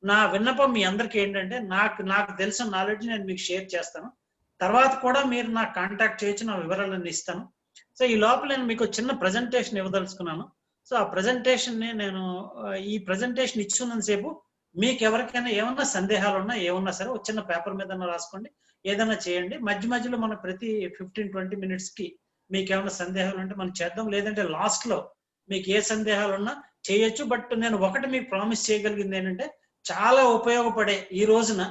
నా విన్నపం మీ అందరికి ఏంటంటే, నాకు తెలిసిన నాలెడ్జ్ నేను మీకు షేర్ చేస్తాను. తర్వాత కూడా మీరు నాకు కాంటాక్ట్ చేయొచ్చు, నా వివరాలన్నీ ఇస్తాను. సో ఈ లోపల నేను మీకు చిన్న ప్రజెంటేషన్ ఇవ్వదలుచుకున్నాను. సో ఆ ప్రజెంటేషన్ ని నేను ఈ ప్రజెంటేషన్ ఇచ్చున్నంత సేపు మీకు ఎవరికైనా ఏమన్నా సందేహాలు ఉన్నా ఏమన్నా సరే ఒక చిన్న పేపర్ మీద రాసుకోండి, ఏదైనా చేయండి. మధ్య మధ్యలో మనం ప్రతి 15-20 మినిట్స్ కి మీకు ఏమైనా సందేహాలు ఉంటే మనం చేద్దాం. లేదంటే లాస్ట్ లో మీకు ఏ సందేహాలు ఉన్నా చేయొచ్చు. బట్ నేను ఒకటి మీకు ప్రామిస్ చేయగలిగింది ఏంటంటే, చాలా ఉపయోగపడే ఈ రోజున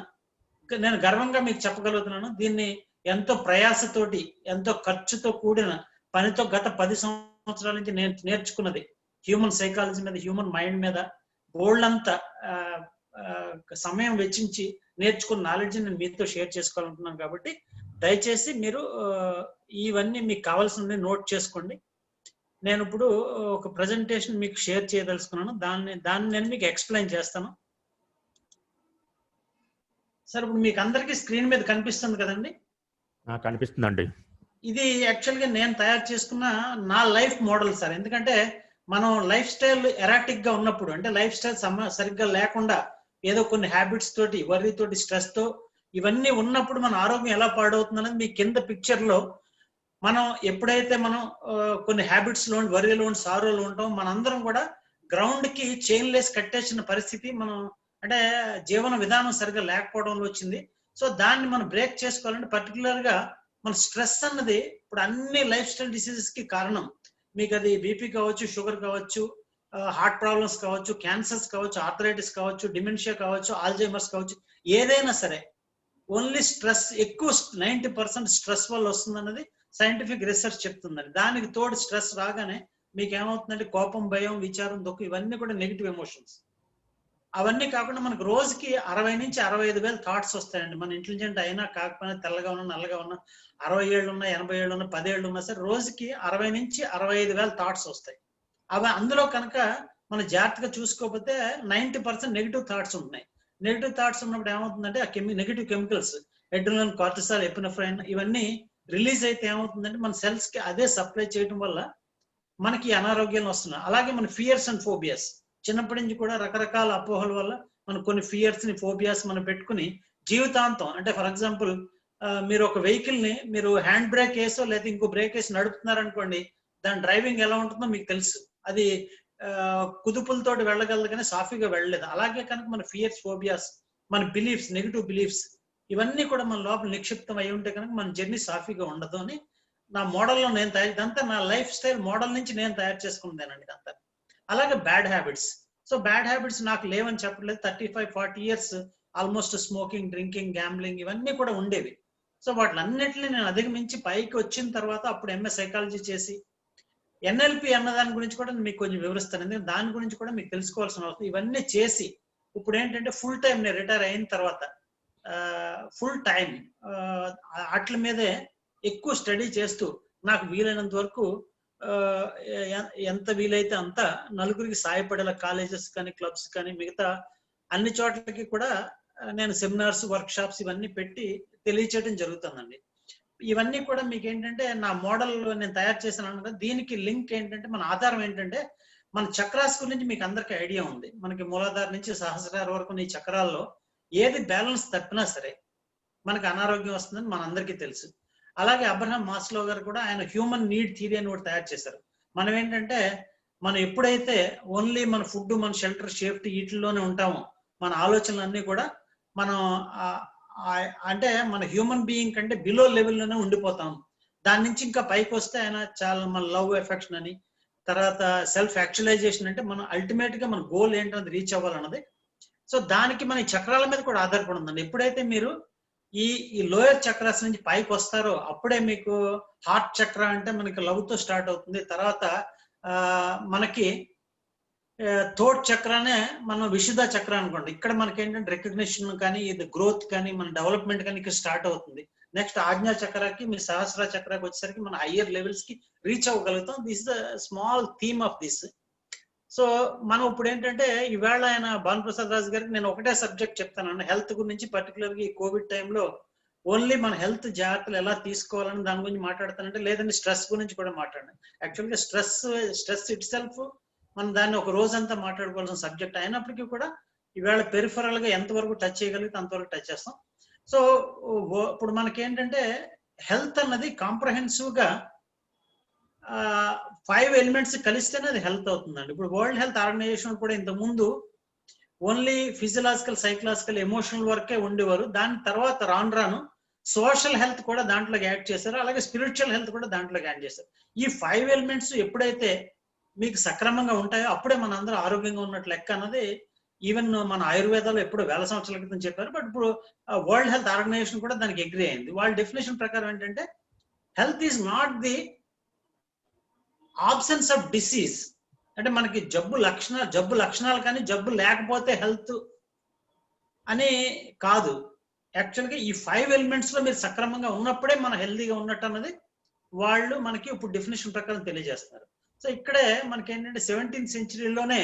నేను గర్వంగా మీకు చెప్పగలుగుతున్నాను. దీన్ని ఎంతో ప్రయాసతోటి, ఎంతో ఖర్చుతో కూడిన పనితో గత 10 సంవత్సరాల నుంచి నేను నేర్చుకున్నది హ్యూమన్ సైకాలజీ మీద, హ్యూమన్ మైండ్ మీద బోల్డంత సమయం వెచ్చించి నేర్చుకున్న నాలెడ్జ్ నేను మీతో షేర్ చేసుకోవాలనుకున్నాను. కాబట్టి దయచేసి మీరు ఇవన్నీ మీకు కావాల్సిన నోట్ చేసుకోండి. నేను ఇప్పుడు ఒక ప్రజెంటేషన్ మీకు షేర్ చేయదలుచుకున్నాను. దాన్ని నేను మీకు ఎక్స్ప్లెయిన్ చేస్తాను. సార్ ఇప్పుడు మీకు అందరికీ స్క్రీన్ మీద కనిపిస్తుంది కదండి? కనిపిస్తుందండి. ఇది యాక్చువల్గా నేను తయారు చేసుకున్న నా లైఫ్ మోడల్ సార్. ఎందుకంటే మనం లైఫ్ స్టైల్ ఎరాటిక్ గా ఉన్నప్పుడు, అంటే లైఫ్ స్టైల్ సరిగ్గా లేకుండా ఏదో కొన్ని హ్యాబిట్స్ తోటి, వర్రీ తోటి, స్ట్రెస్ తో ఇవన్నీ ఉన్నప్పుడు మన ఆరోగ్యం ఎలా పాడవుతుంది అనేది మీ కింద పిక్చర్ లో మనం ఎప్పుడైతే మనం కొన్ని హ్యాబిట్స్ లో, వర్రీలో, సారోలో ఉంటాం, మనందరం కూడా గ్రౌండ్ కి చైన్ లేస్ కట్టేసిన పరిస్థితి మనం, అంటే జీవన విధానం సరిగ్గా లేకపోవడంలో వచ్చింది. సో దాన్ని మనం బ్రేక్ చేసుకోవాలంటే పర్టికులర్ గా మన స్ట్రెస్ అన్నది ఇప్పుడు అన్ని లైఫ్ స్టైల్ డిసీజెస్ కి కారణం. మీకు అది బీపీ కావచ్చు, షుగర్ కావచ్చు, హార్ట్ ప్రాబ్లమ్స్ కావచ్చు, క్యాన్సర్స్ కావచ్చు, ఆర్థరైటిస్ కావచ్చు, డిమెన్షియా కావచ్చు, ఆల్జైమర్స్ కావచ్చు, ఏదైనా సరే ఓన్లీ స్ట్రెస్, ఎక్కువ 90% స్ట్రెస్ వల్ల వస్తుంది అన్నది సైంటిఫిక్ రీసెర్చ్ చెప్తుందండి. దానికి తోడు స్ట్రెస్ రాగానే మీకు ఏమవుతుందంటే కోపం, భయం, విచారం, దుఃఖం ఇవన్నీ కూడా నెగిటివ్ ఎమోషన్స్. అవన్నీ కాకుండా మనకు రోజుకి 60 నుంచి 65,000 థాట్స్ వస్తాయండి. మన ఇంటెలిజెంట్ అయినా కాకపోయినా, తెల్లగా ఉన్నా, నల్లగా ఉన్నా, 60 ఏళ్ళు ఉన్నా, 80 ఏళ్ళు ఉన్నా, 10 ఏళ్ళు ఉన్నా సరే రోజుకి 60 నుంచి 65,000 థాట్స్ వస్తాయి. అవి అందులో కనుక మనం జాగ్రత్తగా చూసుకోకపోతే 90% నెగిటివ్ థాట్స్ ఉంటున్నాయి. నెగిటివ్ థాట్స్ ఉన్నప్పుడు ఏమవుతుందంటే ఆ negative chemicals adrenaline, cortisol, epinephrine ఇవన్నీ రిలీజ్ అయితే ఏమవుతుందంటే మన సెల్స్ కి అదే సప్లై చేయడం వల్ల మనకి అనారోగ్యాలు వస్తున్నాయి. అలాగే మన ఫియర్స్ అండ్ ఫోబియాస్ చిన్నప్పటి నుంచి కూడా రకరకాల అపోహల వల్ల మనం కొన్ని ఫియర్స్ ని, ఫోబియాస్ మనం పెట్టుకుని జీవితాంతం, అంటే ఫర్ ఎగ్జాంపుల్ మీరు ఒక వెహికల్ ని మీరు హ్యాండ్ బ్రేక్ వేసో లేదా ఇంకో బ్రేక్ వేసి నడుపుతున్నారనుకోండి, దాని డ్రైవింగ్ ఎలా ఉంటుందో మీకు తెలుసు. అది కుదుపులతోటి వెళ్ళగలదు కానీ సాఫీగా వెళ్ళలేదు. అలాగే కనుక మన ఫియర్స్, ఫోబియాస్, మన బిలీఫ్స్, నెగిటివ్ బిలీఫ్స్ ఇవన్నీ కూడా మన లోపల నిక్షిప్తం అయి ఉంటే కనుక మన జర్నీ సాఫీగా ఉండదు అని నా మోడల్లో నేను ఇదంతా నా లైఫ్ స్టైల్ మోడల్ నుంచి నేను తయారు చేసుకున్నానండి ఇదంతా. అలాగే bad habits. So bad habits నాకు లేవని చెప్పట్లేదు. 35-40 years almost smoking, drinking, gambling ఇవన్నీ కూడా ఉండేవి. సో వాటిలన్నిటిని నేను అధిగమించి పైకి వచ్చిన తర్వాత అప్పుడు ఎంఏ సైకాలజీ చేసి ఎన్ఎల్పి అన్న దాని గురించి కూడా మీకు కొంచెం వివరిస్తాను. ఎందుకంటే దాని గురించి కూడా మీకు తెలుసుకోవాల్సిన అవసరం. ఇవన్నీ చేసి ఇప్పుడు ఏంటంటే ఫుల్ టైం నేను రిటైర్ అయిన తర్వాత ఫుల్ టైం వాటి మీదే ఎక్కువ స్టడీ చేస్తూ నాకు వీలైనంత వరకు ఎంత వీలైతే అంత నలుగురికి సాయపడేలా కాలేజెస్ కానీ, క్లబ్స్ కానీ, మిగతా అన్ని చోట్లకి కూడా నేను సెమినార్స్, వర్క్ షాప్స్ ఇవన్నీ పెట్టి తెలియచేయడం జరుగుతుందండి. ఇవన్నీ కూడా మీకు ఏంటంటే నా మోడల్ నేను తయారు చేశాను కదా, దీనికి లింక్ ఏంటంటే మన ఆధారం ఏంటంటే మన చక్రాస్ గురించి మీకు అందరికీ ఐడియా ఉంది. మనకి మూలాధార నుంచి సహస్రార వరకు ఈ చక్రాల్లో ఏది బ్యాలెన్స్ తప్పినా సరే మనకి అనారోగ్యం వస్తుందని మనందరికీ తెలుసు. అలాగే అబ్రహాం మాస్లో గారు కూడా ఆయన హ్యూమన్ నీడ్ థియరీ అని కూడా తయారు చేశారు. మనం ఏంటంటే మనం ఎప్పుడైతే ఓన్లీ మన ఫుడ్, మన షెల్టర్, సేఫ్టీ వీటిల్లోనే ఉంటామో మన ఆలోచనలన్నీ కూడా మనం అంటే మన హ్యూమన్ బీయింగ్ కంటే బిలో లెవెల్లోనే ఉండిపోతాం. దాని నుంచి ఇంకా పైకి వస్తే ఆయన చాలా మన లవ్, ఎఫెక్షన్ అని, తర్వాత సెల్ఫ్ యాక్చువలైజేషన్, అంటే మనం అల్టిమేట్ గా మన గోల్ ఏంటన్నది రీచ్ అవ్వాలన్నది. సో దానికి మన చక్రాల మీద కూడా ఆధారపడి ఉందండి. ఎప్పుడైతే మీరు ఈ లోయర్ చక్రాస్ నుంచి పైకి వస్తారో అప్పుడే మీకు హార్ట్ చక్ర అంటే మనకి లవ్ తో స్టార్ట్ అవుతుంది. తర్వాత మనకి థర్డ్ చక్రానే మనం విశుద్ధ చక్ర అనుకోండి. ఇక్కడ మనకి ఏంటంటే రికగ్నిషన్ కానీ, ఇది గ్రోత్ కానీ, మన డెవలప్మెంట్ కానీ ఇక్కడ స్టార్ట్ అవుతుంది. నెక్స్ట్ ఆజ్ఞా చక్రకి, మీ సహస్ర చక్రకి వచ్చేసరికి మన హయ్యర్ లెవెల్స్ కి రీచ్ అవ్వగలుగుతాం. This is the small theme of this. So మనం ఇప్పుడు ఏంటంటే ఈవేళ ఆయన భానుప్రసాద్ రాజు గారికి నేను ఒకటే సబ్జెక్ట్ చెప్తాను, హెల్త్ గురించి. పర్టికులర్గా ఈ కోవిడ్ టైంలో ఓన్లీ మన హెల్త్ జాగ్రత్తలు ఎలా తీసుకోవాలని దాని గురించి మాట్లాడతానంటే, లేదంటే స్ట్రెస్ గురించి కూడా మాట్లాడాను. యాక్చువల్గా స్ట్రెస్ ఇట్ సెల్ఫ్ మనం దాన్ని ఒక రోజంతా మాట్లాడుకోవాల్సిన సబ్జెక్ట్ అయినప్పటికీ కూడా ఇవాళ పెరిఫరల్ గా ఎంతవరకు టచ్ చేయగలిగితే అంతవరకు టచ్ చేస్తాం. సో ఇప్పుడు మనకేంటంటే హెల్త్ అన్నది కాంప్రహెన్సివ్ గా 5 ఎలిమెంట్స్ కలిస్తేనే అది హెల్త్ అవుతుందండి. ఇప్పుడు వరల్డ్ హెల్త్ ఆర్గనైజేషన్ కూడా ఇంత ముందు ఓన్లీ ఫిజియలాజికల్, సైకలాజికల్, ఎమోషనల్ వరకే ఉండేవారు. దాని తర్వాత రాను రాను సోషల్ హెల్త్ కూడా దాంట్లోకి యాడ్ చేశారు. అలాగే స్పిరిచువల్ హెల్త్ కూడా దాంట్లోకి యాడ్ చేశారు. ఈ 5 ఎలిమెంట్స్ ఎప్పుడైతే మీకు సక్రమంగా ఉంటాయో అప్పుడే మన అందరూ ఆరోగ్యంగా ఉన్నట్లు లెక్క అన్నది ఈవెన్ మన ఆయుర్వేదాలు ఎప్పుడు వేల సంవత్సరాల క్రితం చెప్పారు. బట్ ఇప్పుడు వరల్డ్ హెల్త్ ఆర్గనైజేషన్ కూడా దానికి అగ్రీ అయింది. వాళ్ళ డెఫినేషన్ ప్రకారం ఏంటంటే health is not the absence of disease. అంటే మనకి జబ్బు లక్షణాలు కానీ జబ్బు లేకపోతే హెల్త్ అని కాదు. యాక్చువల్గా ఈ 5 ఎలిమెంట్స్ లో మీరు సక్రమంగా ఉన్నప్పుడే మన హెల్తీగా ఉన్నట్టు అన్నది వాళ్ళు మనకి ఇప్పుడు డెఫినేషన్ ప్రకారం తెలియజేస్తున్నారు. సో ఇక్కడే మనకి ఏంటంటే 17th సెంచరీలోనే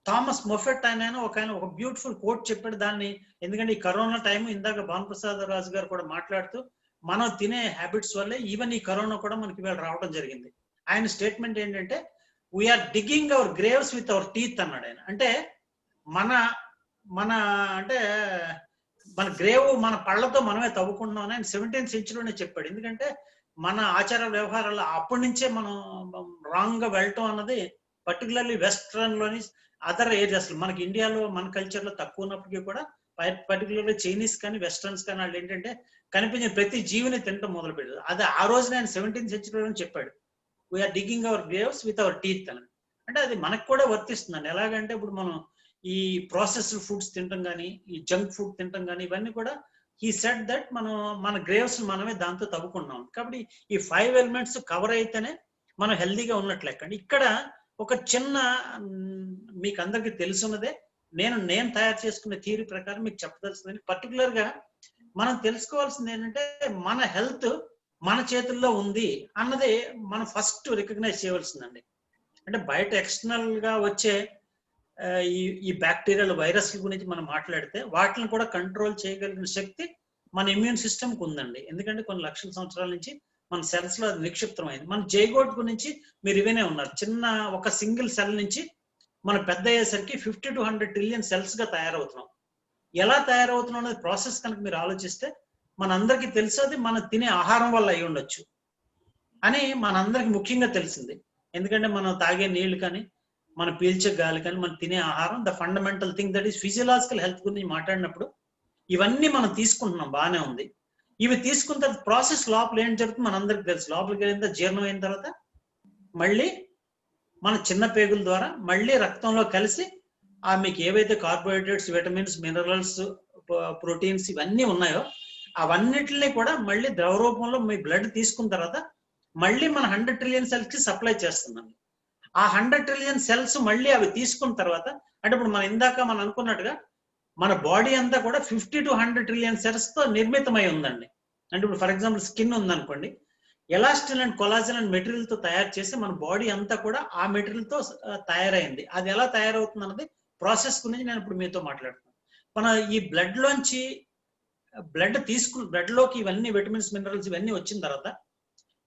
థామస్ మొఫెట్ ఆయన ఒక బ్యూటిఫుల్ కోట్ చెప్పాడు. దాన్ని ఎందుకంటే ఈ కరోనా టైం ఇందాక భానుప్రసాద్ రాజు గారు కూడా మాట్లాడుతూ మనం తినే హ్యాబిట్స్ వల్లే ఈవెన్ ఈ కరోనా కూడా మనకి ఇవాళ రావడం జరిగింది. ఆయన స్టేట్మెంట్ ఏంటంటే we are digging our graves with our teeth అన్నాడు ఆయన. అంటే మన గ్రేవ్ మన పళ్ళతో మనమే తవ్వుకుంటున్నాం అని 17th సెంచరీలోనే చెప్పాడు. ఎందుకంటే మన ఆచార వ్యవహారాలు అప్పటి నుంచే మనం రాంగ్ గా వెళ్ళటం అన్నది పర్టికులర్లీ వెస్ట్రన్ లోని అదర్ ఏరియాస్ మనకి ఇండియాలో మన కల్చర్ లో తక్కువ ఉన్నప్పటికీ కూడా పర్టికులర్లీ చైనీస్ కానీ వెస్టర్న్స్ కానీ వాళ్ళు ఏంటంటే కనిపించిన ప్రతి జీవిని తినటం మొదలు పెట్టారు. అది ఆ రోజున ఆయన 17th సెంచరీలో చెప్పాడు, we are digging our graves with our teeth అని. అంటే అది మనకు కూడా వర్తిస్తుందండి. ఎలాగంటే ఇప్పుడు మనం ఈ ప్రాసెస్డ్ ఫుడ్స్ తినటం కానీ, ఈ జంక్ ఫుడ్ తినటం కానీ, ఇవన్నీ కూడా హీ సెడ్ దట్ మనం మన గ్రేవ్స్ మనమే దాంతో తవ్వుకుంటున్నాం. కాబట్టి ఈ 5 ఎలిమెంట్స్ కవర్ అయితేనే మనం హెల్దీగా ఉన్నట్లు లెక్కండి. ఇక్కడ ఒక చిన్న మీకు అందరికి తెలుసున్నదే నేను తయారు చేసుకునే థియరీ ప్రకారం మీకు చెప్పదలుచుకుంది. పర్టికులర్ గా మనం తెలుసుకోవాల్సింది ఏంటంటే మన హెల్త్ మన చేతుల్లో ఉంది అన్నది మనం ఫస్ట్ రికగ్నైజ్ చేయవలసిందండి. అంటే బయట ఎక్స్టర్నల్ గా వచ్చే ఈ బ్యాక్టీరియల్ వైరస్ల గురించి మనం మాట్లాడితే వాటిని కూడా కంట్రోల్ చేయగలిగిన శక్తి మన ఇమ్యూన్ సిస్టమ్ కు ఉందండి. ఎందుకంటే కొన్ని లక్షల సంవత్సరాల నుంచి మన సెల్స్ లో నిక్షిప్తమైంది. మన జైగోట్ గురించి మీరు ఇవనే ఉన్నారు. చిన్న ఒక సింగిల్ సెల్ నుంచి మనం పెద్ద అయ్యేసరికి 50 to 100 ట్రిలియన్ సెల్స్ గా తయారవుతున్నాం. ఎలా తయారవుతున్నాం అనేది ప్రాసెస్ కనుక మీరు ఆలోచిస్తే మనందరికీ తెలిసేది మన తినే ఆహారం వల్ల అయి ఉండొచ్చు అని మనందరికి ముఖ్యంగా తెలిసింది. ఎందుకంటే మనం తాగే నీళ్లు కానీ, మనం పీల్చే గాలి కానీ, మనం తినే ఆహారం the fundamental thing that is physiological health గురించి మాట్లాడినప్పుడు ఇవన్నీ మనం తీసుకుంటున్నాం, బాగానే ఉంది. ఇవి తీసుకున్న తర్వాత ప్రాసెస్ లోపల ఏం జరుగుతుంది మనందరికి తెలుసు. లోపలికి వెళ్ళిన తర్వాత జీర్ణం అయిన తర్వాత మళ్ళీ మన చిన్న పేగుల ద్వారా మళ్ళీ రక్తంలో కలిసి మీకు ఏవైతే కార్బోహైడ్రేట్స్, విటమిన్స్, మినరల్స్, ప్రోటీన్స్ ఇవన్నీ ఉన్నాయో అవన్నిటిని కూడా మళ్ళీ ద్రవ రూపంలో మీ బ్లడ్ తీసుకున్న తర్వాత మళ్ళీ మన 100 ట్రిలియన్ సెల్స్ కి సప్లై చేస్తుందండి. ఆ 100 ట్రిలియన్ సెల్స్ మళ్ళీ అవి తీసుకున్న తర్వాత అంటే ఇప్పుడు మనం అనుకున్నట్టుగా మన బాడీ అంతా కూడా 50 to 100 ట్రిలియన్ సెల్స్ తో నిర్మితమై ఉందండి. అంటే ఇప్పుడు ఫర్ ఎగ్జాంపుల్ స్కిన్ ఉందనుకోండి, elastin and collagen and material తో తయారు చేసి మన బాడీ అంతా కూడా ఆ మెటీరియల్ తో తయారైంది. అది ఎలా తయారవుతుంది అన్నది ప్రాసెస్ గురించి నేను ఇప్పుడు మీతో మాట్లాడుతున్నాను. మన ఈ బ్లడ్ లోంచి బ్లడ్ లోకి ఇవన్నీ విటమిన్స్, మినరల్స్ ఇవన్నీ వచ్చిన తర్వాత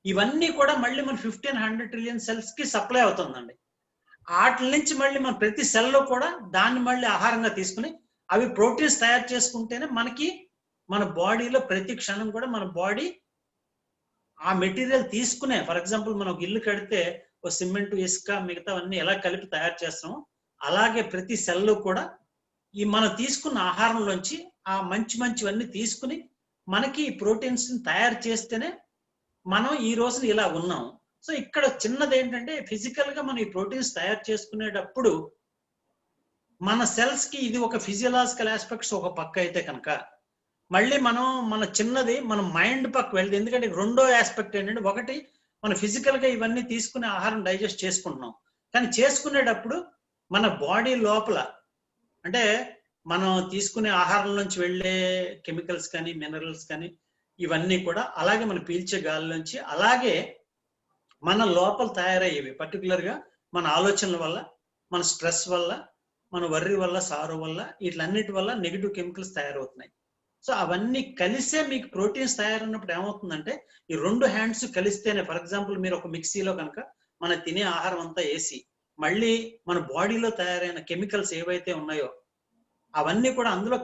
ఇవన్నీ కూడా మళ్ళీ మన 50 and 100 ట్రిలియన్ సెల్స్ కి సప్లై అవుతుందండి. వాటి నుంచి మళ్ళీ మన ప్రతి సెల్లో కూడా దాన్ని మళ్ళీ ఆహారంగా తీసుకుని అవి ప్రోటీన్స్ తయారు చేసుకుంటేనే మనకి మన బాడీలో ప్రతి క్షణం కూడా మన బాడీ ఆ మెటీరియల్ తీసుకునే, ఫర్ ఎగ్జాంపుల్ మనం ఒక ఇల్లు కడితే ఒక సిమెంట్, ఇసుక మిగతావన్నీ ఎలా కలిపి తయారు చేస్తామో అలాగే ప్రతి సెల్లో కూడా ఈ మనం తీసుకున్న ఆహారంలోంచి ఆ మంచివన్నీ తీసుకుని మనకి ఈ ప్రోటీన్స్ తయారు చేస్తేనే మనం ఈ రోజున ఇలా ఉన్నాం. సో ఇక్కడ చిన్నది ఏంటంటే ఫిజికల్ గా మనం ఈ ప్రోటీన్స్ తయారు చేసుకునేటప్పుడు మన సెల్స్ కి ఇది ఒక ఫిజియలాజికల్ ఆస్పెక్ట్స్ ఒక పక్క అయితే కనుక మళ్ళీ మన చిన్నది మన మైండ్ పక్క వెళ్తే, ఎందుకంటే రెండో ఆస్పెక్ట్ ఏంటంటే ఒకటి మన ఫిజికల్ గా ఇవన్నీ తీసుకునే ఆహారం డైజెస్ట్ చేసుకుంటున్నాం, కానీ చేసుకునేటప్పుడు మన బాడీ లోపల అంటే మనం తీసుకునే ఆహారం నుంచి వెళ్ళే కెమికల్స్ కానీ, మినరల్స్ కానీ ఇవన్నీ కూడా అలాగే మనం పీల్చే గాలి నుంచి అలాగే మన లోపల తయారయ్యేవి. పర్టికులర్ గా మన ఆలోచనల వల్ల, మన స్ట్రెస్ వల్ల, మన వర్రీ వల్ల, సారో వల్ల, వీటిలన్నిటి వల్ల నెగిటివ్ కెమికల్స్ తయారవుతున్నాయి. సో అవన్నీ కలిసే మీకు ప్రోటీన్స్ తయారైనప్పుడు ఏమవుతుందంటే ఈ రెండు హ్యాండ్స్ కలిస్తేనే, ఫర్ ఎగ్జాంపుల్ మీరు ఒక మిక్సీలో కనుక మన తినే ఆహారం అంతా వేసి మళ్ళీ మన బాడీలో తయారైన కెమికల్స్ ఏవైతే ఉన్నాయో అవన్నీ కూడా అందులో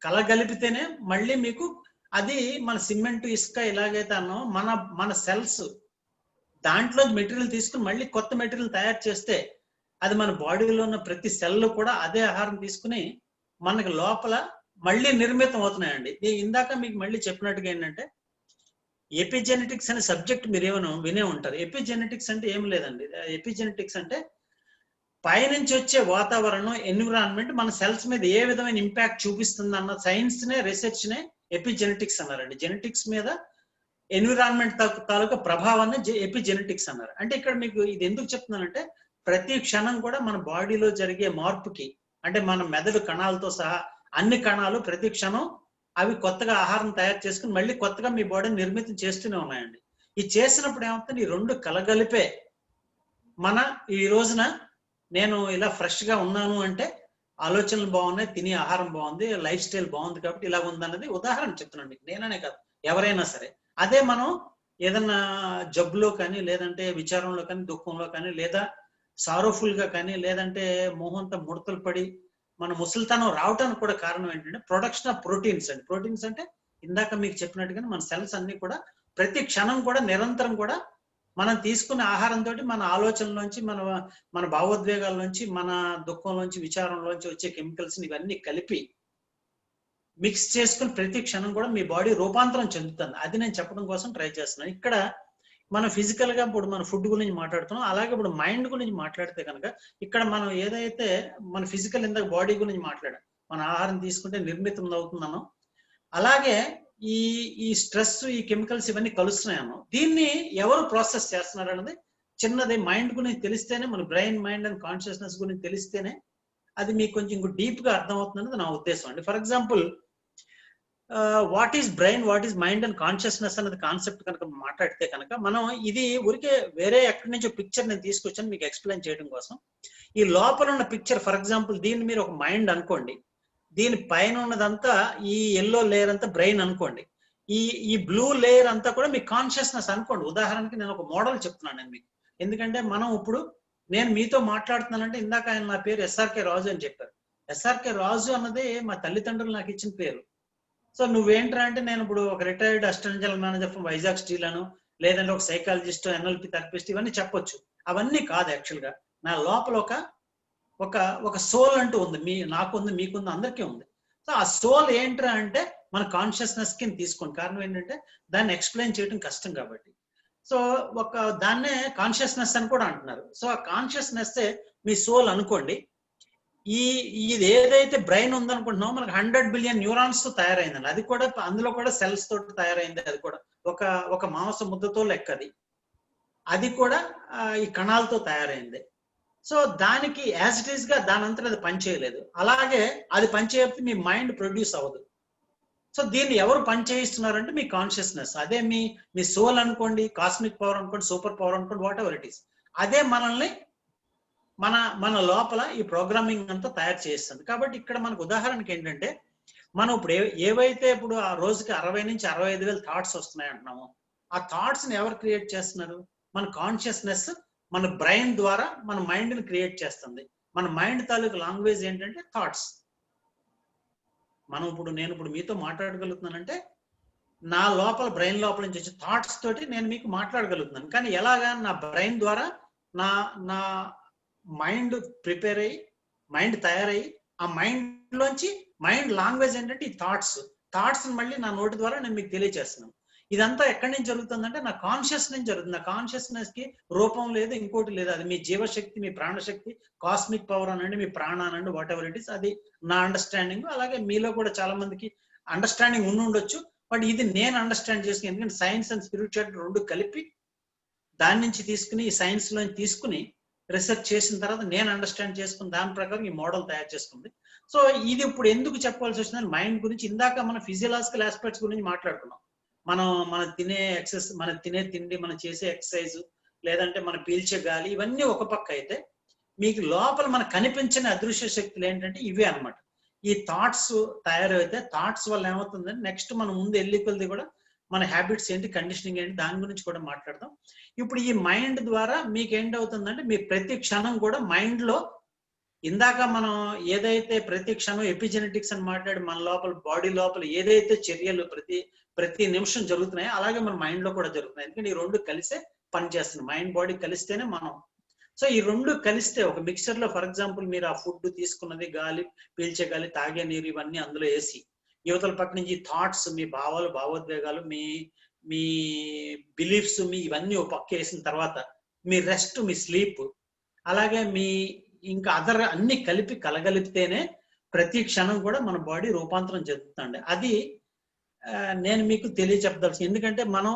కలగలిపితేనే మళ్ళీ మీకు అది మన సిమెంట్ ఇసుక ఎలాగైతే అన్నో మన సెల్స్ దాంట్లో మెటీరియల్ తీసుకుని మళ్ళీ కొత్త మెటీరియల్ తయారు చేస్తే అది మన బాడీలో ఉన్న ప్రతి సెల్ కూడా అదే ఆహారం తీసుకుని మనకి లోపల మళ్ళీ నిర్మితం అవుతున్నాయండి. ఇందాక మీకు మళ్ళీ చెప్పినట్టుగా ఏంటంటే ఎపిజెనెటిక్స్ అనే సబ్జెక్ట్ మీరు ఏమైనా వినే ఉంటారు. ఎపిజెనెటిక్స్ అంటే ఏం లేదండి. ఎపిజెనెటిక్స్ అంటే పైనుంచి వచ్చే వాతావరణం, ఎన్విరాన్మెంట్ మన సెల్స్ మీద ఏ విధమైన ఇంపాక్ట్ చూపిస్తుంది అన్న సైన్స్ నే, రీసెర్చ్ నే ఎపిజెనెటిక్స్ అన్నారండి. జెనెటిక్స్ మీద ఎన్విరాన్మెంట్ తాలూకా ప్రభావాన్ని ఎపిజెనెటిక్స్ అన్నారు. అంటే ఇక్కడ మీకు ఇది ఎందుకు చెప్తున్నానంటే ప్రతి క్షణం కూడా మన బాడీలో జరిగే మార్పుకి, అంటే మన మెదడు కణాలతో సహా అన్ని కణాలు ప్రతి క్షణం అవి కొత్తగా ఆహారం తయారు చేసుకుని మళ్ళీ కొత్తగా మీ బాడీని నిర్మితం చేస్తూనే ఉన్నాయండి. ఇది చేసినప్పుడు ఏమవుతుంది, ఈ రెండు కలగలిపే మన ఈ రోజున నేను ఇలా ఫ్రెష్ గా ఉన్నాను అంటే ఆలోచనలు బాగున్నాయి, తినే ఆహారం బాగుంది, లైఫ్ స్టైల్ బాగుంది కాబట్టి ఇలా ఉందన్నది ఉదాహరణ చెప్తున్నాను మీకు. నేననే కాదు, ఎవరైనా సరే. అదే మనం ఏదన్నా జబ్బులో కానీ, లేదంటే విచారంలో కానీ, దుఃఖంలో కానీ, లేదా సారోఫుల్ గా కానీ, లేదంటే మోహంతో ముడతలు పడి మన ముసలితనం రావడానికి కూడా కారణం ఏంటంటే ప్రొడక్షన్ ఆఫ్ ప్రోటీన్స్ అండి. ప్రోటీన్స్ అంటే ఇందాక మీకు చెప్పినట్టుగానే మన సెల్స్ అన్ని కూడా ప్రతి క్షణం కూడా నిరంతరం కూడా మనం తీసుకునే ఆహారంతో మన ఆలోచనలోంచి, మన భావోద్వేగాల నుంచి, మన దుఃఖంలోంచి, విచారంలోంచి వచ్చే కెమికల్స్ ఇవన్నీ కలిపి మిక్స్ చేసుకుని ప్రతి క్షణం కూడా మీ బాడీ రూపాంతరం చెందుతుంది. అది నేను చెప్పడం కోసం ట్రై చేస్తున్నాను. ఇక్కడ మనం ఫిజికల్ గా ఇప్పుడు మన ఫుడ్ గురించి మాట్లాడుతున్నాం, అలాగే ఇప్పుడు మైండ్ గురించి మాట్లాడితే కనుక ఇక్కడ మనం ఏదైతే మన ఫిజికల్ ఇందాక బాడీ గురించి మాట్లాడాం, మన ఆహారం తీసుకుంటే నిర్మితం అవుతుందన్నాం, అలాగే ఈ స్ట్రెస్, ఈ కెమికల్స్ ఇవన్నీ కలుస్తున్నాయన్నో దీన్ని ఎవరు ప్రాసెస్ చేస్తున్నారు అనేది చిన్నది మైండ్ గురించి తెలిస్తేనే, మన బ్రెయిన్, మైండ్ అండ్ కాన్షియస్నెస్ గురించి తెలిస్తేనే అది మీకు కొంచెం ఇంకో డీప్ గా అర్థం అవుతుందన్నది నా ఉద్దేశం అండి. For example what is brain, what is mind and consciousness అనేది కాన్సెప్ట్ కనుక మాట్లాడితే కనుక మనం ఇది ఊరికే వేరే ఎక్కడి నుంచో పిక్చర్ నేను తీసుకొచ్చాను మీకు ఎక్స్ప్లెయిన్ చేయడం కోసం. ఈ లోపల ఉన్న పిక్చర్, ఫర్ ఎగ్జాంపుల్ దీన్ని మీరు ఒక మైండ్ అనుకోండి, దీని పైన ఉన్నదంతా ఈ ఎల్లో లేయర్ అంతా బ్రెయిన్ అనుకోండి, ఈ బ్లూ లేయర్ అంతా కూడా మీ కాన్షియస్నెస్ అనుకోండి. ఉదాహరణకి నేను ఒక మోడల్ చెప్తున్నాను నేను మీకు. ఎందుకంటే మనం ఇప్పుడు నేను మీతో మాట్లాడుతున్నానంటే ఇందాక ఆయన నా పేరు ఎస్ఆర్కే రాజు అని చెప్పారు. ఎస్ఆర్కే రాజు అన్నది మా తల్లిదండ్రులు నాకు ఇచ్చిన పేరు. సో నువ్వేంట్రా అంటే నేను ఇప్పుడు ఒక retired assistant general manager from Vizag steel అను, లేదంటే ఒక సైకాలజిస్ట్, ఎన్ఎల్పి థెరపిస్ట్, ఇవన్నీ చెప్పొచ్చు. అవన్నీ కాదు. యాక్చువల్ గా నా లోపల ఒక సోల్ అంటూ ఉంది. నాకుంది, మీకుంది, అందరికీ ఉంది. సో ఆ సోల్ ఏంట్రా అంటే మన కాన్షియస్నెస్ కింద తీసుకోండి. కారణం ఏంటంటే దాన్ని ఎక్స్ప్లెయిన్ చేయడం కష్టం కాబట్టి. సో దాన్నే కాన్షియస్నెస్ అని కూడా అంటున్నారు. సో ఆ కాన్షియస్నెస్ మీ సోల్ అనుకోండి. ఇది ఏదైతే బ్రెయిన్ ఉందనుకుంటున్నామో మనకు 100 బిలియన్ న్యూరాన్స్ తో తయారైందండి. అది కూడా అందులో కూడా సెల్స్ తోటి తయారైంది. అది కూడా ఒక మాంస ముద్దతో లెక్కది. అది కూడా ఈ కణాలతో తయారైంది. సో దానికి యాజ్ ఇట్ ఈస్ గా దాని అంతా అది పనిచేయలేదు. అలాగే అది పనిచేయకపోతే మీ మైండ్ ప్రొడ్యూస్ అవ్వదు. సో దీన్ని ఎవరు పని చేయిస్తున్నారంటే మీ కాన్షియస్నెస్. అదే మీ సోల్ అనుకోండి, కాస్మిక్ పవర్ అనుకోండి, సూపర్ పవర్ అనుకోండి, వాట్ ఎవర్ ఇట్ ఈస్. అదే మనల్ని మన లోపల ఈ ప్రోగ్రామింగ్ అంతా తయారు చేస్తుంది. కాబట్టి ఇక్కడ మనకు ఉదాహరణకి ఏంటంటే మనం ఇప్పుడు ఏవైతే ఇప్పుడు ఆ రోజుకి 60 నుంచి 65,000 థాట్స్ వస్తున్నాయి అంటున్నాము, ఆ థాట్స్ ని ఎవరు క్రియేట్ చేస్తున్నారు? మన కాన్షియస్నెస్ మన బ్రెయిన్ ద్వారా మన మైండ్ ని క్రియేట్ చేస్తుంది. మన మైండ్ తాలూకు లాంగ్వేజ్ ఏంటంటే థాట్స్. నేను ఇప్పుడు మీతో మాట్లాడగలుగుతున్నానంటే నా లోపల బ్రెయిన్ లోపల నుంచి వచ్చే థాట్స్ తోటి నేను మీకు మాట్లాడగలుగుతున్నాను. కానీ ఎలాగా? నా బ్రెయిన్ ద్వారా నా మైండ్ ప్రిపేర్ అయ్యి, మైండ్ తయారయ్యి, ఆ మైండ్ లోంచి మైండ్ లాంగ్వేజ్ ఏంటంటే ఈ థాట్స్ మళ్ళీ నా నోటి ద్వారా నేను మీకు తెలియజేస్తున్నాను. ఇదంతా ఎక్కడి నుంచి జరుగుతుందంటే నా కాన్షియస్ నుంచి జరుగుతుంది. నా కాన్షియస్నెస్ కి రూపం లేదు, ఇంకోటి లేదు. అది మీ జీవశక్తి, మీ ప్రాణశక్తి, కాస్మిక్ పవర్ అనండి, మీ ప్రాణానండి, వాట్ ఎవర్ ఇట్ ఇస్. అది నా అండర్స్టాండింగ్. అలాగే మీలో కూడా చాలా మందికి అండర్స్టాండింగ్ ఉండొచ్చు. బట్ ఇది నేను అండర్స్టాండ్ చేసుకుని, ఎందుకంటే సైన్స్ అండ్ స్పిరిచువాలిటీ రెండు కలిపి దాని నుంచి తీసుకుని, ఈ సైన్స్ లో తీసుకుని రీసెర్చ్ చేసిన తర్వాత నేను అండర్స్టాండ్ చేసుకుని దాని ప్రకారం ఈ మోడల్ తయారు చేసుకుంది. సో ఇది ఇప్పుడు ఎందుకు చెప్పాల్సి వచ్చిందని మైండ్ గురించి ఇందాక మన ఫిజియలాజికల్ ఆస్పెక్ట్స్ గురించి మాట్లాడుకున్నాం. మనం తినే తిండి, మనం చేసే ఎక్సర్సైజ్, లేదంటే మనం పీల్చే గాలి, ఇవన్నీ ఒక పక్క అయితే మీకు లోపల మనకు కనిపించని అదృశ్య శక్తులు ఏంటంటే ఇవే అనమాట. ఈ థాట్స్ తయారైతే థాట్స్ వల్ల ఏమవుతుందంటే నెక్స్ట్ మనం ముందు కొద్ది కూడా మన హ్యాబిట్స్ ఏంటి, కండిషనింగ్ ఏంటి, దాని గురించి కూడా మాట్లాడదాం. ఇప్పుడు ఈ మైండ్ ద్వారా మీకు ఏంటవుతుందంటే మీ ప్రతి క్షణం కూడా మైండ్ లో ఇందాక మనం ఏదైతే ప్రతి క్షణం ఎపిజెనెటిక్స్ అని మాట్లాడి మన లోపల బాడీ లోపల ఏదైతే చర్యలు ప్రతి నిమిషం జరుగుతున్నాయో అలాగే మన మైండ్ లో కూడా జరుగుతున్నాయి. ఎందుకంటే ఈ రెండు కలిసే పనిచేస్తుంది. మైండ్ బాడీ కలిస్తేనే మనం. సో ఈ రెండు కలిస్తే ఒక మిక్సర్ లో ఫర్ ఎగ్జాంపుల్ మీరు ఆ ఫుడ్ తీసుకున్నది, గాలి పీల్చే గాలి, తాగే నీరు ఇవన్నీ అందులో వేసి యువతల పక్క నుంచి థాట్స్, మీ భావాలు, భావోద్వేగాలు, మీ బిలీఫ్స్, మీ ఇవన్నీ ఒక పక్క వేసిన తర్వాత మీ రెస్ట్, మీ స్లీప్, అలాగే మీ ఇంకా అదర్ అన్ని కలిపి కలగలిపితేనే ప్రతి క్షణం కూడా మన బాడీ రూపాంతరం చెందుతుందండి. అది నేను మీకు తెలియచెప్పదలుచు. ఎందుకంటే మనం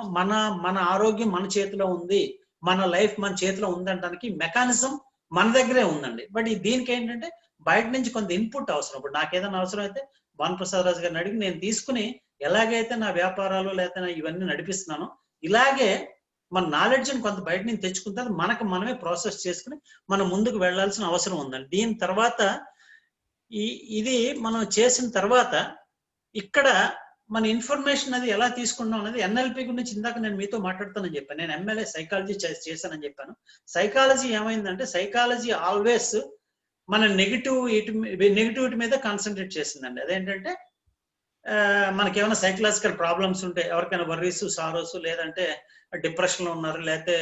మన ఆరోగ్యం మన చేతిలో ఉంది, మన లైఫ్ మన చేతిలో ఉందనడానికి మెకానిజం మన దగ్గరే ఉందండి. బట్ దీనికి ఏంటంటే బయట నుంచి కొంత ఇన్పుట్ అవసరం. ఇప్పుడు నాకు ఏదైనా అవసరం అయితే భానుప్రసాద్ రాజు గారిని అడిగి నేను తీసుకుని ఎలాగైతే నా వ్యాపారాలు లేకపోతే ఇవన్నీ నడిపిస్తున్నానో ఇలాగే మన నాలెడ్జ్ని కొంత బయట నుంచి తెచ్చుకుంటే మనకు మనమే ప్రాసెస్ చేసుకుని మనం ముందుకు వెళ్లాల్సిన అవసరం ఉందండి. దీని తర్వాత ఇది మనం చేసిన తర్వాత ఇక్కడ మన ఇన్ఫర్మేషన్ అది ఎలా తీసుకుంటాం అనేది ఎన్ఎల్పి గురించి ఇందాక నేను మీతో మాట్లాడుతానని చెప్పాను. నేను ఎంఎల్ఏ సైకాలజీ చేశానని చెప్పాను. సైకాలజీ ఏమైందంటే సైకాలజీ ఆల్వేస్ మన నెగిటివిటీ మీద కాన్సన్ట్రేట్ చేసిందండి. అదేంటంటే మనకేమైనా సైకలాజికల్ ప్రాబ్లమ్స్ ఉంటే, ఎవరికైనా వర్రీస్, సారోస్, లేదంటే డిప్రెషన్ లో ఉన్నారు, లేకపోతే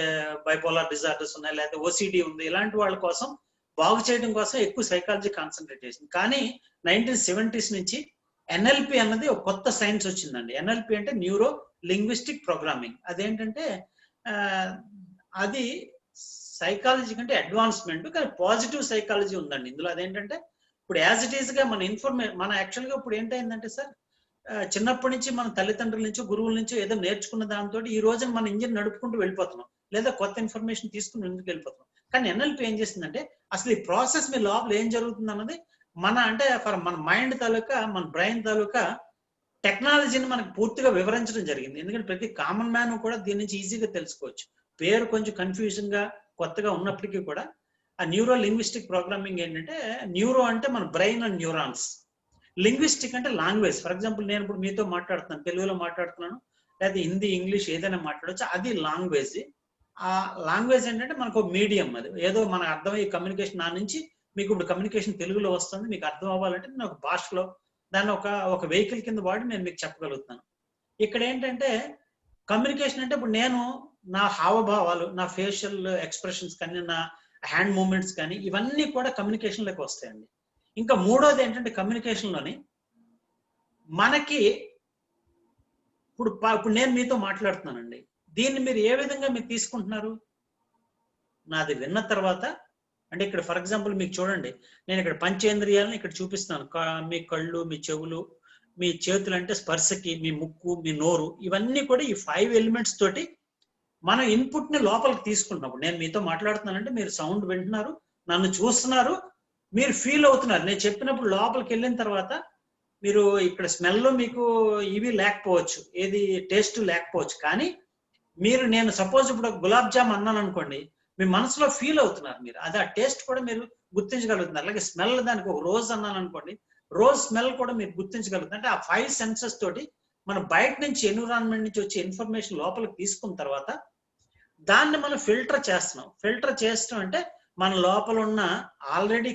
బైపోలార్ డిజార్డర్స్ ఉన్నాయి, లేకపోతే ఓసిడి ఉంది, ఇలాంటి వాళ్ళ కోసం బాగు చేయడం కోసం ఎక్కువ సైకాలజీ కాన్సన్ట్రేట్ చేసింది. కానీ 1970s నుంచి ఎన్ఎల్పి అన్నది ఒక కొత్త సైన్స్ వచ్చిందండి. ఎన్ఎల్పి అంటే న్యూరో లింగ్విస్టిక్ ప్రోగ్రామింగ్. అదేంటంటే అది సైకాలజీ కంటే అడ్వాన్స్మెంట్, కానీ పాజిటివ్ సైకాలజీ ఉందండి ఇందులో. అదేంటంటే ఇప్పుడు యాజ్ ఇట్ ఈస్ గా మన యాక్చువల్గా ఇప్పుడు ఏంటైందంటే సార్, చిన్నప్పటి నుంచి మన తల్లిదండ్రుల నుంచి, గురువుల నుంచి ఏదో నేర్చుకున్న దాంతో ఈ రోజున మన ఇంజిన్ నడుపుకుంటూ వెళ్ళిపోతున్నాం, లేదా కొత్త ఇన్ఫర్మేషన్ తీసుకుని ముందుకు వెళ్ళిపోతున్నాం. కానీ ఎన్ఎల్పి ఏం చేస్తుందంటే అసలు ఈ ప్రాసెస్ మీ లోపల ఏం జరుగుతుంది అన్నది మన మైండ్ తాలూకా, మన బ్రెయిన్ తాలూకా టెక్నాలజీని మనకు పూర్తిగా వివరించడం జరిగింది. ఎందుకంటే ప్రతి కామన్ మ్యాన్ కూడా దీని నుంచి ఈజీగా తెలుసుకోవచ్చు. పేరు కొంచెం కన్ఫ్యూజన్ గా కొత్తగా ఉన్నప్పటికీ కూడా ఆ న్యూరో లింగ్విస్టిక్ ప్రోగ్రామింగ్ ఏంటంటే, న్యూరో అంటే మన బ్రెయిన్ అండ్ న్యూరాన్స్, లింగ్విస్టిక్ అంటే లాంగ్వేజ్. ఫర్ ఎగ్జాంపుల్ నేను ఇప్పుడు మీతో మాట్లాడుతున్నాను, తెలుగులో మాట్లాడుతున్నాను, లేదా హిందీ, ఇంగ్లీష్ ఏదైనా మాట్లాడవచ్చు, అది లాంగ్వేజ్. ఆ లాంగ్వేజ్ ఏంటంటే మనకు మీడియం, అది ఏదో మనకు అర్థమయ్యే కమ్యూనికేషన్. నా నుంచి మీకు ఇప్పుడు కమ్యూనికేషన్ తెలుగులో వస్తుంది, మీకు అర్థం అవ్వాలంటే నేను ఒక భాషలో దాన్ని ఒక వెహికల్ కింద వాడి నేను మీకు చెప్పగలుగుతాను. ఇక్కడ ఏంటంటే కమ్యూనికేషన్ అంటే ఇప్పుడు నేను నా హావభావాలు, నా ఫేషియల్ ఎక్స్ప్రెషన్స్ కానీ, నా హ్యాండ్ మూమెంట్స్ కానీ, ఇవన్నీ కూడా కమ్యూనికేషన్ లోకి వస్తాయండి. ఇంకా మూడోది ఏంటంటే కమ్యూనికేషన్ లోని మనకి ఇప్పుడు నేను మీతో మాట్లాడుతున్నానండి, దీన్ని మీరు ఏ విధంగా మీరు తీసుకుంటున్నారు? నాది విన్న తర్వాత అంటే ఇక్కడ ఫర్ ఎగ్జాంపుల్ మీకు చూడండి, నేను ఇక్కడ పంచేంద్రియాలను ఇక్కడ చూపిస్తున్నాను. మీ కళ్ళు, మీ చెవులు, మీ చేతులు అంటే స్పర్శకి, మీ ముక్కు, మీ నోరు, ఇవన్నీ కూడా ఈ 5 ఎలిమెంట్స్ తోటి మనం ఇన్పుట్ ని లోపలికి తీసుకుంటున్నప్పుడు, నేను మీతో మాట్లాడుతున్నానంటే మీరు సౌండ్ వింటున్నారు, నన్ను చూస్తున్నారు, మీరు ఫీల్ అవుతున్నారు. నేను చెప్పినప్పుడు లోపలికి వెళ్ళిన తర్వాత మీరు ఇక్కడ స్మెల్ మీకు ఇవి లేకపోవచ్చు, ఏది టేస్ట్ లేకపోవచ్చు, కానీ నేను సపోజ్ ఇప్పుడు గులాబ్ జామ్ అన్నాను అనుకోండి, మీ మనసులో ఫీల్ అవుతున్నారు మీరు, అది ఆ టేస్ట్ కూడా మీరు గుర్తించగలుగుతున్నారు. అలాగే స్మెల్, దానికి ఒక రోజ్ అన్నాను అనుకోండి, రోజ్ స్మెల్ కూడా మీరు గుర్తించగలుగుతారు. అంటే ఆ 5 సెన్సెస్ తోటి మనం బయట నుంచి, ఎన్విరాన్మెంట్ నుంచి వచ్చే ఇన్ఫర్మేషన్ లోపలికి తీసుకున్న తర్వాత దాన్ని మనం ఫిల్టర్ చేస్తున్నాం. ఫిల్టర్ చేస్తాం అంటే మన లోపల ఉన్న ఆల్రెడీ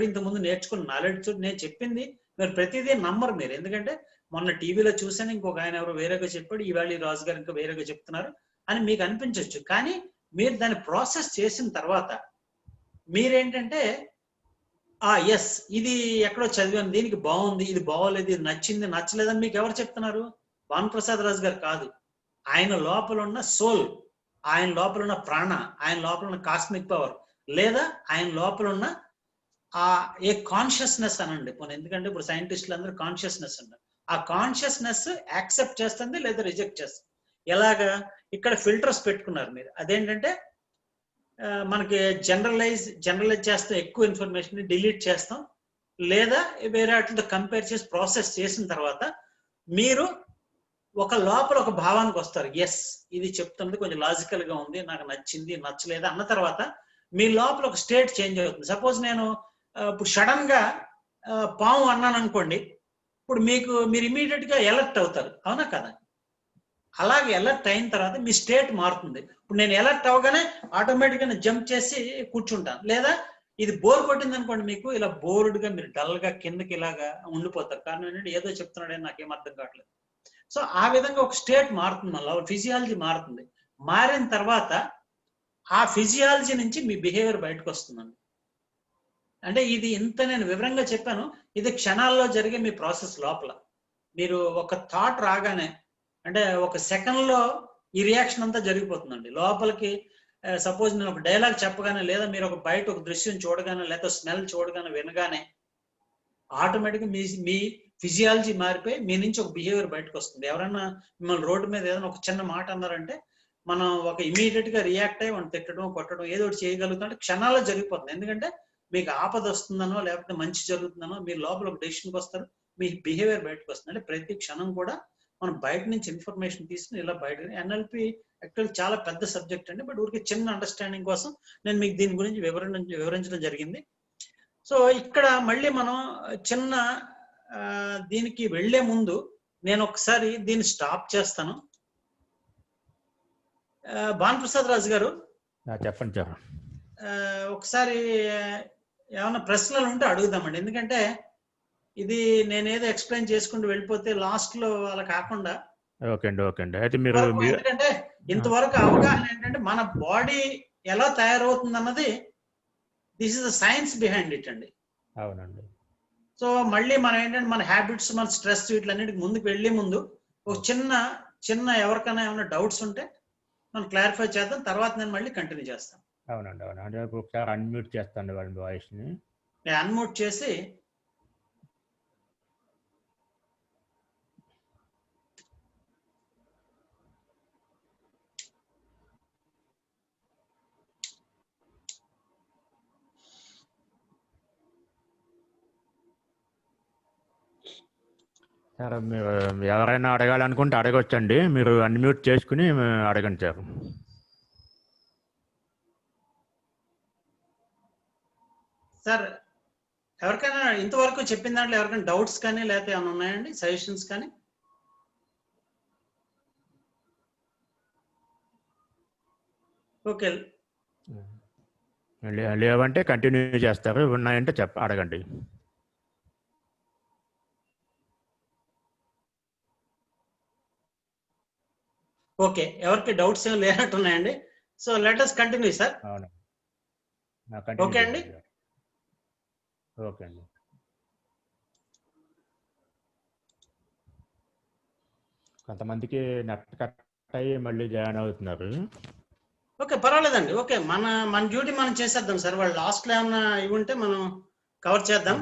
ఇంతకుముందు నేర్చుకున్న నాలెడ్జ్ తోటి నేను చెప్పింది మీరు ప్రతిదీ నమ్మరు మీరు. ఎందుకంటే మొన్న టీవీలో చూసాను, ఇంకొక ఆయన ఎవరు వేరేగా చెప్పాడు, ఇవాళ రాజు గారు ఇంకా వేరేగా చెప్తున్నారు అని మీకు అనిపించవచ్చు. కానీ మీరు దాన్ని ప్రాసెస్ చేసిన తర్వాత మీరేంటంటే ఎస్ ఇది ఎక్కడో చదివాను, దీనికి బాగుంది, ఇది బాగోలేదు, ఇది నచ్చింది, నచ్చలేదని మీకు ఎవరు చెప్తున్నారు? భానుప్రసాద్ రాజు గారు కాదు. ఆయన లోపల ఉన్న సోల్, ఆయన లోపల ఉన్న ప్రాణ, ఆయన లోపల ఉన్న కాస్మిక్ పవర్, లేదా ఆయన లోపల ఉన్న ఏ కాన్షియస్నెస్ అనండి. ఎందుకంటే ఇప్పుడు సైంటిస్టులు అందరూ కాన్షియస్నెస్ అంటారు. ఆ కాన్షియస్నెస్ యాక్సెప్ట్ చేస్తుంది లేదా రిజెక్ట్ చేస్తుంది. ఎలాగా? ఇక్కడ ఫిల్టర్స్ పెట్టుకున్నారు మీరు. అదేంటంటే మనకి జనరలైజ్ చేస్తాం, ఎక్కువ ఇన్ఫర్మేషన్ డిలీట్ చేస్తాం, లేదా వేరే వాటితో కంపేర్ చేసి ప్రాసెస్ చేసిన తర్వాత మీరు ఒక లోపల ఒక భావానికి వస్తారు. ఎస్ ఇది చెప్తున్నది కొంచెం లాజికల్ గా ఉంది, నాకు నచ్చింది, నచ్చలేదు అన్న తర్వాత మీ లోపల ఒక స్టేట్ చేంజ్ అవుతుంది. సపోజ్ నేను ఇప్పుడు సడన్ గా పాము అన్నాను అనుకోండి, ఇప్పుడు మీరు ఇమీడియట్ గా ఎలర్ట్ అవుతారు, అవునా కదా? అలాగే ఎలర్ట్ అయిన తర్వాత మీ స్టేట్ మారుతుంది. ఇప్పుడు నేను ఎలర్ట్ అవగానే ఆటోమేటిక్ గా జంప్ చేసి కూర్చుంటాను, లేదా ఇది బోర్ కొట్టింది అనుకోండి మీకు, ఇలా బోర్డ్ గా మీరు డల్ గా కిందకి ఇలాగా ఉండిపోతారు. కారణం ఏంటంటే ఏదో చెప్తున్నాడని నాకేం అర్థం కావట్లేదు. సో ఆ విధంగా ఒక స్టేట్ మారుతుంది, మళ్ళీ ఫిజియాలజీ మారుతుంది. మారిన తర్వాత ఆ ఫిజియాలజీ నుంచి మీ బిహేవియర్ బయటకు వస్తుందండి. అంటే ఇది ఇంత నేను వివరంగా చెప్పాను. ఇది క్షణాల్లో జరిగే మీ ప్రాసెస్. లోపల మీరు ఒక థాట్ రాగానే, అంటే ఒక సెకండ్ లో ఈ రియాక్షన్ అంతా జరిగిపోతుందండి లోపలికి. సపోజ్ నేను ఒక డైలాగ్ చెప్పగానే, లేదా మీరు ఒక బయట ఒక దృశ్యం చూడగానే, లేదా స్మెల్ చూడగానే, వినగానే ఆటోమేటిక్ మీ ఫిజియాలజీ మారిపోయి మీ నుంచి ఒక బిహేవియర్ బయటకు వస్తుంది. ఎవరైనా మిమ్మల్ని రోడ్డు మీద ఏదైనా ఒక చిన్న మాట అన్నారంటే మనం ఒక ఇమీడియట్ గా రియాక్ట్ అయ్యి మనం తిట్టడం, కొట్టడం ఏదో ఒకటి చేయగలుగుతాం. క్షణాల్లో జరిగిపోతుంది. ఎందుకంటే మీకు ఆపద వస్తుందనో లేకపోతే మంచి జరుగుతుందనో మీరు లోపల ఒక డెసిషన్కి వస్తారు, మీ బిహేవియర్ బయటకు వస్తుంది. అంటే ప్రతి క్షణం కూడా మనం బయట నుంచి ఇన్ఫర్మేషన్ తీసుకుని ఇలా బయట. ఎన్ఎల్పి యాక్చువల్ చాలా పెద్ద సబ్జెక్ట్ అండి, బట్ ఊరికి చిన్న అండర్స్టాండింగ్ కోసం నేను మీకు దీని గురించి వివరించడం జరిగింది. సో ఇక్కడ మళ్ళీ మనం చిన్న దీనికి వెళ్లే ముందు నేను ఒకసారి దీన్ని స్టాప్ చేస్తాను. భానుప్రసాద్ రాజు గారు చెప్పండి సార్. ఒకసారి ఏమైనా ప్రశ్నలు ఉంటే అడుగుదామండి. ఎందుకంటే ఇది నేనేదో ఎక్స్ప్లెయిన్ చేసుకుంటూ వెళ్ళిపోతే లాస్ట్ లో అలా కాకుండా. ఓకే అండి. అయితే మీరు ఎందుకంటే ఇంతవరకు అవగాహన ఏంటంటే మన బాడీ ఎలా తయారవుతుంది అన్నది, this is the science behind it అండి. అవునండి. సో మళ్ళీ మనం ఏంటంటే మన హ్యాబిట్స్, మన స్ట్రెస్, వీటిలన్నిటికి ముందుకు వెళ్లే ముందు ఒక చిన్న ఎవరికైనా ఏమైనా డౌట్స్ ఉంటే మనం క్లారిఫై చేద్దాం. తర్వాత నేను మళ్ళీ కంటిన్యూ చేస్తాను. అవునండి. అంటే ఒకసారి అన్మ్యూట్ చేస్తాను వాళ్ళ వాయిస్ ని. అన్మ్యూట్ చేసి సార్ మీరు ఎవరైనా అడగాలనుకుంటే అడగొచ్చండి. మీరు అన్మ్యూట్ చేసుకుని అడగండి సార్. సార్ ఎవరికైనా ఇంతవరకు చెప్పిన దాంట్లో ఎవరికైనా డౌట్స్ కానీ లేకపోతే ఏమైనా ఉన్నాయండి, సజెషన్స్ కానీ? ఓకే, లేవంటే కంటిన్యూ చేస్తారు, ఉన్నాయంటే అడగండి. ఓకే, ఎవరికి డౌట్స్ ఏమి లేనట్టు ఉన్నాయండి. So let us continue sir. Okay అండి. ఓకే అండి. కొంతమందికి నెట్ కట్ అయ్యి మళ్ళీ జాయిన్ అవుతున్నారు. ఓకే, పర్వాలేదండి. ఓకే, మన డ్యూటీ మనం చేసేద్దాం సార్. వాళ్ళు లాస్ట్ లో ఏమన్నా ఇవి ఉంటే మనం కవర్ చేద్దాం.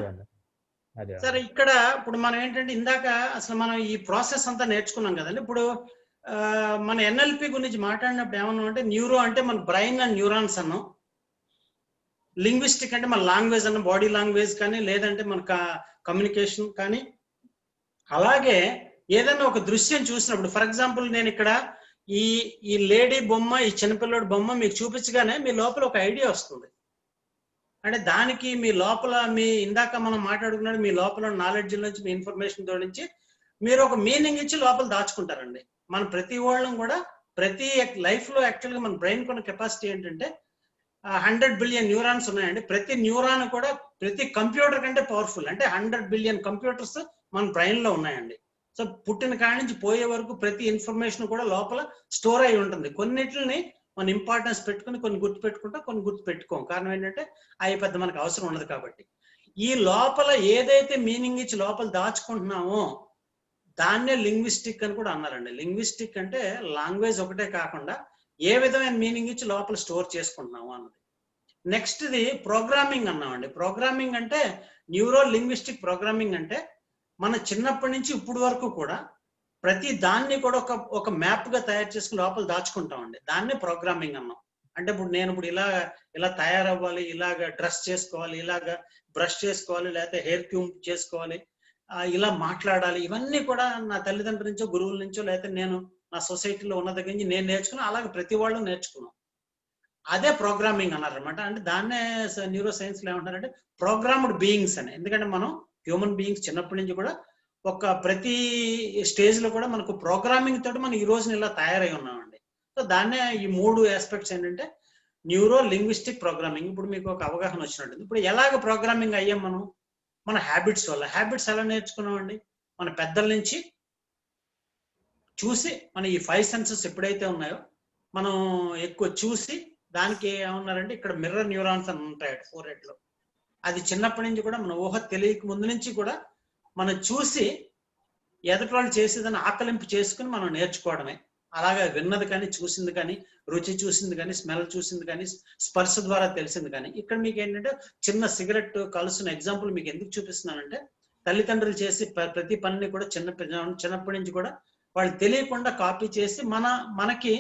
సార్ ఇక్కడ ఇప్పుడు మనం ఏంటంటే ఇందాక అసలు మనం ఈ ప్రాసెస్ అంతా నేర్చుకున్నాం కదండి. ఇప్పుడు మన ఎన్ఎల్పి గురించి మాట్లాడినప్పుడు ఏమన్నా అంటే న్యూరో అంటే మన బ్రెయిన్ అండ్ న్యూరాన్స్ అన్నాం. లింగ్విస్టిక్ అంటే మన లాంగ్వేజ్ అన్న, బాడీ లాంగ్వేజ్ కానీ, లేదంటే మన కమ్యూనికేషన్ కానీ. అలాగే ఏదైనా ఒక దృశ్యం చూసినప్పుడు, ఫర్ ఎగ్జాంపుల్ నేను ఇక్కడ ఈ లేడీ బొమ్మ, ఈ చిన్నపిల్లడి బొమ్మ మీకు చూపించగానే మీ లోపల ఒక ఐడియా వస్తుంది. అంటే దానికి మీ లోపల ఇందాక మనం మాట్లాడుకున్నాడు, మీ లోపల నాలెడ్జ్ నుంచి, మీ ఇన్ఫర్మేషన్ తోడించి మీరు ఒక మీనింగ్ ఇచ్చి లోపల దాచుకుంటారండి. మన ప్రతి వాళ్ళం కూడా ప్రతి లైఫ్ లో యాక్చువల్గా మన బ్రెయిన్ కొన్న కెపాసిటీ ఏంటంటే 100 బిలియన్ న్యూరాన్స్ ఉన్నాయండి. ప్రతి న్యూరాన్ కూడా ప్రతి కంప్యూటర్ కంటే పవర్ఫుల్. అంటే 100 బిలియన్ కంప్యూటర్స్ మన బ్రెయిన్ లో ఉన్నాయండి. సో పుట్టిన కాడి నుంచి పోయే వరకు ప్రతి ఇన్ఫర్మేషన్ కూడా లోపల స్టోర్ అయి ఉంటుంది. కొన్నిటిని మనం ఇంపార్టెన్స్ పెట్టుకుని కొన్ని గుర్తు పెట్టుకుంటాం, కొన్ని గుర్తు పెట్టుకోం. కారణం ఏంటంటే అవి పెద్ద మనకు అవసరం ఉండదు కాబట్టి. ఈ లోపల ఏదైతే మీనింగ్ ఇచ్చి లోపల దాచుకుంటున్నామో దాన్నే లింగ్విస్టిక్ అని కూడా అన్నారండి. లింగ్విస్టిక్ అంటే లాంగ్వేజ్ ఒకటే కాకుండా ఏ విధమైన మీనింగ్ ఇచ్చి లోపల స్టోర్ చేసుకుంటున్నాము అన్నది. నెక్స్ట్ ఇది ప్రోగ్రామింగ్ అన్నామండి. ప్రోగ్రామింగ్ అంటే న్యూరో లింగ్విస్టిక్ ప్రోగ్రామింగ్ అంటే మన చిన్నప్పటి నుంచి ఇప్పుడు వరకు కూడా ప్రతి దాన్ని కూడా ఒక మ్యాప్ గా తయారు చేసుకుని లోపల దాచుకుంటామండి. దాన్నే ప్రోగ్రామింగ్ అన్నాం. అంటే ఇప్పుడు నేను ఇలా తయారవ్వాలి, ఇలాగ డ్రెస్ చేసుకోవాలి, ఇలాగ బ్రష్ చేసుకోవాలి, లేకపోతే హెయిర్ క్యూమ్ చేసుకోవాలి, ఇలా మాట్లాడాలి, ఇవన్నీ కూడా నా తల్లిదండ్రుల నుంచో, గురువుల నుంచో, లేకపోతే నేను నా సొసైటీలో ఉన్న దగ్గర నుంచి నేను నేర్చుకున్నా. అలాగే ప్రతి వాళ్ళు నేర్చుకున్నాం. అదే ప్రోగ్రామింగ్ అన్నారనమాట. అంటే దాన్నే న్యూరో సైన్స్ లో ఏమంటారంటే ప్రోగ్రామ్డ్ బీయింగ్స్ అని. ఎందుకంటే మనం హ్యూమన్ బీయింగ్స్ చిన్నప్పటి నుంచి కూడా ప్రతి స్టేజ్ లో కూడా మనకు ప్రోగ్రామింగ్ తోటి మనం ఈ రోజున ఇలా తయారై ఉన్నామండి. సో దాన్నే ఈ 3 ఆస్పెక్ట్స్ ఏంటంటే న్యూరో లింగ్విస్టిక్ ప్రోగ్రామింగ్. ఇప్పుడు మీకు ఒక అవగాహన వచ్చినట్టుంది. ఇప్పుడు ఎలాగ ప్రోగ్రామింగ్ అయ్యాం మనం? మన హ్యాబిట్స్ వల్ల. హ్యాబిట్స్ ఎలా నేర్చుకున్నామండి? మన పెద్దల నుంచి చూసి, మన ఈ 5 సెన్సెస్ ఎప్పుడైతే ఉన్నాయో మనం ఎక్కువ చూసి, దానికి ఏమన్నారంటే ఇక్కడ మిర్రర్ న్యూరాన్స్ అని ఉంటాయి ఫోర్హెడ్ లో. అది చిన్నప్పటి నుంచి కూడా మన ఊహ తెలియక ముందు నుంచి కూడా మనం చూసి ఎదుటి వాళ్ళు చేసేదాన్ని ఆకలింపు చేసుకుని మనం నేర్చుకోవడమే. అలాగా విన్నది కానీ, చూసింది కానీ, రుచి చూసింది కానీ, స్మెల్ చూసింది కానీ, స్పర్శ ద్వారా తెలిసింది కానీ. ఇక్కడ మీకు ఏంటంటే చిన్న సిగరెట్ కలుస్తున్న ఎగ్జాంపుల్ మీకు ఎందుకు చూపిస్తున్నానంటే, తల్లిదండ్రులు చేసి ప్రతి పనిని కూడా చిన్నప్పటి నుంచి కూడా వాళ్ళు తెలియకుండా కాపీ చేసి మనకి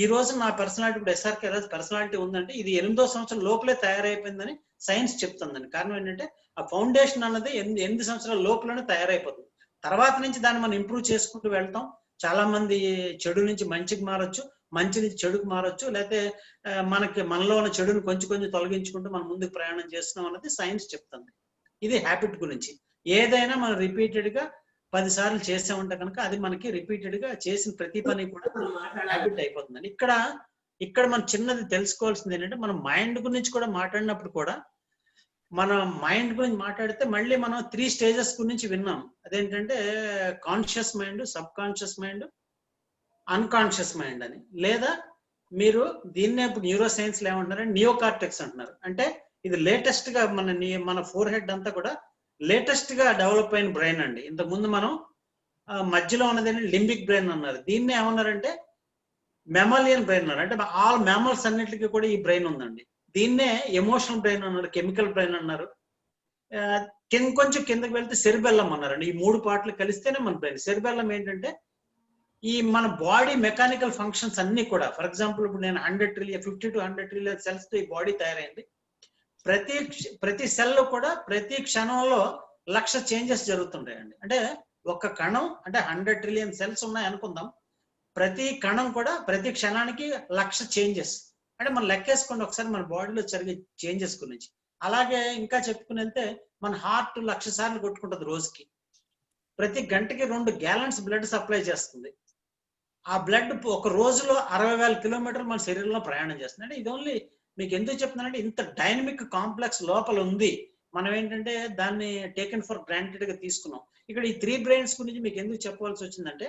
ఈ రోజు నా పర్సనాలిటీ, ఇప్పుడు ఎస్ఆర్కే రాజు పర్సనాలిటీ ఉందంటే ఇది 8వ సంవత్సరం లోపలే తయారైపోయిందని సైన్స్ చెప్తుందండి. కారణం ఏంటంటే ఆ ఫౌండేషన్ అన్నది 8 సంవత్సరాల లోపలనే తయారైపోతుంది. తర్వాత నుంచి దాన్ని మనం ఇంప్రూవ్ చేసుకుంటూ వెళ్తాం. చాలా మంది చెడు నుంచి మంచికి మారొచ్చు, మంచి నుంచి చెడుకు మారొచ్చు, లేకపోతే మనలో ఉన్న చెడుని కొంచెం కొంచెం తొలగించుకుంటూ మనం ముందుకు ప్రయాణం చేస్తున్నాం అన్నది సైన్స్ చెప్తుంది. ఇది హ్యాబిట్ గురించి. ఏదైనా మనం రిపీటెడ్ గా 10 సార్లు చేసామంటే కనుక అది మనకి రిపీటెడ్ గా చేసిన ప్రతి పని కూడా హ్యాబిట్ అయిపోతుందండి. ఇక్కడ మనం చిన్నది తెలుసుకోవాల్సింది ఏంటంటే, మనం మైండ్ గురించి కూడా మాట్లాడినప్పుడు కూడా, మన మైండ్ గురించి మాట్లాడితే మళ్ళీ మనం 3 స్టేజెస్ గురించి విన్నాం. అదేంటంటే conscious mind, sub conscious mind, unconscious mind అని. లేదా మీరు దీన్నే ఇప్పుడు న్యూరో సైన్స్ లో ఏమంటున్నారంటే నియో కార్టెక్స్ అంటున్నారు. అంటే ఇది లేటెస్ట్ గా మన ఫోర్ హెడ్ అంతా కూడా లేటెస్ట్ గా డెవలప్ అయిన బ్రెయిన్ అండి. ఇంతకుముందు మనం మధ్యలో ఉన్నది లింబిక్ బ్రెయిన్ అన్నారు. దీన్నే ఏమన్నారంటే మెమాలియన్ బ్రెయిన్ అన్నారు. అంటే ఆల్ మ్యామల్స్ అన్నిటికీ కూడా ఈ బ్రెయిన్ ఉందండి. దీన్నే ఎమోషనల్ బ్రెయిన్ అన్నారు, కెమికల్ బ్రెయిన్ అన్నారు. కొంచెం కిందకి వెళ్తే సెరిబెల్లం అన్నారండి. ఈ 3 పార్ట్లు కలిస్తేనే మన బ్రెయిన్. సెరిబెల్లం ఏంటంటే ఈ మన బాడీ మెకానికల్ ఫంక్షన్స్ అన్ని కూడా, ఫర్ ఎగ్జాంపుల్ ఇప్పుడు నేను 50 to 100 ట్రిలియన్ సెల్స్ తో ఈ బాడీ తయారైంది. ప్రతి సెల్ లో కూడా ప్రతి క్షణంలో 1,00,000 చేంజెస్ జరుగుతుంటాయండి. అంటే ఒక కణం అంటే 100 ట్రిలియన్ సెల్స్ ఉన్నాయి అనుకుందాం. ప్రతి కణం కూడా ప్రతి క్షణానికి 1,00,000 చేంజెస్. అంటే మనం లెక్కేసుకోండి ఒకసారి మన బాడీలో జరిగే చేంజెస్ గురించి. అలాగే ఇంకా చెప్పుకుని వెళ్తే మన హార్ట్ 1,00,000 సార్లు కొట్టుకుంటుంది రోజుకి. ప్రతి గంటకి 2 గ్యాలన్స్ బ్లడ్ సప్లై చేస్తుంది. ఆ బ్లడ్ ఒక రోజులో 60,000 కిలోమీటర్లు మన శరీరంలో ప్రయాణం చేస్తుంది. అంటే ఇది ఓన్లీ మీకు ఎందుకు చెప్తున్నానంటే ఇంత డైనమిక్ కాంప్లెక్స్ లోపల ఉంది. మనం ఏంటంటే దాన్ని టేకెన్ ఫర్ గ్రాంటెడ్ గా తీసుకున్నాం. ఇక్కడ ఈ 3 బ్రెయిన్స్ గురించి మీకు ఎందుకు చెప్పవలసి వచ్చిందంటే,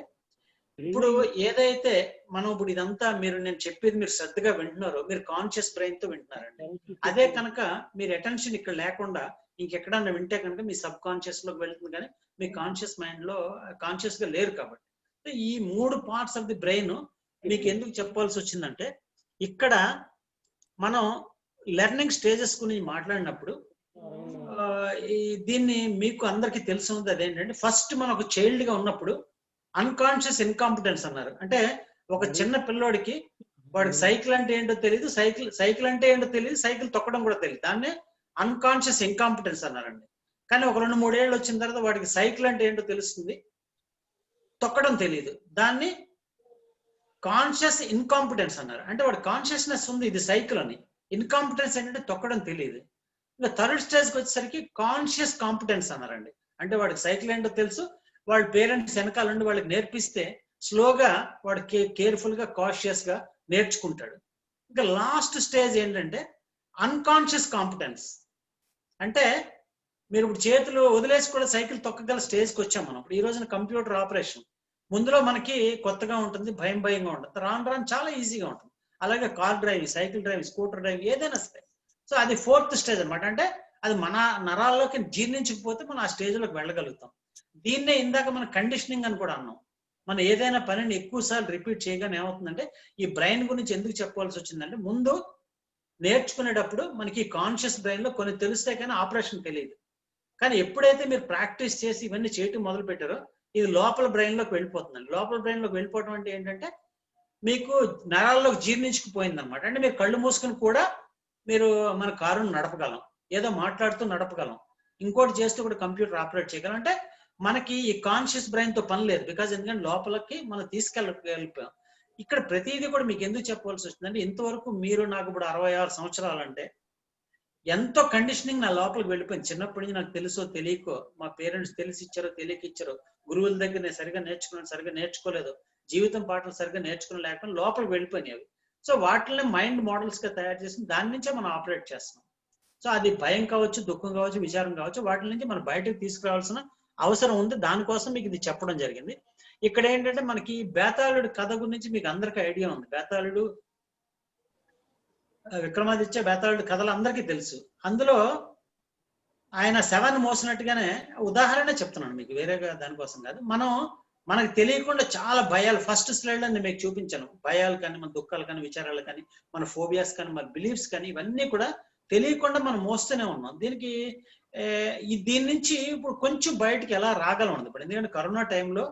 ఇప్పుడు ఏదైతే మనం ఇప్పుడు ఇదంతా నేను చెప్పేది మీరు శ్రద్ధగా వింటున్నారో, మీరు కాన్షియస్ బ్రెయిన్ తో వింటున్నారండి. అదే కనుక మీరు అటెన్షన్ ఇక్కడ లేకుండా ఇంకెక్కడన్నా వింటే కనుక మీ సబ్ కాన్షియస్ లోకి వెళ్తుంది, కానీ మీ కాన్షియస్ మైండ్ లో కాన్షియస్ గా లేరు. కాబట్టి ఈ 3 పార్ట్స్ ఆఫ్ ది బ్రెయిన్ మీకు ఎందుకు చెప్పాల్సి వచ్చిందంటే, ఇక్కడ మనం లెర్నింగ్ స్టేజెస్ గురించి మాట్లాడినప్పుడు దీన్ని మీకు అందరికి తెలుసున్నది అదేంటంటే, ఫస్ట్ మనం ఒక చైల్డ్ గా ఉన్నప్పుడు అన్కాన్షియస్ ఇన్కాంపిటెన్స్ అన్నారు. అంటే ఒక చిన్న పిల్లోడికి వాడికి సైకిల్ అంటే ఏంటో తెలియదు, సైకిల్ అంటే ఏంటో తెలియదు, సైకిల్ తొక్కడం కూడా తెలియదు. దాన్నే అన్కాన్షియస్ ఇన్కాంపిటెన్స్ అన్నారండి. కానీ ఒక 2-3 ఏళ్ళు వచ్చిన తర్వాత వాడికి సైకిల్ అంటే ఏంటో తెలుస్తుంది, తొక్కడం తెలియదు. దాన్ని కాన్షియస్ ఇన్కాంపిటెన్స్ అన్నారు. అంటే వాడు కాన్షియస్నెస్ ఉంది ఇది సైకిల్ అని, ఇన్కాంపిటెన్స్ ఏంటంటే తొక్కడం తెలియదు. ఇంకా థర్డ్ స్టేజ్కి వచ్చేసరికి కాన్షియస్ కాంపిటెన్స్ అన్నారండి. అంటే వాడికి సైకిల్ ఏంటో తెలుసు, వాళ్ళ పేరెంట్స్ వెనకాల నుండి వాళ్ళకి నేర్పిస్తే స్లోగా వాడు కేర్ఫుల్ గా కాన్షియస్ గా నేర్చుకుంటాడు. ఇంకా లాస్ట్ స్టేజ్ ఏంటంటే అన్కాన్షియస్ కాంపిటెన్స్. అంటే మీరు ఇప్పుడు చేతులు వదిలేసి కూడా సైకిల్ తొక్కగల స్టేజ్కి వచ్చాం మనం. ఇప్పుడు ఈ రోజున కంప్యూటర్ ఆపరేషన్ ముందులో మనకి కొత్తగా ఉంటుంది, భయంగా ఉంటుంది. రాను చాలా ఈజీగా ఉంటుంది. అలాగే car driving, cycle driving, scooter driving ఏదైనా సరే. సో అది 4th స్టేజ్ అనమాట. అంటే అది మన నరాల్లోకి జీర్ణించకపోతే మనం ఆ స్టేజ్ లోకి వెళ్ళగలుగుతాం. దీన్నే ఇందాక మన కండిషనింగ్ అని కూడా అన్నాం. మనం ఏదైనా పనిని ఎక్కువ సార్లు రిపీట్ చేయగానే ఏమవుతుందంటే, ఈ బ్రెయిన్ గురించి ఎందుకు చెప్పాల్సి వచ్చిందంటే, ముందు నేర్చుకునేటప్పుడు మనకి కాన్షియస్ బ్రెయిన్ లో కొన్ని తెలిస్తే కానీ ఆపరేషన్ తెలియదు. కానీ ఎప్పుడైతే మీరు ప్రాక్టీస్ చేసి ఇవన్నీ చేయటం మొదలు పెట్టారో, ఇది లోపల బ్రెయిన్ లోకి వెళ్ళిపోతుందండి. లోపల బ్రెయిన్ లోకి వెళ్ళిపోవడం అంటే ఏంటంటే, మీకు నరాల్లోకి జీర్ణించుకుపోయింది అనమాట. అంటే మీరు కళ్ళు మూసుకుని కూడా మీరు మన కారును నడపగలం, ఏదో మాట్లాడుతూ నడపగలం, ఇంకోటి చేస్తూ కూడా కంప్యూటర్ ఆపరేట్ చేయగలం. అంటే మనకి ఈ కాన్షియస్ బ్రెయిన్ తో పని లేదు. బికాజ్ ఎందుకంటే లోపలికి మనం తీసుకెళ్ళిపోయాం. ఇక్కడ ప్రతిదీ కూడా మీకు ఎందుకు చెప్పవలసి వస్తుందంటే, ఇంతవరకు మీరు నాకు ఇప్పుడు 66 సంవత్సరాలు అంటే ఎంతో కండిషనింగ్ నా లోపలికి వెళ్ళిపోయింది. చిన్నప్పటి నుంచి నాకు తెలుసో తెలియకో, మా పేరెంట్స్ తెలిసి ఇచ్చారో తెలియక ఇచ్చారో, గురువుల దగ్గర నేను సరిగా నేర్చుకోలేదు, జీవితం పాటలు సరిగ్గా నేర్చుకుని లేకపోతే లోపలికి వెళ్ళిపోయినాయి అవి. సో వాటిని మైండ్ మోడల్స్ గా తయారు చేసి దాని నుంచే మనం ఆపరేట్ చేస్తాం. సో అది భయం కావచ్చు, దుఃఖం కావచ్చు, విచారం కావచ్చు, వాటి నుంచి మనం బయటకు తీసుకురావాల్సిన అవసరం ఉంది. దానికోసం మీకు ఇది చెప్పడం జరిగింది. ఇక్కడ ఏంటంటే మనకి బేతాళుడు కథ గురించి మీకు అందరికీ ఐడియా ఉంది. బేతాళుడు, విక్రమాదిత్య బేతాళుడు కథలు అందరికీ తెలుసు. అందులో ఆయన శవాన్ని మోసినట్టుగానే ఉదాహరణ చెప్తున్నాను మీకు, వేరేగా దానికోసం కాదు. మనకు తెలియకుండా చాలా భయాలు, ఫస్ట్ స్లైడ్ లో నేను మీకు చూపించాను, భయాలు కానీ, మన దుఃఖాలు కానీ, విచారాలు కానీ, మన ఫోబియాస్ కానీ, మన బిలీఫ్స్ కానీ, ఇవన్నీ కూడా తెలియకుండా మనం మోస్తూనే ఉన్నాం. దీని నుంచి ఇప్పుడు కొంచెం బయటకి ఎలా రాగలం ఇప్పుడు, ఎందుకంటే కరోనా టైంలో,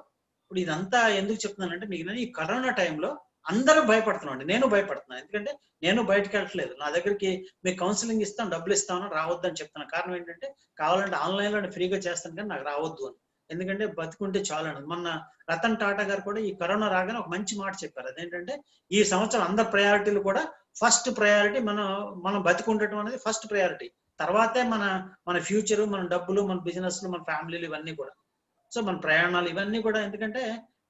ఇప్పుడు ఇదంతా ఎందుకు చెప్తున్నానంటే మీకు, ఈ కరోనా టైంలో అందరూ భయపడుతున్నాం. నేను భయపడుతున్నాను, ఎందుకంటే నేను బయటకు వెళ్ళట్లేదు. నా దగ్గరికి మీకు కౌన్సిలింగ్ ఇస్తాను, డబ్బులు ఇస్తాను, రావద్దని చెప్తున్నాను. కారణం ఏంటంటే కావాలంటే ఆన్లైన్లో ఫ్రీగా చేస్తాను కానీ నాకు రావద్దు అని, ఎందుకంటే బతుకుంటే చాలు అని. మొన్న రతన్ టాటా గారు కూడా ఈ కరోనా రాగానే ఒక మంచి మాట చెప్పారు. అదేంటంటే ఈ సంవత్సరం అందరి ప్రయారిటీలు కూడా ఫస్ట్ ప్రయారిటీ మనం బతుకుండటం అనేది ఫస్ట్ ప్రయారిటీ. తర్వాతే మన ఫ్యూచర్, మన డబ్బులు, మన బిజినెస్లు, మన ఫ్యామిలీలు, ఇవన్నీ కూడా. సో మన ప్రయాణాలు ఇవన్నీ కూడా, ఎందుకంటే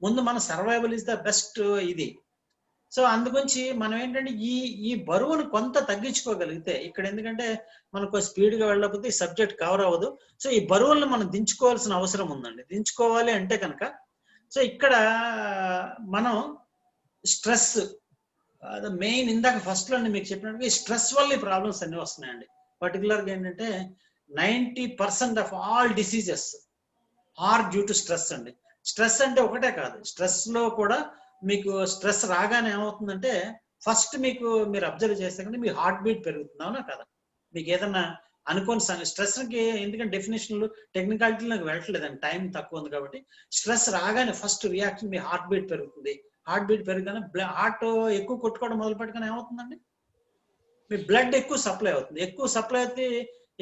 ముందు మన సర్వైవల్ ఇస్ ద బెస్ట్ ఇది. సో అందుగురించి మనం ఏంటంటే ఈ బరువును కొంత తగ్గించుకోగలిగితే ఇక్కడ, ఎందుకంటే మనకు స్పీడ్గా వెళ్ళకపోతే ఈ సబ్జెక్ట్ కవర్ అవ్వదు. సో ఈ బరువులను మనం దించుకోవాల్సిన అవసరం ఉందండి. దించుకోవాలి అంటే కనుక, సో ఇక్కడ మనం స్ట్రెస్ మెయిన్, ఇందాక ఫస్ట్ లో మీకు చెప్పినట్టుగా ఈ స్ట్రెస్ వల్ల ఈ ప్రాబ్లమ్స్ అన్ని వస్తున్నాయండి. పర్టికులర్గా ఏంటంటే 90% of all diseases are due to stress అండి. స్ట్రెస్ అంటే ఒకటే కాదు, స్ట్రెస్ లో కూడా మీకు స్ట్రెస్ రాగానే ఏమవుతుందంటే ఫస్ట్ మీరు అబ్జర్వ్ చేస్తే కంటే మీ హార్ట్ బీట్ పెరుగుతుంది, అవునా కదా? మీకు ఏదన్నా అనుకోని స్ట్రెస్కి, ఎందుకంటే డెఫినేషన్లు టెక్నికాలిటీలు నాకు వెళ్ళట్లేదండి, టైం తక్కువ ఉంది కాబట్టి. స్ట్రెస్ రాగానే ఫస్ట్ రియాక్షన్ మీ హార్ట్ బీట్ పెరుగుతుంది. హార్ట్ బీట్ పెరగగానే హార్ట్ ఎక్కువ కొట్టుకోవడం మొదలు పెట్టగానే ఏమవుతుందండి, మీ బ్లడ్ ఎక్కువ సప్లై అవుతుంది.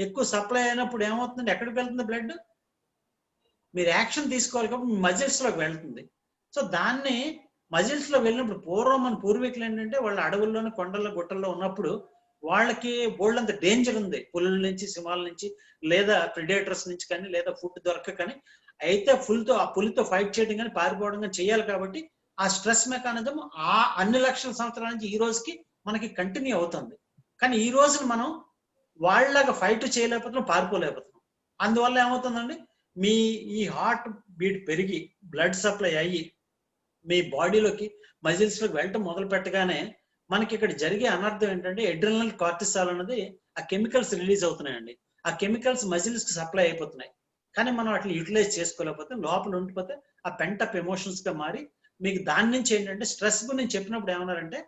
ఎక్కువ సప్లై అయినప్పుడు ఏమవుతుందండి, ఎక్కడికి వెళ్తుంది బ్లడ్? మీరు యాక్షన్ తీసుకోవాలి కాబట్టి మీ మజిల్స్ లోకి వెళ్తుంది. సో దాన్ని మజిల్స్ లో వెళ్ళినప్పుడు మన పూర్వీకులు ఏంటంటే వాళ్ళు అడవుల్లోని, కొండల్లో, గుట్టల్లో ఉన్నప్పుడు వాళ్ళకి బోల్డంత డేంజర్ ఉంది, పులుల నుంచి, సింహాల నుంచి, లేదా ప్రిడేటర్స్ నుంచి కానీ, లేదా ఫుడ్ దొరక కానీ, అయితే ఆ పులితో ఫైట్ చేయడం కానీ, పారిపోవడం కానీ చేయాలి. కాబట్టి ఆ స్ట్రెస్ మెకానిజం అన్ని లక్షల సంవత్సరాల నుంచి ఈ రోజుకి మనకి కంటిన్యూ అవుతుంది. కానీ ఈ రోజున మనం వాళ్ళలాగా ఫైట్ చేయలేకపోతున్నాం, పారిపోలేకపోతున్నాం. అందువల్ల ఏమవుతుందండి, ఈ హార్ట్ బీట్ పెరిగి బ్లడ్ సప్లై అయ్యి మీ బాడీలోకి, మజిల్స్ లోకి వెళ్ళటం మొదలు పెట్టగానే మనకి ఇక్కడ జరిగే అనర్థం ఏంటంటే ఎడ్రినల్ కార్టిసాల్ అనేది ఆ కెమికల్స్ రిలీజ్ అవుతున్నాయండి. ఆ కెమికల్స్ మజిల్స్ కి సప్లై అయిపోతున్నాయి. కానీ మనం వాటిని యూటిలైజ్ చేసుకోలేకపోతే, లోపల ఉండిపోతే ఆ పెంటప్ ఎమోషన్స్ గా మారి మీకు దాని నుంచి ఏంటంటే స్ట్రెస్ గురించి చెప్పినప్పుడు ఏమన్నారంటే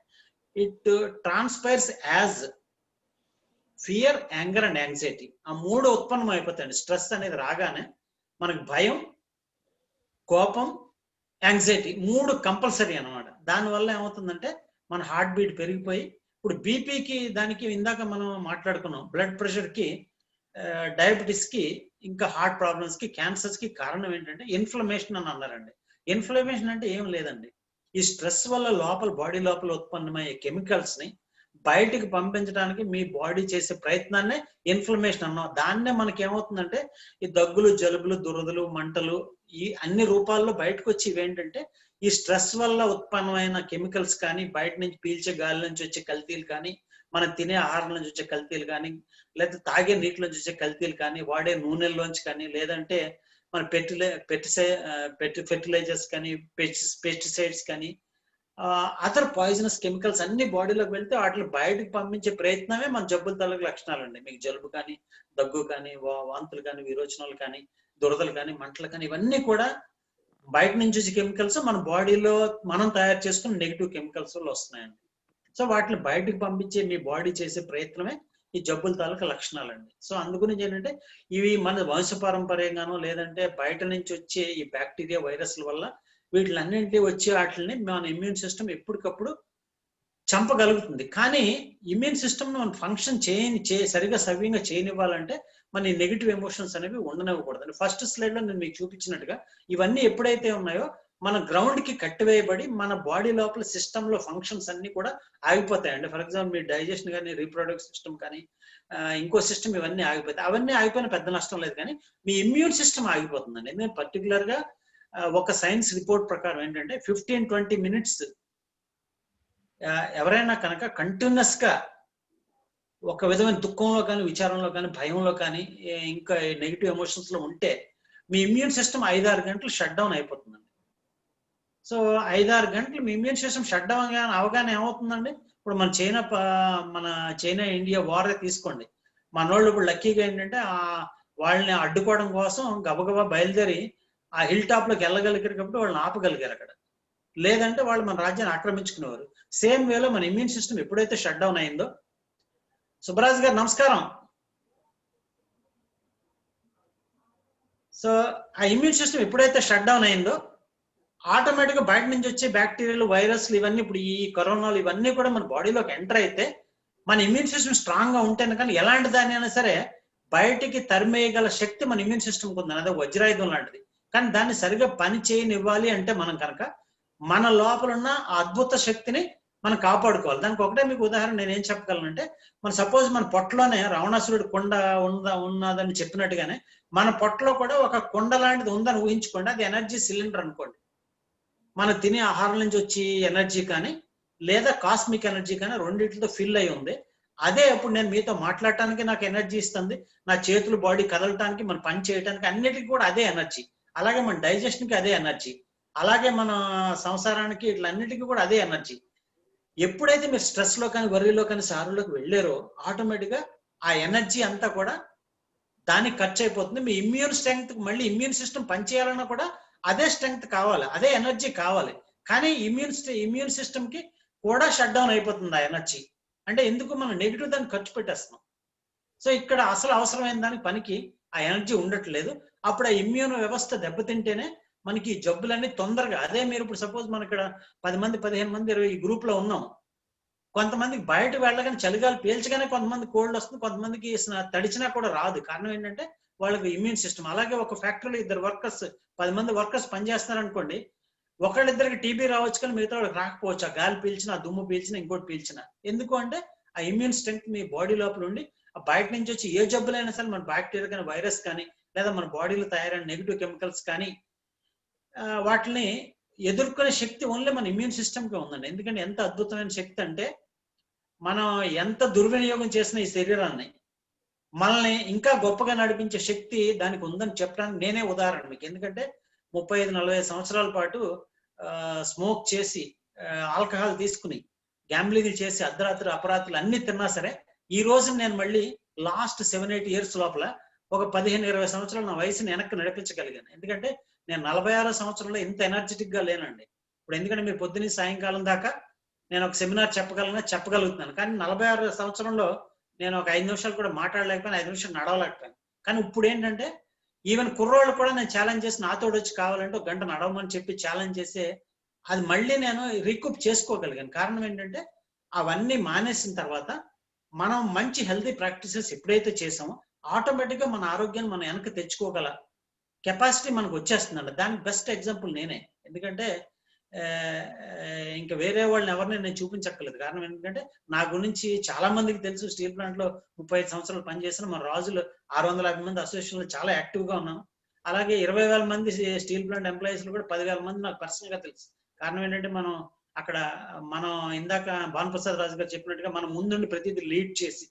it ట్రాన్స్పైర్స్ as fear, anger and anxiety. ఆ మూడు ఉత్పన్నం అయిపోతాయండి. స్ట్రెస్ అనేది రాగానే మనకు భయం, కోపం, యాంగ్జైటీ మూడు కంపల్సరీ అనమాట. దానివల్ల ఏమవుతుందంటే మన హార్ట్ బీట్ పెరిగిపోయి, ఇప్పుడు బీపీకి, దానికి ఇందాక మనం మాట్లాడుకున్నాం, బ్లడ్ ప్రెషర్ కి, డయాబెటీస్ కి, ఇంకా హార్ట్ ప్రాబ్లమ్స్ కి, క్యాన్సర్స్ కి కారణం ఏంటంటే ఇన్ఫ్లమేషన్ అని అన్నారండి. ఇన్ఫ్లమేషన్ అంటే ఏం లేదండి, ఈ స్ట్రెస్ వల్ల బాడీ లోపల ఉత్పన్నమయ్యే కెమికల్స్ ని బయటికి పంపించడానికి మీ బాడీ చేసే ప్రయత్నాన్నే ఇన్ఫ్లమేషన్ అన్నాం. దాన్నే మనకి ఏమవుతుందంటే ఈ దగ్గులు, జలుబులు, దురదలు, మంటలు, ఈ అన్ని రూపాల్లో బయటకు వచ్చి ఇవేంటంటే ఈ స్ట్రెస్ వల్ల ఉత్పన్నమైన కెమికల్స్ కానీ, బయట నుంచి పీల్చే గాలి నుంచి వచ్చే కల్తీలు కానీ, మనం తినే ఆహారం నుంచి వచ్చే కల్తీలు కానీ, లేదా తాగే నీటి నుంచి వచ్చే కల్తీలు కానీ, వాడే నూనెల్లోంచి కానీ, లేదంటే మన ఫెర్టిలైజర్స్ కానీ, పెస్టిసైడ్స్ కానీ, అదర్ పాయిజనస్ కెమికల్స్ అన్ని బాడీలోకి వెళ్తే వాటిని బయటకు పంపించే ప్రయత్నమే మన జబ్బుల తాలూకు లక్షణాలండి. మీకు జలుబు కానీ, దగ్గు కానీ, వాంతులు కానీ, విరోచనాలు కానీ, దురదలు కానీ, మంటలు కానీ, ఇవన్నీ కూడా బయట నుంచి వచ్చే కెమికల్స్ మన బాడీలో మనం తయారు చేసుకున్న నెగిటివ్ కెమికల్స్ వల్ల వస్తున్నాయండి. సో వాటిని బయటకు పంపించే మీ బాడీ చేసే ప్రయత్నమే ఈ జబ్బుల తాలూకు లక్షణాలండి. సో అందుగురించి ఏంటంటే ఇవి మన వంశపారంపర్యంగానో, లేదంటే బయట నుంచి వచ్చే ఈ బ్యాక్టీరియా, వైరస్ల వల్ల వీటిలన్నింటి వచ్చే వాటిని మన ఇమ్యూన్ సిస్టమ్ ఎప్పటికప్పుడు చంపగలుగుతుంది. కానీ ఇమ్యూన్ సిస్టమ్ మనం ఫంక్షన్ సరిగా సవ్యంగా చేయనివ్వాలంటే మన ఈ నెగిటివ్ ఎమోషన్స్ అనేవి ఉండనివ్వకూడదు. ఫస్ట్ స్లైడ్ లో నేను మీకు చూపించినట్టుగా ఇవన్నీ ఎప్పుడైతే ఉన్నాయో మన గ్రౌండ్ కి కట్టివేయబడి మన బాడీ లోపల సిస్టమ్ లో ఫంక్షన్స్ అన్ని కూడా ఆగిపోతాయండి. ఫర్ ఎగ్జాంపుల్ మీ డైజెషన్ కానీ, రీప్రొడక్టివ్ సిస్టమ్ కానీ, ఇంకో సిస్టమ్, ఇవన్నీ ఆగిపోతాయి. అవన్నీ ఆగిపోయిన పెద్ద నష్టం లేదు, కానీ మీ ఇమ్యూన్ సిస్టమ్ ఆగిపోతుందండి. ఎందుకంటే పర్టికులర్ గా ఒక సైన్స్ రిపోర్ట్ ప్రకారం ఏంటంటే 15-20 minutes ఎవరైనా కనుక కంటిన్యూస్ గా ఒక విధమైన దుఃఖంలో కానీ, విచారంలో కానీ, భయంలో కానీ, ఇంకా నెగిటివ్ ఎమోషన్స్ లో ఉంటే మీ ఇమ్యూన్ సిస్టమ్ 5-6 గంటలు షట్ డౌన్ అయిపోతుందండి. సో 5-6 గంటలు మీ ఇమ్యూన్ సిస్టమ్ షట్ డౌన్ అవగానే ఏమవుతుందండి, ఇప్పుడు మన చైనా ఇండియా వార్ తీసుకోండి. మనోళ్ళు ఇప్పుడు లక్కీగా ఏంటంటే వాళ్ళని అడ్డుకోవడం కోసం గబగబా బయలుదేరి ఆ హిల్ టాప్ లోకి వెళ్ళగలిగారు కాబట్టి వాళ్ళని ఆపగలిగారు అక్కడ. లేదంటే వాళ్ళు మన రాజ్యాన్ని ఆక్రమించుకునేవారు. సేమ్ వేలో మన ఇమ్యూన్ సిస్టమ్ ఎప్పుడైతే షట్ డౌన్ అయిందో, సుబ్బరాజు గారు నమస్కారం. సో ఆ ఇమ్యూన్ సిస్టమ్ ఎప్పుడైతే షట్ డౌన్ అయిందో ఆటోమేటిక్ గా బయట నుంచి వచ్చే బ్యాక్టీరియాలు, వైరస్లు ఇవన్నీ, ఇప్పుడు ఈ కరోనాలు ఇవన్నీ కూడా మన బాడీలోకి ఎంటర్ అయితే మన ఇమ్యూన్ సిస్టమ్ స్ట్రాంగ్ గా ఉంటేనే కానీ ఎలాంటి దాన్ని అయినా సరే బయటికి తరిమేయగల శక్తి మన ఇమ్యూన్ సిస్టమ్కి ఉంది. అదే వజ్రాయుధం లాంటిది. కానీ దాన్ని సరిగా పని చేయనివ్వాలి అంటే మనం కనుక మన లోపల ఉన్న ఆ అద్భుత శక్తిని మనం కాపాడుకోవాలి. దానికి ఒకటే మీకు ఉదాహరణ నేనేం చెప్పగలనంటే, మన సపోజ్ మన పొట్టలోనే రావణాసురుడు కొండ ఉన్నదని చెప్పినట్టుగానే మన పొట్టలో కూడా ఒక కొండ లాంటిది ఉందని ఊహించుకోండి. అది ఎనర్జీ సిలిండర్ అనుకోండి. మనం తినే ఆహారం నుంచి వచ్చి ఎనర్జీ కానీ లేదా కాస్మిక్ ఎనర్జీ కానీ రెండింటితో ఫిల్ అయి ఉంది. అదే ఇప్పుడు నేను మీతో మాట్లాడటానికి నాకు ఎనర్జీ ఇస్తుంది, నా చేతులు బాడీ కదలటానికి, మన పని చేయడానికి అన్నిటికీ కూడా అదే ఎనర్జీ. అలాగే మన డైజెషన్కి అదే ఎనర్జీ, అలాగే మన సంసారానికి ఇట్లన్నిటికీ కూడా అదే ఎనర్జీ. ఎప్పుడైతే మీరు స్ట్రెస్ లో కానీ, వర్రీలో కానీ, సారులోకి వెళ్ళారో ఆటోమేటిక్గా ఆ ఎనర్జీ అంతా కూడా దానికి ఖర్చు అయిపోతుంది. మీ ఇమ్యూన్ స్ట్రెంగ్త్, మళ్ళీ ఇమ్యూన్ సిస్టమ్ పనిచేయాలన్నా కూడా అదే స్ట్రెంగ్త్ కావాలి, అదే ఎనర్జీ కావాలి. కానీ ఇమ్యూన్ సిస్టమ్ కి కూడా షట్ డౌన్ అయిపోతుంది ఆ ఎనర్జీ. అంటే ఎందుకు, మనం నెగిటివ్ దాన్ని ఖర్చు పెట్టేస్తున్నాం. సో ఇక్కడ అసలు అవసరమైన దానికి పనికి ఆ ఎనర్జీ ఉండట్లేదు. అప్పుడు ఆ ఇమ్యూన్ వ్యవస్థ దెబ్బతింటేనే మనకి జబ్బులన్నీ తొందరగా, అదే మీరు ఇప్పుడు సపోజ్ మన ఇక్కడ 10 మంది 15 మంది 20 గ్రూప్ లో ఉన్నాం. కొంతమందికి బయట వెళ్ళగానే చలిగాలు పీల్చగానే కొంతమంది కోల్డ్ వస్తుంది, కొంతమందికి తడిచినా కూడా రాదు. కారణం ఏంటంటే వాళ్ళకి ఇమ్యూన్ సిస్టమ్. అలాగే ఒక ఫ్యాక్టరీలో 2 వర్కర్స్ 10 మంది వర్కర్స్ పనిచేస్తున్నారు అనుకోండి, ఒకళ్ళిద్దరికి టీబీ రావచ్చు కానీ మిగతా వాళ్ళకి రాకపోవచ్చు. ఆ గాలి పీల్చిన, ఆ దుమ్ము పీల్చిన, ఇంకోటి పీల్చిన. ఎందుకు అంటే ఆ ఇమ్యూన్ స్ట్రెంగ్త్ మీ బాడీ లోపల ఉండి బయట నుంచి వచ్చి ఏ జబ్బులైనా సరే, మన బ్యాక్టీరియా కానీ, వైరస్ కానీ, లేదా మన బాడీలో తయారైన నెగిటివ్ కెమికల్స్ కానీ వాటిని ఎదుర్కొనే శక్తి ఓన్లీ మన ఇమ్యూన్ సిస్టమ్కి ఉందండి. ఎందుకంటే ఎంత అద్భుతమైన శక్తి అంటే, మనం ఎంత దుర్వినియోగం చేసిన ఈ శరీరాన్ని మనల్ని ఇంకా గొప్పగా నడిపించే శక్తి దానికి ఉందని చెప్పడానికి నేనే ఉదాహరణ మీకు. ఎందుకంటే 35-40 సంవత్సరాల పాటు స్మోక్ చేసి, ఆల్కహాల్ తీసుకుని, గ్యాంబ్లింగ్ చేసి, అర్ధరాత్రి అపరాత్రులు అన్ని తిన్నా సరే ఈ రోజు నేను మళ్ళీ లాస్ట్ 7-8 ఇయర్స్ లోపల ఒక 15-20 సంవత్సరాలు నా వయసుని వెనక్కి నడిపించగలిగాను. ఎందుకంటే నేను 46 సంవత్సరంలో ఇంత ఎనర్జెటిక్ గా లేనండి. ఇప్పుడు ఎందుకంటే మీరు పొద్దున్న సాయంకాలం దాకా నేను ఒక సెమినార్ చెప్పగలుగుతున్నాను. కానీ 46 సంవత్సరంలో నేను ఒక 5 నిమిషాలు కూడా మాట్లాడలేకపోయాను, 5 నిమిషాలు నడవలేకపోయాను. కానీ ఇప్పుడు ఏంటంటే ఈవెన్ కుర్రోళ్ళు కూడా నేను ఛాలెంజ్ చేసి నాతో వచ్చి కావాలంటే 1 గంట నడవమని చెప్పి ఛాలెంజ్ చేస్తే అది మళ్ళీ నేను రీకూప్ చేసుకోగలిగాను. కారణం ఏంటంటే అవన్నీ మానేసిన తర్వాత మనం మంచి హెల్తీ ప్రాక్టీసెస్ ఎప్పుడైతే చేసామో ఆటోమేటిక్ గా మన ఆరోగ్యాన్ని మనం వెనక్కి తెచ్చుకోగల కెపాసిటీ మనకు వచ్చేస్తుందండి. దానికి బెస్ట్ ఎగ్జాంపుల్ నేనే. ఎందుకంటే ఇంకా వేరే వాళ్ళని ఎవరిని నేను చూపించక్కర్లేదు. కారణం ఏంటంటే నా గురించి చాలా మందికి తెలుసు. స్టీల్ ప్లాంట్ లో 35 సంవత్సరాలు పనిచేసిన మన రాజులు 650 మంది అసోసియేషన్ లో చాలా యాక్టివ్ గా ఉన్నాను. అలాగే 20,000 మంది స్టీల్ ప్లాంట్ ఎంప్లాయీస్ లో కూడా 10,000 మంది నాకు పర్సనల్ గా తెలుసు. కారణం ఏంటంటే మనం ఇందాక భానుప్రసాద్ రాజు గారు చెప్పినట్టుగా మనం ముందుండి ప్రతిదీ లీడ్ చేసి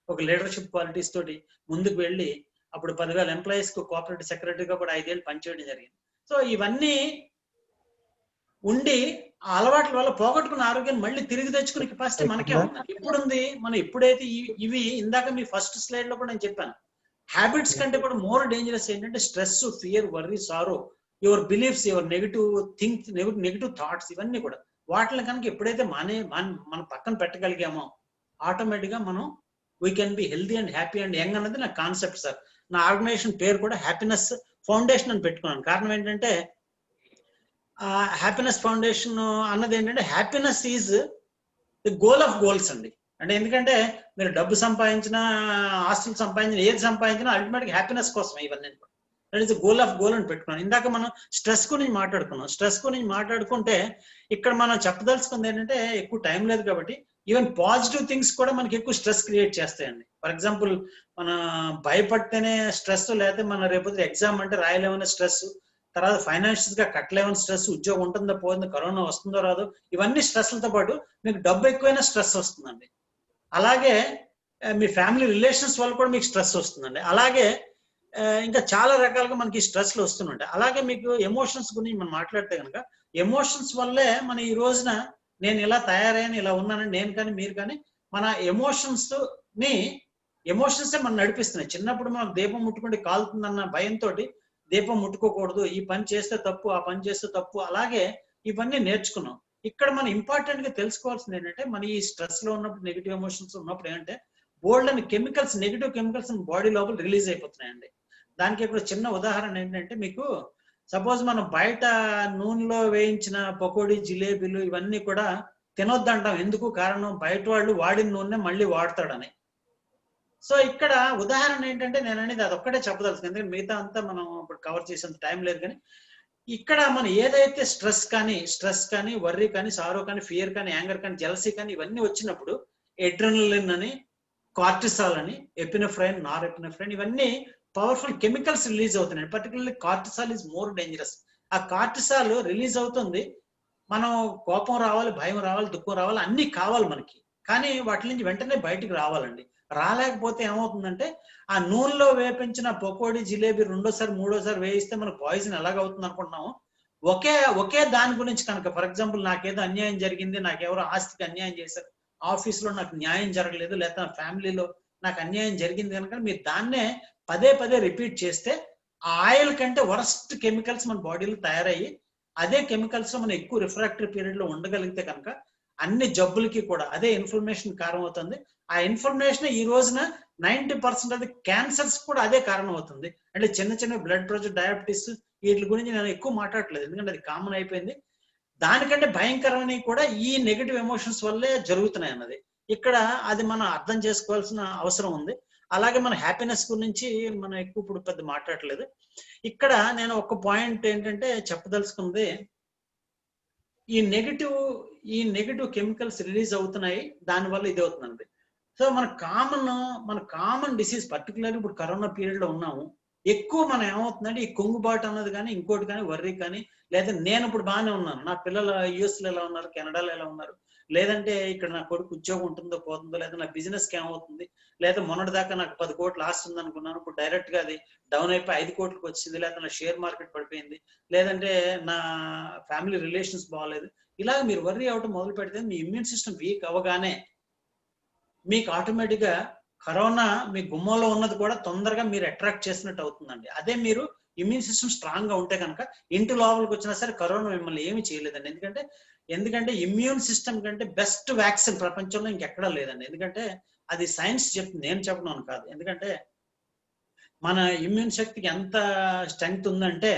ఒక లీడర్షిప్ క్వాలిటీస్ తోటి ముందుకు వెళ్ళి అప్పుడు 10,000 ఎంప్లాయీస్ కు కోఆపరేటివ్ సెక్రటరీగా కూడా 5 ఏళ్ళు పనిచేయడం జరిగింది. సో ఇవన్నీ ఉండి ఆ అలవాట్ల వల్ల పోగొట్టుకున్న ఆరోగ్యాన్ని మళ్ళీ తిరిగి తెచ్చుకునే కెపాసిటీ మనకే ఉంది. ఇప్పుడుంది. మనం ఎప్పుడైతే ఇవి ఇందాక మీ ఫస్ట్ స్లైడ్ లో కూడా నేను చెప్పాను, హ్యాబిట్స్ కంటే కూడా మోర్ డేంజరస్ ఏంటంటే stress, fear, worry, sorrow, your beliefs, your negative thoughts, ఇవన్నీ కూడా వాటిని కనుక ఎప్పుడైతే మనం పక్కన పెట్టగలిగామో ఆటోమేటిక్ గా మనం we can be healthy and happy and young అన్నది నా కాన్సెప్ట్ సార్. నా ఆర్గనైజేషన్ పేరు కూడా హ్యాపీనెస్ ఫౌండేషన్ అని పెట్టుకున్నాను. కారణం ఏంటంటే హ్యాపీనెస్ ఫౌండేషన్ అన్నది ఏంటంటే happiness is the goal of goals అండి. అంటే ఎందుకంటే మీరు డబ్బు సంపాదించినా, ఆస్తులు సంపాదించినా, ఏది సంపాదించినా అల్టిమేట్గా హ్యాపీనెస్ కోసం ఇవన్నీ కూడా. That is the goal of goal అని పెట్టుకున్నాను. ఇందాక మనం స్ట్రెస్ గురించి మాట్లాడుకున్నాం. స్ట్రెస్ గురించి మాట్లాడుకుంటే ఇక్కడ మనం చెప్పదలుచుకుంది ఏంటంటే ఎక్కువ టైం లేదు కాబట్టి ఈవెన్ పాజిటివ్ థింగ్స్ కూడా మనకి ఎక్కువ స్ట్రెస్ క్రియేట్ చేస్తాయండి. ఫర్ ఎగ్జాంపుల్ మన భయపడితేనే స్ట్రెస్, లేకపోతే మన రేపు ఎగ్జామ్ అంటే రాయలేమనే స్ట్రెస్, తర్వాత ఫైనాన్షియల్ గా కట్టలేమని స్ట్రెస్, ఉద్యోగం ఉంటుందో పోతుందో, కరోనా వస్తుందో రాదో, ఇవన్నీ స్ట్రెస్లతో పాటు మీకు డబ్బు ఎక్కువైనా స్ట్రెస్ వస్తుందండి. అలాగే మీ ఫ్యామిలీ రిలేషన్స్ వల్ల కూడా మీకు స్ట్రెస్ వస్తుందండి. అలాగే ఇంకా చాలా రకాలుగా మనకి స్ట్రెస్లు వస్తుంటాయి. అలాగే మీకు ఎమోషన్స్ గురించి మనం మాట్లాడితే కనుక ఎమోషన్స్ వల్లే మన ఈ రోజున నేను ఇలా తయారయ్యాను, ఇలా ఉన్నానని నేను కానీ మీరు కానీ మన ఎమోషన్సే మనం నడిపిస్తున్నాయి. చిన్నప్పుడు మనం దీపం ముట్టుకుంటే కాలుతుందన్న భయంతో దీపం ముట్టుకోకూడదు, ఈ పని చేస్తే తప్పు, ఆ పని చేస్తే తప్పు, అలాగే ఇవన్నీ నేర్చుకున్నాం. ఇక్కడ మనం ఇంపార్టెంట్ గా తెలుసుకోవాల్సింది ఏంటంటే, మన ఈ స్ట్రెస్ లో ఉన్నప్పుడు, నెగిటివ్ ఎమోషన్స్ ఉన్నప్పుడు ఏంటంటే బోల్డ్ అని కెమికల్స్, నెగిటివ్ కెమికల్స్ బాడీ లోపల రిలీజ్ అయిపోతున్నాయండి. దానికి ఇప్పుడు చిన్న ఉదాహరణ ఏంటంటే, మీకు సపోజ్ మనం బయట నూనెలో వేయించిన పకోడీ, జిలేబీలు ఇవన్నీ కూడా తినొద్దంటాం. ఎందుకు? కారణం బయట వాళ్ళు వాడిన నూనె మళ్ళీ వాడతాడని. సో ఇక్కడ ఉదాహరణ ఏంటంటే, నేను అనేది అదొక్కటే చెప్పదలుచుకుంది, ఎందుకంటే మిగతా అంతా మనం ఇప్పుడు కవర్ చేసేంత టైం లేదు. కానీ ఇక్కడ మనం ఏదైతే స్ట్రెస్ కానీ వర్రీ కానీ సారో కానీ ఫియర్ కానీ యాంగర్ కానీ జెలసీ కానీ ఇవన్నీ వచ్చినప్పుడు ఎడ్రినలిన్ అని, కార్టిసాల్ అని, ఎపినెఫ్రైన్, నార్ ఎపినెఫ్రైన్, ఇవన్నీ పవర్ఫుల్ కెమికల్స్ రిలీజ్ అవుతున్నాయి. Particularly cortisol is more dangerous. ఆ కార్టిసాల్ రిలీజ్ అవుతుంది, మనం కోపం రావాలి, భయం రావాలి, దుఃఖం రావాలి, అన్ని కావాలి మనకి. కానీ వాటి నుంచి వెంటనే బయటికి రావాలండి. రాలేకపోతే ఏమవుతుందంటే, ఆ నూనెలో వేపించిన పకోడీ, జిలేబీ రెండోసారి మూడోసారి వేయిస్తే మనకు పాయిజన్ ఎలాగవుతుంది అనుకుంటున్నాము. ఒకే దాని గురించి కనుక, ఫర్ ఎగ్జాంపుల్ నాకేదో అన్యాయం జరిగింది, నాకెవరో ఆస్తికి అన్యాయం చేశారు, ఆఫీస్లో నాకు న్యాయం జరగలేదు, లేకపోతే నా ఫ్యామిలీలో నాకు అన్యాయం జరిగింది కనుక మీరు దాన్నే పదే పదే రిపీట్ చేస్తే ఆ ఆయిల్ కంటే వరస్ట్ కెమికల్స్ మన బాడీలో తయారయ్యి, అదే కెమికల్స్ లో మనం ఎక్కువ రిఫ్రాక్టరీ పీరియడ్ లో ఉండగలిగితే కనుక అన్ని జబ్బులకి కూడా అదే ఇన్ఫర్మేషన్ కారణం అవుతుంది. ఆ ఇన్ఫర్మేషన్ ఈ రోజున 90% అది క్యాన్సర్స్ కూడా అదే కారణం అవుతుంది. అంటే చిన్న చిన్న బ్లడ్ ప్రెషర్, డయాబెటీస్, వీటి గురించి నేను ఎక్కువ మాట్లాడట్లేదు, ఎందుకంటే అది కామన్ అయిపోయింది. దానికంటే భయంకరమైనవి కూడా ఈ నెగిటివ్ ఎమోషన్స్ వల్లే జరుగుతున్నాయి అన్నది ఇక్కడ అది మనం అర్థం చేసుకోవాల్సిన అవసరం ఉంది. అలాగే మన హ్యాపీనెస్ గురించి మనం ఎక్కువ ఇప్పుడు పెద్ద మాట్లాడలేదు. ఇక్కడ నేను ఒక పాయింట్ ఏంటంటే చెప్పదలుచుకుంది, ఈ నెగిటివ్ కెమికల్స్ రిలీజ్ అవుతున్నాయి, దానివల్ల ఇది అవుతుందండి. సో మన కామన్ డిసీజ్, పర్టికులర్ ఇప్పుడు కరోనా పీరియడ్ లో ఉన్నాము, ఎక్కువ మనం ఏమవుతుందంటే ఈ కొంగుబాటు అన్నది కానీ ఇంకోటి కానీ వర్రీ కానీ, లేదా నేను ఇప్పుడు బాగానే ఉన్నాను, నా పిల్లలు యుఎస్ లో ఎలా ఉన్నారు, కెనడాలో ఎలా ఉన్నారు, లేదంటే ఇక్కడ నా కొడుకు ఉద్యోగం ఉంటుందో పోతుందో, లేదా నా బిజినెస్ కి ఏమవుతుంది, లేదా మొన్నటి దాకా నాకు 10 కోట్లు ఆస్తి ఉంది అనుకున్నాను, ఇప్పుడు డైరెక్ట్ గా అది డౌన్ అయిపోయి 5 కోట్లకు వచ్చింది, లేదా నా షేర్ మార్కెట్ పడిపోయింది, లేదంటే నా ఫ్యామిలీ రిలేషన్స్ బాగలేదు, ఇలా మీరు వర్రీ అవటం మొదలు పెడితే మీ ఇమ్యూన్ సిస్టమ్ వీక్ అవగానే మీకు ఆటోమేటిక్ గా కరోనా మీ గుమ్మంలో ఉన్నది కూడా తొందరగా మీరు అట్రాక్ట్ చేసినట్టు అవుతుందండి. అదే మీరు ఇమ్యూన్ సిస్టమ్ స్ట్రాంగ్ గా ఉంటే కనుక ఇంటి లోపలికి వచ్చినా సరే కరోనా మిమ్మల్ని ఏమి చేయలేదండి. ఎందుకంటే ఇమ్యూన్ సిస్టమ్ కంటే బెస్ట్ వ్యాక్సిన్ ప్రపంచంలో ఇంకెక్కడా లేదండి. ఎందుకంటే అది సైన్స్ చెప్తుంది, నేను చెప్పడం కాదు. ఎందుకంటే మన ఇమ్యూన్ శక్తికి ఎంత స్ట్రెంగ్త్ ఉందంటే,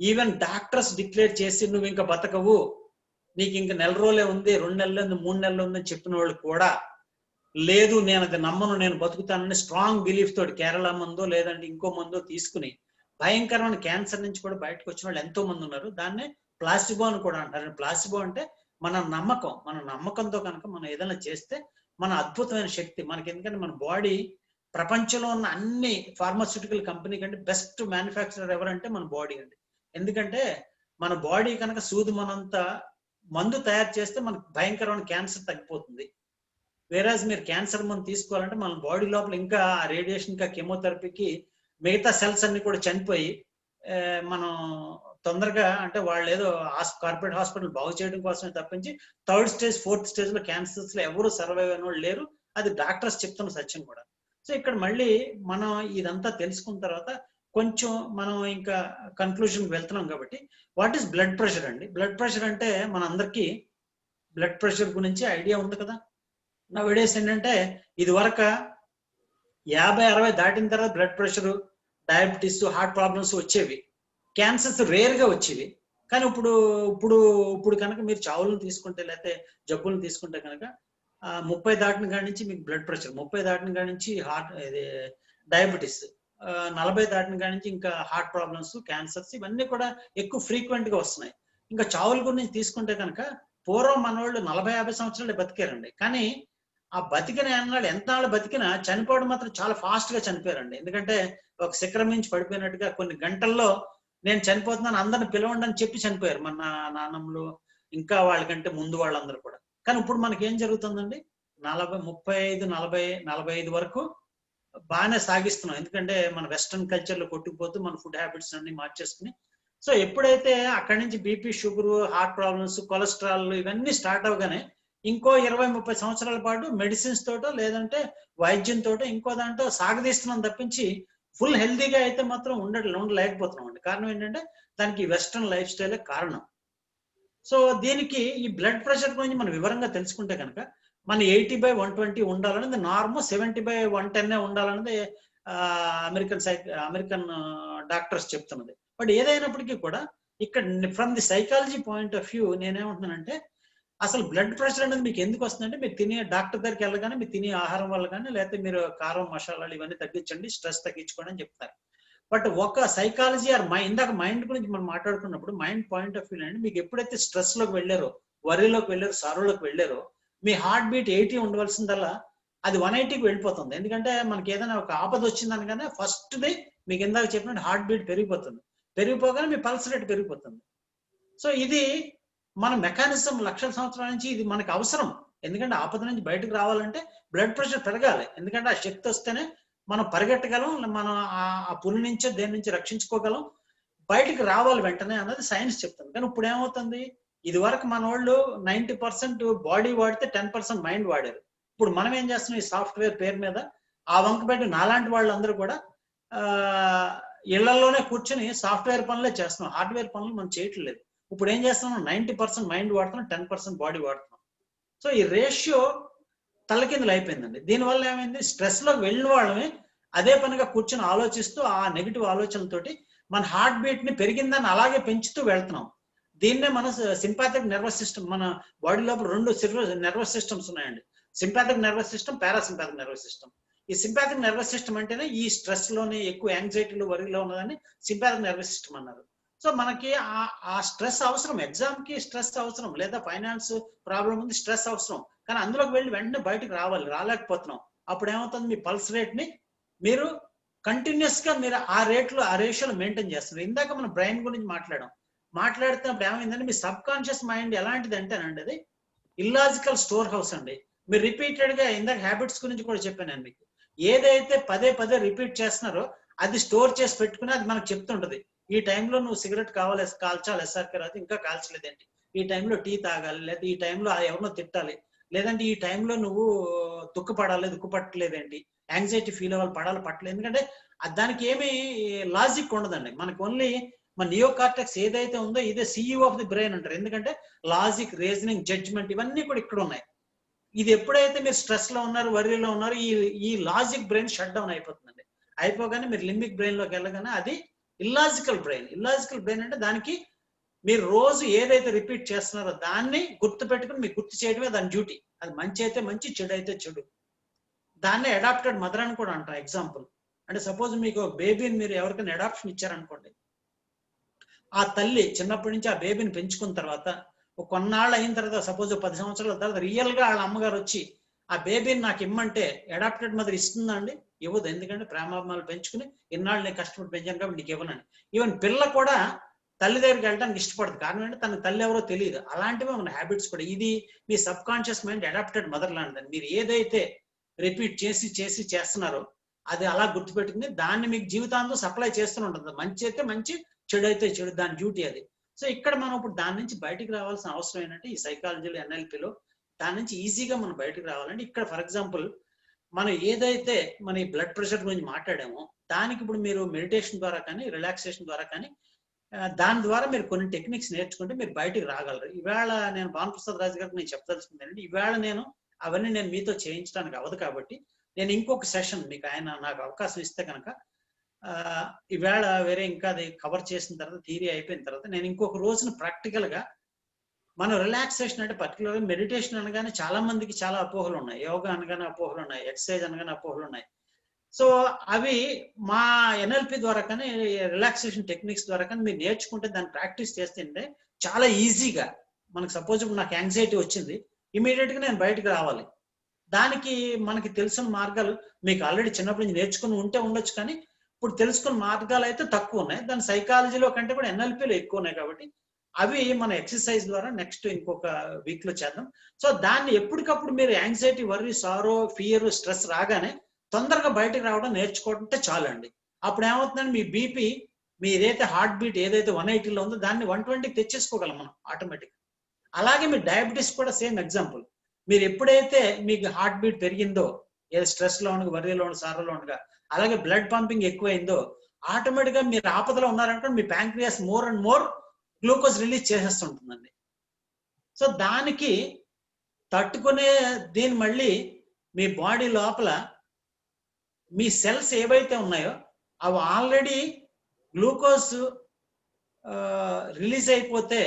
ఈవెన్ డాక్టర్స్ డిక్లేర్ చేసి నువ్వు ఇంకా బతకవు, నీకు ఇంకా 1 నెల రోజులే ఉంది, 2 నెలలు ఉంది, 3 నెలలు ఉందని చెప్పిన వాళ్ళు కూడా లేదు నేను అది నమ్మను, నేను బతుకుతానని స్ట్రాంగ్ బిలీఫ్ తోటి కేరళ మందో లేదంటే ఇంకో మందో తీసుకుని భయంకరమైన క్యాన్సర్ నుంచి కూడా బయటకు వచ్చిన వాళ్ళు ఎంతో మంది ఉన్నారు. దాన్నే ప్లాసిబో అని కూడా అంటారు. ప్లాసిబో అంటే మన నమ్మకంతో కనుక మనం ఏదైనా చేస్తే మన అద్భుతమైన శక్తి మనకి. ఎందుకంటే మన బాడీ ప్రపంచంలో ఉన్న అన్ని ఫార్మాస్యూటికల్ కంపెనీ కంటే బెస్ట్ మ్యానుఫ్యాక్చరర్ ఎవరంటే మన బాడీ అండి. ఎందుకంటే మన బాడీ కనుక సూది మనంత మందు తయారు చేస్తే మనకు భయంకరమైన క్యాన్సర్ తగ్గిపోతుంది. వేరాజ్ మీరు క్యాన్సర్ మందు తీసుకోవాలంటే మన బాడీ లోపల ఇంకా రేడియేషన్, ఇంకా కెమోథెరపీకి మిగతా సెల్స్ అన్ని కూడా చనిపోయి మనం తొందరగా, అంటే వాళ్ళు ఏదో కార్పొరేట్ హాస్పిటల్ బాగు చేయడం కోసమే తప్పించి 3rd స్టేజ్ 4th స్టేజ్ లో క్యాన్సర్స్ లో ఎవరు సర్వైవ్ అయిన వాళ్ళు లేరు. అది డాక్టర్స్ చెప్తున్న సత్యం కూడా. సో ఇక్కడ మళ్ళీ మనం ఇదంతా తెలుసుకున్న తర్వాత కొంచెం మనం ఇంకా కన్క్లూజన్కి వెళ్తున్నాం కాబట్టి, వాట్ ఈస్ బ్లడ్ ప్రెషర్ అండి? బ్లడ్ ప్రెషర్ అంటే మన అందరికీ బ్లడ్ ప్రెషర్ గురించి ఐడియా ఉంది కదా. నా వీడియోస్ ఏంటంటే ఇది వరకు 50-60 దాటిన తర్వాత blood pressure, diabetes, heart problems వచ్చేవి, క్యాన్సర్స్ రేర్ గా వచ్చేవి. కానీ ఇప్పుడు కనుక మీరు చావులను తీసుకుంటే లేకపోతే జబ్బులను తీసుకుంటే కనుక 30 దాటిన కాడి నుంచి మీకు బ్లడ్ ప్రెషర్, 30 దాటిన కాడి నుంచి డయాబెటీస్, 40 దాటిన కాడి నుంచి ఇంకా హార్ట్ ప్రాబ్లమ్స్, క్యాన్సర్స్, ఇవన్నీ కూడా ఎక్కువ ఫ్రీక్వెంట్ గా వస్తున్నాయి. ఇంకా చావుల గురించి తీసుకుంటే కనుక పూర్వం మన వాళ్ళు 40-50 సంవత్సరాలు బతికారండి. కానీ ఆ బతికిన అన్నాడు ఎంత నాళ్ళు బతికినా చనిపోవడం మాత్రం చాలా ఫాస్ట్ గా చనిపోయారండి. ఎందుకంటే ఒక శిఖరం నుంచి పడిపోయినట్టుగా కొన్ని గంటల్లో నేను చనిపోతున్నాను అందరిని పిలవండి అని చెప్పి చనిపోయారు మన నాన్నమ్మలు, ఇంకా వాళ్ళకంటే ముందు వాళ్ళందరూ కూడా. కానీ ఇప్పుడు మనకి ఏం జరుగుతుందండి, 35, 45 వరకు బాగానే సాగిస్తున్నాం. ఎందుకంటే మన వెస్ట్రన్ కల్చర్ లో కొట్టుకుపోతూ మన ఫుడ్ హ్యాబిట్స్ అన్ని మార్చేసుకుని, సో ఎప్పుడైతే అక్కడి నుంచి BP, sugar, heart problems, cholesterol ఇవన్నీ స్టార్ట్ అవగానే ఇంకో 20-30 సంవత్సరాల పాటు మెడిసిన్స్ తోటో లేదంటే వైద్యంతో ఇంకో దాంట్లో సాగదీస్తున్నాం తప్పించి ఫుల్ హెల్తీగా అయితే మాత్రం ఉండలేకపోతున్నాం అండి. కారణం ఏంటంటే దానికి వెస్ట్రన్ లైఫ్ స్టైలే కారణం. సో దీనికి ఈ బ్లడ్ ప్రెషర్ గురించి మనం వివరంగా తెలుసుకుంటే కనుక మన 80/120 ఉండాలనేది నార్మల్, 70/110 ఉండాలనేది అమెరికన్ డాక్టర్స్ చెప్తున్నది. బట్ ఏదైనప్పటికీ కూడా ఇక్కడ from the psychology point of view నేనేమంటున్నానంటే, అసలు బ్లడ్ ప్రెషర్ అనేది మీకు ఎందుకు వస్తుందంటే, మీరు తినే డాక్టర్ దగ్గరికి వెళ్ళగానే మీరు తినే ఆహారం వల్ల కానీ, లేకపోతే మీరు కారం, మసాలాలు ఇవన్నీ తగ్గించండి, స్ట్రెస్ తగ్గించుకోండి అని చెప్తారు. బట్ ఒక సైకాలజీ ఆర్ ఇందాక మైండ్ గురించి మనం మాట్లాడుకున్నప్పుడు మైండ్ పాయింట్ ఆఫ్ వ్యూ అండి, మీకు ఎప్పుడైతే స్ట్రెస్ లోకి వెళ్ళారో, వరీలోకి వెళ్ళారో, సారోలోకి వెళ్ళారో, మీ హార్ట్ బీట్ 80 ఉండవలసిందల్లా అది 180కి వెళ్ళిపోతుంది. ఎందుకంటే మనకి ఏదైనా ఒక ఆపద వచ్చిందనగానే ఫస్ట్ ది మీకు ఇందాక చెప్పినట్టు హార్ట్ బీట్ పెరిగిపోతుంది. పెరిగిపోగానే మీ పల్స్ రేట్ పెరిగిపోతుంది. సో ఇది మన మెకానిజం లక్షల సంవత్సరాల నుంచి ఇది మనకు అవసరం. ఎందుకంటే ఆపద నుంచి బయటకు రావాలంటే బ్లడ్ ప్రెషర్ పెరగాలి. ఎందుకంటే ఆ శక్తి వస్తేనే మనం పరిగెట్టగలం, మనం ఆ పులి నుంచో దేని నుంచి రక్షించుకోగలం, బయటికి రావాలి వెంటనే అన్నది సైన్స్ చెప్తుంది. కానీ ఇప్పుడు ఏమవుతుంది, ఇది వరకు మన వాళ్ళు 90% బాడీ వాడితే 10% మైండ్ వాడారు. ఇప్పుడు మనం ఏం చేస్తున్నాం, ఈ సాఫ్ట్వేర్ పేరు మీద ఆ వంక పెట్టి నాలాంటి వాళ్ళందరూ కూడా ఇళ్లలోనే కూర్చొని సాఫ్ట్వేర్ పనులే చేస్తున్నాం, హార్డ్వేర్ పనులు మనం చేయట్లేదు. ఇప్పుడు ఏం చేస్తున్నాం, 90% మైండ్ వాడుతున్నాం, 10% బాడీ వాడుతున్నాం. సో ఈ రేషియో తలకిందులు అయిపోయిందండి. దీనివల్ల ఏమైంది, స్ట్రెస్ లోకి వెళ్ళిన వాళ్ళమే అదే పనిగా కూర్చొని ఆలోచిస్తూ ఆ నెగిటివ్ ఆలోచనలతోటి మన హార్ట్ బీట్ ని పెరిగిందని అలాగే పెంచుతూ వెళ్తున్నాం. దీన్నే మన సింపాథిక్ నర్వస్ సిస్టమ్, మన బాడీ లోపల 2 నర్వస్ సిస్టమ్స్ ఉన్నాయండి, sympathetic nervous system, parasympathetic nervous system. ఈ సింపాథిక్ నర్వస్ సిస్టమ్ అంటేనే ఈ స్ట్రెస్ లోని ఎక్కువ యాంగ్జైటీలు, వరీలో ఉన్నదని సింపాథిక్ నర్వస్ సిస్టమ్ అన్నారు. సో మనకి ఆ స్ట్రెస్ అవసరం, ఎగ్జామ్ కి స్ట్రెస్ అవసరం, లేదా ఫైనాన్స్ ప్రాబ్లం ఉంది స్ట్రెస్ అవసరం, కానీ అందులోకి వెళ్ళి వెంటనే బయటకు రావాలి, రాలేకపోతున్నాం. అప్పుడు ఏమవుతుంది, మీ పల్స్ రేట్ ని మీరు కంటిన్యూస్ గా మీరు ఆ రేషియోలో మెయింటైన్ చేస్తున్నారు. ఇందాక మనం బ్రెయిన్ గురించి మాట్లాడుతున్నప్పుడు ఏమైందంటే, మీ సబ్ కాన్షియస్ మైండ్ ఎలాంటిది అంటేనండి, అది ఇల్లాజికల్ స్టోర్ హౌస్ అండి. మీరు రిపీటెడ్ గా ఇందాక హ్యాబిట్స్ గురించి కూడా చెప్పాను నేను మీకు. ఏదైతే పదే పదే రిపీట్ చేస్తున్నారో అది స్టోర్ చేసి పెట్టుకుని అది మనకు చెప్తుంటది, ఈ టైంలో నువ్వు సిగరెట్ కాల్చాలి, ఎస్ఆర్కే రాదు ఇంకా కాల్చలేదేంటి, ఈ టైంలో టీ తాగాలి, లేదా ఈ టైంలో ఎవరినో తిట్టాలి, లేదంటే ఈ టైంలో నువ్వు దుఃఖపట్టలేదేంటి, యాంగ్జైటీ ఫీల్ అవ్వాలి, పట్టలేదు. ఎందుకంటే దానికి ఏమి లాజిక్ ఉండదండి. మనకి ఓన్లీ మన నియో కార్టెక్స్ ఏదైతే ఉందో ఇదే CEO ఆఫ్ ది బ్రెయిన్ అంటారు. ఎందుకంటే లాజిక్, రీజనింగ్, జడ్జ్మెంట్ ఇవన్నీ కూడా ఇక్కడ ఉన్నాయి. ఇది ఎప్పుడైతే మీరు స్ట్రెస్ లో ఉన్నారు, వరీలో ఉన్నారు, ఈ లాజిక్ బ్రెయిన్ షట్ డౌన్ అయిపోతుందండి. అయిపోగానే మీరు లింబిక్ బ్రెయిన్ లోకి వెళ్ళగానే అది ఇల్లాజికల్ బ్రెయిన్ అంటే దానికి మీరు రోజు ఏదైతే రిపీట్ చేస్తున్నారో దాన్ని గుర్తు పెట్టుకుని మీకు గుర్తు చేయడమే దాని డ్యూటీ. అది మంచి అయితే మంచి, చెడు అయితే చెడు. దాన్నే అడాప్టెడ్ మదర్ అని కూడా అంటారు. ఎగ్జాంపుల్ అంటే సపోజ్ మీకు బేబీని మీరు ఎవరికైనా అడాప్షన్ ఇచ్చారనుకోండి, ఆ తల్లి చిన్నప్పటి నుంచి ఆ బేబీని పెంచుకున్న తర్వాత కొన్నాళ్ళు అయిన తర్వాత, సపోజ్ 10 సంవత్సరాల తర్వాత రియల్ గా వాళ్ళ అమ్మగారు వచ్చి ఆ బేబీని నాకు ఇమ్మంటే అడాప్టెడ్ మదర్ ఇస్తుందా అండి? ఇవ్వదు. ఎందుకంటే ప్రేమాభిమానాలు పెంచుకుని ఇన్నాళ్ళు నేను కష్టపడి పెంచాను కాబట్టి నీకు ఇవ్వనని. ఈవెన్ పిల్ల కూడా తల్లి దగ్గరికి వెళ్ళడానికి ఇష్టపడదు. కారణం ఏంటంటే తన తల్లి ఎవరో తెలియదు. అలాంటివి మన హ్యాబిట్స్ కూడా. ఇది మీ sub conscious mind adapted mother లాంటిది. మీరు ఏదైతే రిపీట్ చేసి చేస్తున్నారో అది అలా గుర్తుపెట్టుకుని దాన్ని మీకు జీవితాంతం సప్లై చేస్తూనే ఉంటుంది. మంచి అయితే మంచి, చెడు అయితే చెడు, దాని డ్యూటీ అది. సో ఇక్కడ మనం ఇప్పుడు దాని నుంచి బయటికి రావాల్సిన అవసరం ఏంటంటే, ఈ సైకాలజీలో, NLPలో దాని నుంచి ఈజీగా మనం బయటకు రావాలంటే, ఇక్కడ ఫర్ ఎగ్జాంపుల్ మనం ఏదైతే మన ఈ బ్లడ్ ప్రెషర్ గురించి మాట్లాడామో దానికి ఇప్పుడు మీరు మెడిటేషన్ ద్వారా కానీ, రిలాక్సేషన్ ద్వారా కానీ, దాని ద్వారా మీరు కొన్ని టెక్నిక్స్ నేర్చుకుంటే మీరు బయటకు రాగలరు. ఈవేళ నేను భానుప్రసాద్ రాజు గారికి నేను చెప్పదలుచుకుంది ఏంటంటే, ఈవేళ అవన్నీ నేను మీతో చేయించడానికి అవ్వదు కాబట్టి నేను ఇంకొక సెషన్ మీకు ఆయన నాకు అవకాశం ఇస్తే కనుక ఈవేళ వేరే ఇంకా అది కవర్ చేసిన తర్వాత, థియరీ అయిపోయిన తర్వాత నేను ఇంకొక రోజున ప్రాక్టికల్ గా మనం రిలాక్సేషన్ అంటే పర్టికులర్గా మెడిటేషన్ అనగానే చాలా మందికి చాలా అపోహలు ఉన్నాయి, యోగా అనగానే అపోహలు ఉన్నాయి, ఎక్సర్సైజ్ అనగానే అపోహలు ఉన్నాయి. సో అవి మా NLP ద్వారా కానీ, రిలాక్సేషన్ టెక్నిక్స్ ద్వారా కానీ మీరు నేర్చుకుంటే, దాన్ని ప్రాక్టీస్ చేస్తుంటే చాలా ఈజీగా మనకు సపోజ్ ఇప్పుడు నాకు యాంగ్జైటీ వచ్చింది, ఇమీడియట్ గా నేను బయటకు రావాలి. దానికి మనకి తెలిసిన మార్గాలు మీకు ఆల్రెడీ చిన్నప్పటి నుంచి నేర్చుకుని ఉంటే ఉండొచ్చు, కానీ ఇప్పుడు తెలుసుకున్న మార్గాలు అయితే తక్కువ ఉన్నాయి. దాని సైకాలజీలో కంటే కూడా ఎన్ఎల్పిలో ఎక్కువ ఉన్నాయి కాబట్టి అవి మన ఎక్సర్సైజ్ ద్వారా నెక్స్ట్ ఇంకొక వీక్ లో చేద్దాం. సో దాన్ని ఎప్పటికప్పుడు మీరు యాంగ్జైటీ, వర్రీ, సారో, ఫియర్, స్ట్రెస్ రాగానే తొందరగా బయటకు రావడం నేర్చుకుంటే చాలండి. అప్పుడు ఏమవుతుందంటే మీ బీపీ, మీ ఏదైతే హార్ట్ బీట్ ఏదైతే 180లో ఉందో దాన్ని 120కి తెచ్చేసుకోగలం మనం ఆటోమేటిక్. అలాగే మీ డయాబెటీస్ కూడా సేమ్ ఎగ్జాంపుల్. మీరు ఎప్పుడైతే మీకు హార్ట్ బీట్ పెరిగిందో, ఏదో స్ట్రెస్ లో ఉండగా, వర్రీలో ఉండగా, సారోలో ఉండగా, అలాగే బ్లడ్ పంపింగ్ ఎక్కువైందో ఆటోమేటిక్ గా మీరు ఆపదలో ఉన్నారంటే మీ pancreas more and more glucose release చేసేస్తుంటుందండి. సో దానికి తట్టుకునే దీని మళ్ళీ మీ బాడీ లోపల మీ సెల్స్ ఏవైతే ఉన్నాయో అవి ఆల్రెడీ గ్లూకోజ్ రిలీజ్ అయిపోతే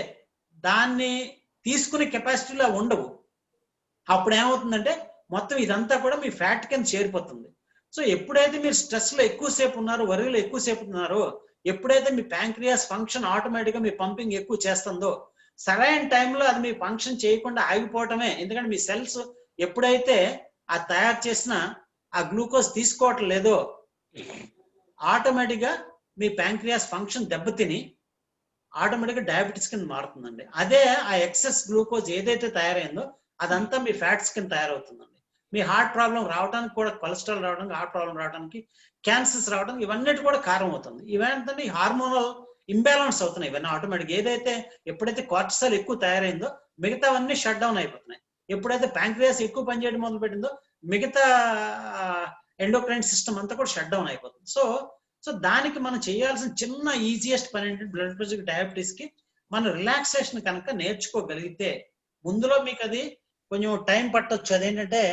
దాన్ని తీసుకునే కెపాసిటీలో ఉండవు. అప్పుడు ఏమవుతుందంటే మొత్తం ఇదంతా కూడా మీ ఫ్యాట్ కింద చేరిపోతుంది. సో ఎప్పుడైతే మీరు స్ట్రెస్ లో ఎక్కువసేపు ఉన్నారో, వరిలో ఎక్కువసేపు ఉన్నారో, ఎప్పుడైతే మీ ప్యాంక్రియాస్ ఫంక్షన్ ఆటోమేటిక్ గా మీ పంపింగ్ ఎక్కువ చేస్తుందో సరైన టైంలో అది మీ ఫంక్షన్ చేయకుండా ఆగిపోవటమే. ఎందుకంటే మీ సెల్స్ ఎప్పుడైతే ఆ తయారు చేసిన ఆ గ్లూకోజ్ తీసుకోవటం లేదో ఆటోమేటిక్ గా మీ ప్యాంక్రియాస్ ఫంక్షన్ దెబ్బతిని ఆటోమేటిక్ గా డయాబెటీస్ కింద మారుతుందండి. అదే ఆ ఎక్సెస్ గ్లూకోజ్ ఏదైతే తయారైందో అదంతా మీ ఫ్యాట్స్ కింద తయారవుతుందండి. మీ హార్ట్ ప్రాబ్లం రావడానికి కూడా, కొలెస్ట్రాల్ రావడానికి, హార్ట్ ప్రాబ్లం రావడానికి, క్యాన్సర్స్ రావడానికి ఇవన్నీ కూడా కారణం అవుతుంది. ఇవన్నీ హార్మోనల్ ఇంబ్యాలెన్స్ అవుతున్నాయి. ఇవన్నీ ఆటోమేటిక్ ఏదైతే ఎప్పుడైతే కార్టిసాల్ ఎక్కువ తయారైందో మిగతావన్నీ షట్ డౌన్ అయిపోతున్నాయి. ఎప్పుడైతే ప్యాంక్రియాస్ ఎక్కువ పనిచేయడం మొదలు పెట్టిందో మిగతా ఎండోక్రైన్ సిస్టమ్ అంతా కూడా షట్ డౌన్ అయిపోతుంది. సో దానికి మనం చేయాల్సిన చిన్న ఈజియెస్ట్ పని ఏంటంటే బ్లడ్ ప్రెషర్, డయాబెటీస్ కి మనం రిలాక్సేషన్ కనుక నేర్చుకోగలిగితే ముందులో మీకు అది కొంచెం టైం పట్టొచ్చు. అదేంటంటే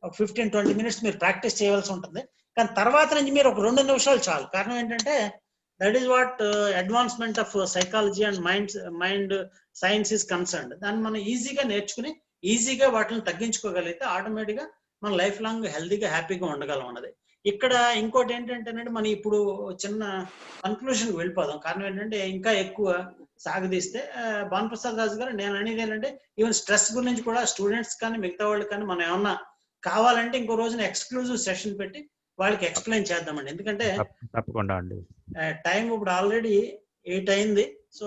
15-20 మినిట్స్ మీరు ప్రాక్టీస్ చేయవలసి ఉంటుంది. కానీ తర్వాత నుంచి మీరు ఒక 2 నిమిషాలు చాలు. కారణం ఏంటంటే that is what advancement of psychology and mind science is concerned. దాన్ని మనం ఈజీగా నేర్చుకుని ఈజీగా వాటిని తగ్గించుకోగలిగితే ఆటోమేటిక్ గా మన లైఫ్ లాంగ్ హెల్దీగా, హ్యాపీగా ఉండగలం అన్నది. ఇక్కడ ఇంకోటి ఏంటంటేనంటే మనం ఇప్పుడు చిన్న కన్క్లూషన్ వెళ్ళిపోదాం. కారణం ఏంటంటే ఇంకా ఎక్కువ సాగదీస్తే భానుప్రసాద్ రాజు గారు నేను అనేది ఏంటంటే ఈవెన్ స్ట్రెస్ గురించి కూడా స్టూడెంట్స్ కానీ మిగతా వాళ్ళు కానీ మనం ఏమన్నా కావాలంటే ఇంకో రోజున ఎక్స్క్లూజివ్ సెషన్ పెట్టి వాళ్ళకి ఎక్స్ప్లెయిన్ చేద్దామండి. ఎందుకంటే తప్పకుండా అండి, టైం ఇప్పుడు ఆల్రెడీ 8 అయింది. సో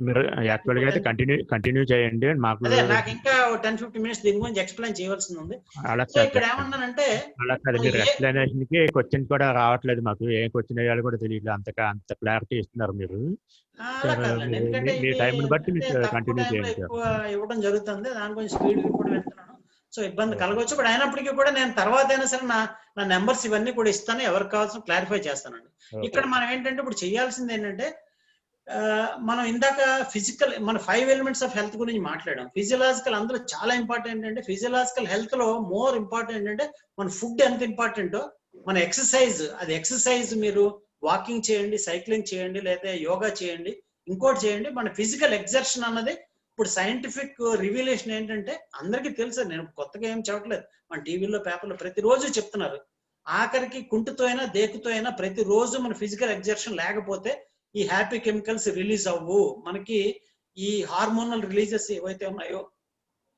మీరు యాక్చువల్ గా అయితే కంటిన్యూ చేయండి. నాకు ఇంకా 10-15 మినిట్స్ దీని గురించి ఎక్స్ప్లెయిన్ చేయవలసింది ఉంది. సో ఇక్కడ ఏమన్నానంటే మీరు ఎక్స్ప్లెనేషన్ కి క్వశ్చన్ కూడా రావట్లేదు, మాకు ఏ క్వశ్చన్ వేయాలి కూడా తెలియదు. అంత క్లారిటీ ఇస్తున్నారు మీరు. మీ టైం బట్టి మీరు కంటిన్యూ చేయండి. ఇవ్వడం జరుగుతుంది, దాని గురించి స్పీడ్ కూడా వెళ్తున్నాను. సో ఇబ్బంది కలగవచ్చు. బట్ అయినప్పటికీ కూడా నేను తర్వాత అయినా సరే నా నెంబర్స్ ఇవన్నీ కూడా ఇస్తాను, ఎవరికి కావాల్సిన క్లారిఫై చేస్తానండి. ఇక్కడ మనం ఏంటంటే ఇప్పుడు చేయాల్సింది ఏంటంటే మనం ఇందాక మన 5 ఎలిమెంట్స్ ఆఫ్ హెల్త్ గురించి మాట్లాడాం. ఫిజియలాజికల్ అందులో చాలా ఇంపార్టెంట్ అంటే ఫిజియలాజికల్ హెల్త్ లో మోర్ ఇంపార్టెంట్ అంటే మన ఫుడ్ ఎంత ఇంపార్టెంటో మన ఎక్సర్సైజ్. అది ఎక్సర్సైజ్ మీరు వాకింగ్ చేయండి, సైక్లింగ్ చేయండి, లేదా యోగా చేయండి, ఇంకోటి చేయండి. మన ఫిజికల్ ఎగ్జర్షన్ అన్నది ఇప్పుడు సైంటిఫిక్ రివీలేషన్ ఏంటంటే అందరికీ తెలుసు, నేను కొత్తగా ఏం చెప్పట్లేదు, మన టీవీలో, పేపర్లో ప్రతిరోజు చెప్తున్నారు. ఆఖరికి కుంటుతో అయినా దేకుతో అయినా ప్రతిరోజు మన ఫిజికల్ ఎగ్జర్షన్ లేకపోతే ఈ హ్యాపీ కెమికల్స్ రిలీజ్ అవ్వు. మనకి ఈ హార్మోనల్ రిలీజెస్ ఏవైతే ఉన్నాయో,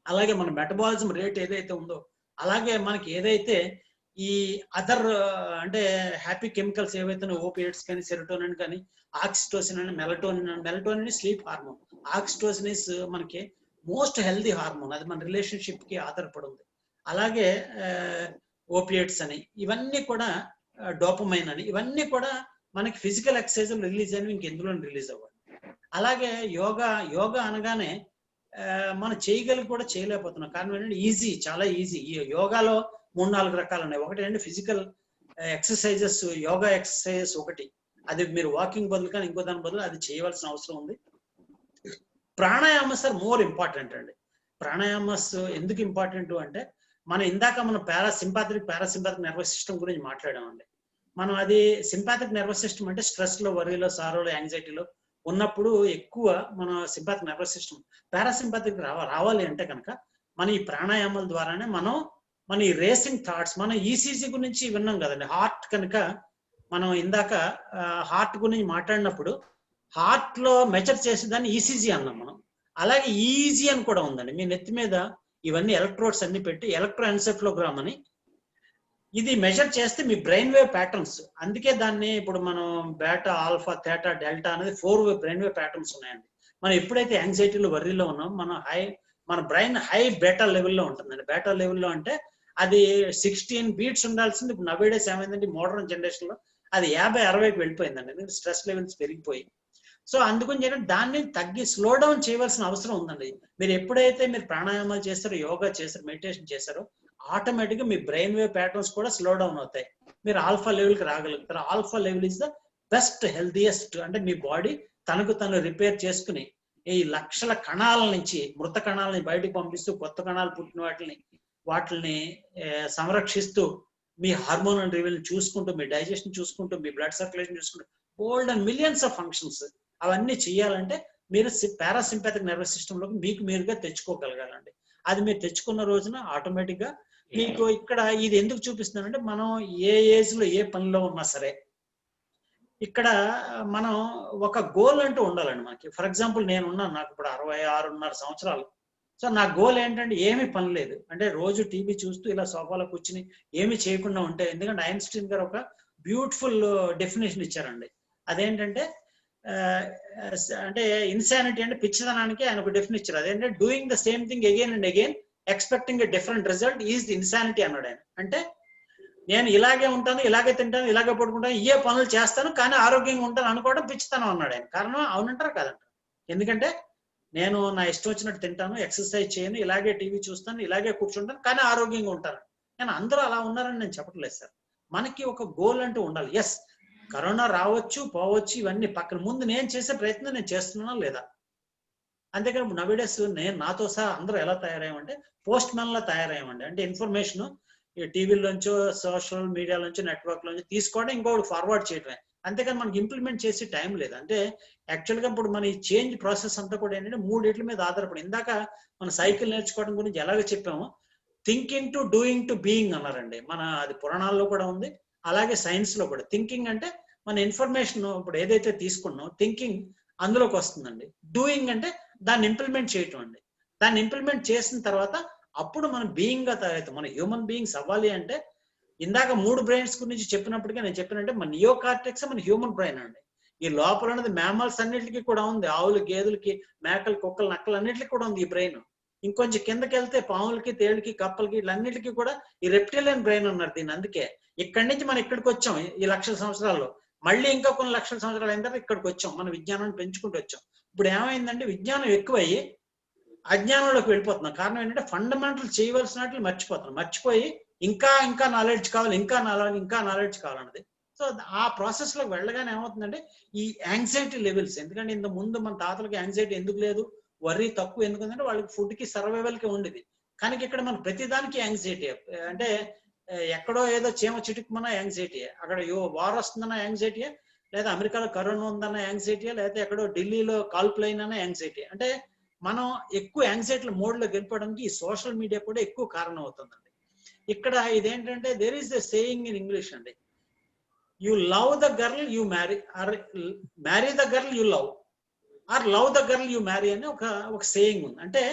అలాగే మన మెటబాలిజం రేట్ ఏదైతే ఉందో, అలాగే మనకి ఏదైతే ఈ అదర్ అంటే హ్యాపీ కెమికల్స్ ఏవైతే ఓపియేట్స్ కానీ, సెరోటోనిన్ కానీ, ఆక్సిటోసిన్ అని, melatonin sleep hormone, oxytocin is మనకి మోస్ట్ హెల్దీ హార్మోన్, అది మన రిలేషన్షిప్ కి ఆధారపడి ఉంది. అలాగే ఓపియేట్స్ అని, ఇవన్నీ కూడా డోపమైన్ అని, ఇవన్నీ కూడా మనకి ఫిజికల్ ఎక్సర్సైజ్ రిలీజ్ అని ఇంకెందులో రిలీజ్ అవ్వాలి. అలాగే యోగా అనగానే మనం చేయగలిగి కూడా చేయలేకపోతున్నాం. కారణం ఏంటంటే ఈజీ, చాలా ఈజీ. ఈ యోగాలో 3-4 రకాలు ఉన్నాయి. ఒకటి ఏంటంటే ఫిజికల్ ఎక్సర్సైజెస్, యోగా ఎక్సర్సైజెస్ ఒకటి, అది మీరు వాకింగ్ బదులు కానీ ఇంకో దాని బదులు అది చేయవలసిన అవసరం ఉంది. ప్రాణాయామస్ ఆర్ మోర్ ఇంపార్టెంట్ అండి. ప్రాణాయామస్ ఎందుకు ఇంపార్టెంట్ అంటే మనం ఇందాక మనం పారాసింపాథిక్ నర్వస్ సిస్టమ్ గురించి మాట్లాడామండి. మనం అది సింపాథిక్ నర్వస్ సిస్టమ్ అంటే స్ట్రెస్ లో, వరీలో, సారోలో, యాంగ్జైటీలో ఉన్నప్పుడు ఎక్కువ మన సింపాథిక్ నర్వస్ సిస్టమ్. పారాసింపాథిక్ రావాలి అంటే కనుక మన ఈ ప్రాణాయామాల ద్వారానే మన ఈ రేసింగ్ థాట్స్, మనం ఈసీజీ గురించి విన్నాం కదండి. హార్ట్ కనుక మనం ఇందాక హార్ట్ గురించి మాట్లాడినప్పుడు హార్ట్ లో మెజర్ చేసే దాన్ని ఈసీజీ అన్నాం మనం. అలాగే ఈజీ అని కూడా ఉందండి. మీ నెత్తి మీద ఇవన్నీ ఎలక్ట్రోడ్స్ అన్ని పెట్టి ఎలక్ట్రోఎన్సెఫ్లోగ్రామ్ అని, ఇది మెజర్ చేస్తే మీ బ్రెయిన్ వేవ్ ప్యాటర్న్స్, అందుకే దాన్ని ఇప్పుడు మనం బేటా, ఆల్ఫా, థేటా, డెల్టా అనేది 4 బ్రెయిన్ వేవ్ ప్యాటర్న్స్ ఉన్నాయండి. మనం ఎప్పుడైతే యాంగ్జైటీలో, వర్రీలో ఉన్నాం, మన బ్రెయిన్ హై బేటా లెవెల్లో ఉంటుందండి. బేటా లెవెల్లో అంటే అది 16 బీట్స్ ఉండాల్సింది ఇప్పుడు నవేడేస్ ఏమైందంటే మోడర్న్ జనరేషన్ లో అది 50-60కి వెళ్ళిపోయిందండి. ఎందుకంటే స్ట్రెస్ లెవెల్స్ పెరిగిపోయి. సో అందుకని చెప్పి దాన్ని తగ్గి స్లో డౌన్ చేయవలసిన అవసరం ఉందండి. మీరు ఎప్పుడైతే మీరు ప్రాణాయామాలు చేస్తారో, యోగా చేస్తారో, మెడిటేషన్ చేస్తారో ఆటోమేటిక్ గా మీ బ్రెయిన్ వేవ్ ప్యాటర్న్స్ కూడా స్లో డౌన్ అవుతాయి. మీరు ఆల్ఫా లెవెల్ కి రాగలుగుతారు. Alpha level is the best, healthiest. అంటే మీ బాడీ తనకు తను రిపేర్ చేసుకుని ఈ లక్షల కణాల నుంచి, మృత కణాలని బయటకు పంపిస్తూ కొత్త కణాలు పుట్టిన వాటిని సంరక్షిస్తూ, మీ హార్మోనల్ లెవెల్ చూసుకుంటూ, మీ డైజెషన్ చూసుకుంటూ, మీ బ్లడ్ సర్క్యులేషన్ చూసుకుంటూ, old and millions of functions అవన్నీ చేయాలంటే మీరు పారాసింపాథిక్ నర్వస్ సిస్టమ్ లోకి మీకు మీరుగా తెచ్చుకోగలగాలండి. అది మీరు తెచ్చుకున్న రోజున ఆటోమేటిక్ గా మీకు ఇక్కడ ఇది ఎందుకు చూపిస్తున్నానంటే, మనం ఏ ఏజ్ లో ఏ పనిలో ఉన్నా సరే ఇక్కడ మనం ఒక గోల్ అంటూ ఉండాలండి మనకి. ఫర్ ఎగ్జాంపుల్ నేనున్నాను, నాకు ఇప్పుడు 66.5 సంవత్సరాలు. సో నా గోల్ ఏంటంటే ఏమీ పని లేదు అంటే రోజు టీవీ చూస్తూ ఇలా సోఫాలో కూర్చుని ఏమి చేయకుండా ఉంటే, ఎందుకంటే ఐన్స్టీన్ గారు ఒక బ్యూటిఫుల్ డెఫినేషన్ ఇచ్చారండి. అదేంటంటే అంటే ఇన్సానిటీ అంటే పిచ్చితనానికి ఆయన ఒక డెఫినేషన్ ఇచ్చారు. అదేంటంటే doing the same thing again and again expecting a different result is insanity అన్నాడు ఆయన. అంటే నేను ఇలాగే ఉంటాను, ఇలాగే తింటాను, ఇలాగే పడుకుంటాను, ఇవే పనులు చేస్తాను, కానీ ఆరోగ్యంగా ఉంటాను అనుకోవడం పిచ్చితనం అన్నాడు ఆయన. కారణం అవునంటారా కాదంటారు? ఎందుకంటే నేను నా ఇష్టం వచ్చినట్టు తింటాను, ఎక్సర్సైజ్ చేయను, ఇలాగే టీవీ చూస్తాను, ఇలాగే కూర్చుంటాను, కానీ ఆరోగ్యంగా ఉంటాను. నేను అందరూ అలా ఉన్నారని నేను చెప్పట్లేదు సార్. మనకి ఒక గోల్ అంటూ ఉండాలి. ఎస్, కరోనా రావచ్చు, పోవచ్చు, ఇవన్నీ పక్కన, ముందు నేను చేసే ప్రయత్నం నేను చేస్తున్నానా లేదా. అంతేకాని నవేడేస్ నేను నాతో సహా అందరూ ఎలా తయారయ్యామంటే పోస్ట్ మ్యాన్ లా తయారయ్యామండి. అంటే ఇన్ఫర్మేషన్ ఈ టీవీలోంచో, సోషల్ మీడియాలోంచో, నెట్వర్క్ లోంచో తీసుకోవడం, ఇంకొకటి ఫార్వర్డ్ చేయడమే. అంతేకాని మనకి ఇంప్లిమెంట్ చేసే టైం లేదు. అంటే యాక్చువల్గా ఇప్పుడు మన ఈ చేంజ్ ప్రాసెస్ అంతా కూడా ఏంటంటే 3 వీటి మీద ఆధారపడి, ఇందాక మన సైకిల్ నేర్చుకోవడం గురించి ఎలాగ చెప్పామో, thinking to doing to being అన్నారండి. మన అది పురాణాల్లో కూడా ఉంది, అలాగే సైన్స్ లో కూడా. థింకింగ్ అంటే మన ఇన్ఫర్మేషన్ ఇప్పుడు ఏదైతే తీసుకున్నామో థింకింగ్ అందులోకి వస్తుందండి. డూయింగ్ అంటే దాన్ని ఇంప్లిమెంట్ చేయటం అండి. దాన్ని ఇంప్లిమెంట్ చేసిన తర్వాత అప్పుడు మనం బీయింగ్ గా తయారవుతాం. మన హ్యూమన్ బీయింగ్స్ అవ్వాలి అంటే ఇందాక 3 బ్రెయిన్స్ గురించి చెప్పినప్పటికీ నేను చెప్పినట్టే మన నియో కార్టెక్స్ మన హ్యూమన్ బ్రెయిన్ అండి. ఈ లోపల ఉన్నది మ్యామల్స్ అన్నిటికీ కూడా ఉంది. ఆవులు, గేదెలకి, మేకలు, కుక్కలు, నక్కలు అన్నిటికీ కూడా ఉంది ఈ బ్రెయిన్. ఇంకొంచెం కిందకి వెళ్తే పాములకి, తేళ్ళకి, కప్పలకి, వీళ్ళన్నిటికీ కూడా ఈ రెప్టిలియన్ బ్రెయిన్ ఉన్నారు దీన్ని. అందుకే ఇక్కడి నుంచి మనం ఇక్కడికి వచ్చాం ఈ లక్షల సంవత్సరాల్లో. మళ్ళీ ఇంకా కొన్ని లక్షల సంవత్సరాలు అయిన తర్వాత ఇక్కడికి వచ్చాం, మన విజ్ఞానాన్ని పెంచుకుంటూ వచ్చాం. ఇప్పుడు ఏమైందంటే విజ్ఞానం ఎక్కువయ్యి అజ్ఞానంలోకి వెళ్ళిపోతున్నాం. కారణం ఏంటంటే ఫండమెంటల్ చేయవలసినట్లు మర్చిపోయి ఇంకా ఇంకా నాలెడ్జ్ కావాలి, ఇంకా నాలెడ్జ్ కావాలన్నది. సో ఆ ప్రాసెస్ లోకి వెళ్ళగానే ఏమవుతుందంటే ఈ యాంగ్జైటీ లెవెల్స్, ఎందుకంటే ఇంత ముందు మన తాతలకి యాంగ్జైటీ ఎందుకు లేదు, వర్రీ తక్కువ ఎందుకుందంటే వాళ్ళకి ఫుడ్ కి, సర్వైవల్ కి ఉండేది. కానీ ఇక్కడ మన ప్రతిదానికి యాంగ్జైటీ. అంటే ఎక్కడో ఏదో చీమ చిటుకుమన్న యాంగ్జైటీయే, అక్కడ వార్ వస్తుందన్న యాంగ్జైటీయే, లేదా అమెరికాలో కరోనా ఉందన్న యాంగ్జైటీయే, లేదా ఎక్కడో ఢిల్లీలో కాల్పులైన యాంగ్జైటీ. అంటే మనం ఎక్కువ యాంగ్జైటీ మోడ్ లోకి వెళ్ళిపోవడానికి ఈ సోషల్ మీడియా కూడా ఎక్కువ కారణం అవుతుందండి. ఇక్కడ ఇదేంటంటే there is a saying in English అండి, you love the girl you marry, or marry the girl you love, or love the girl you marry అని ఒక సేయింగ్ ఉంది. అంటే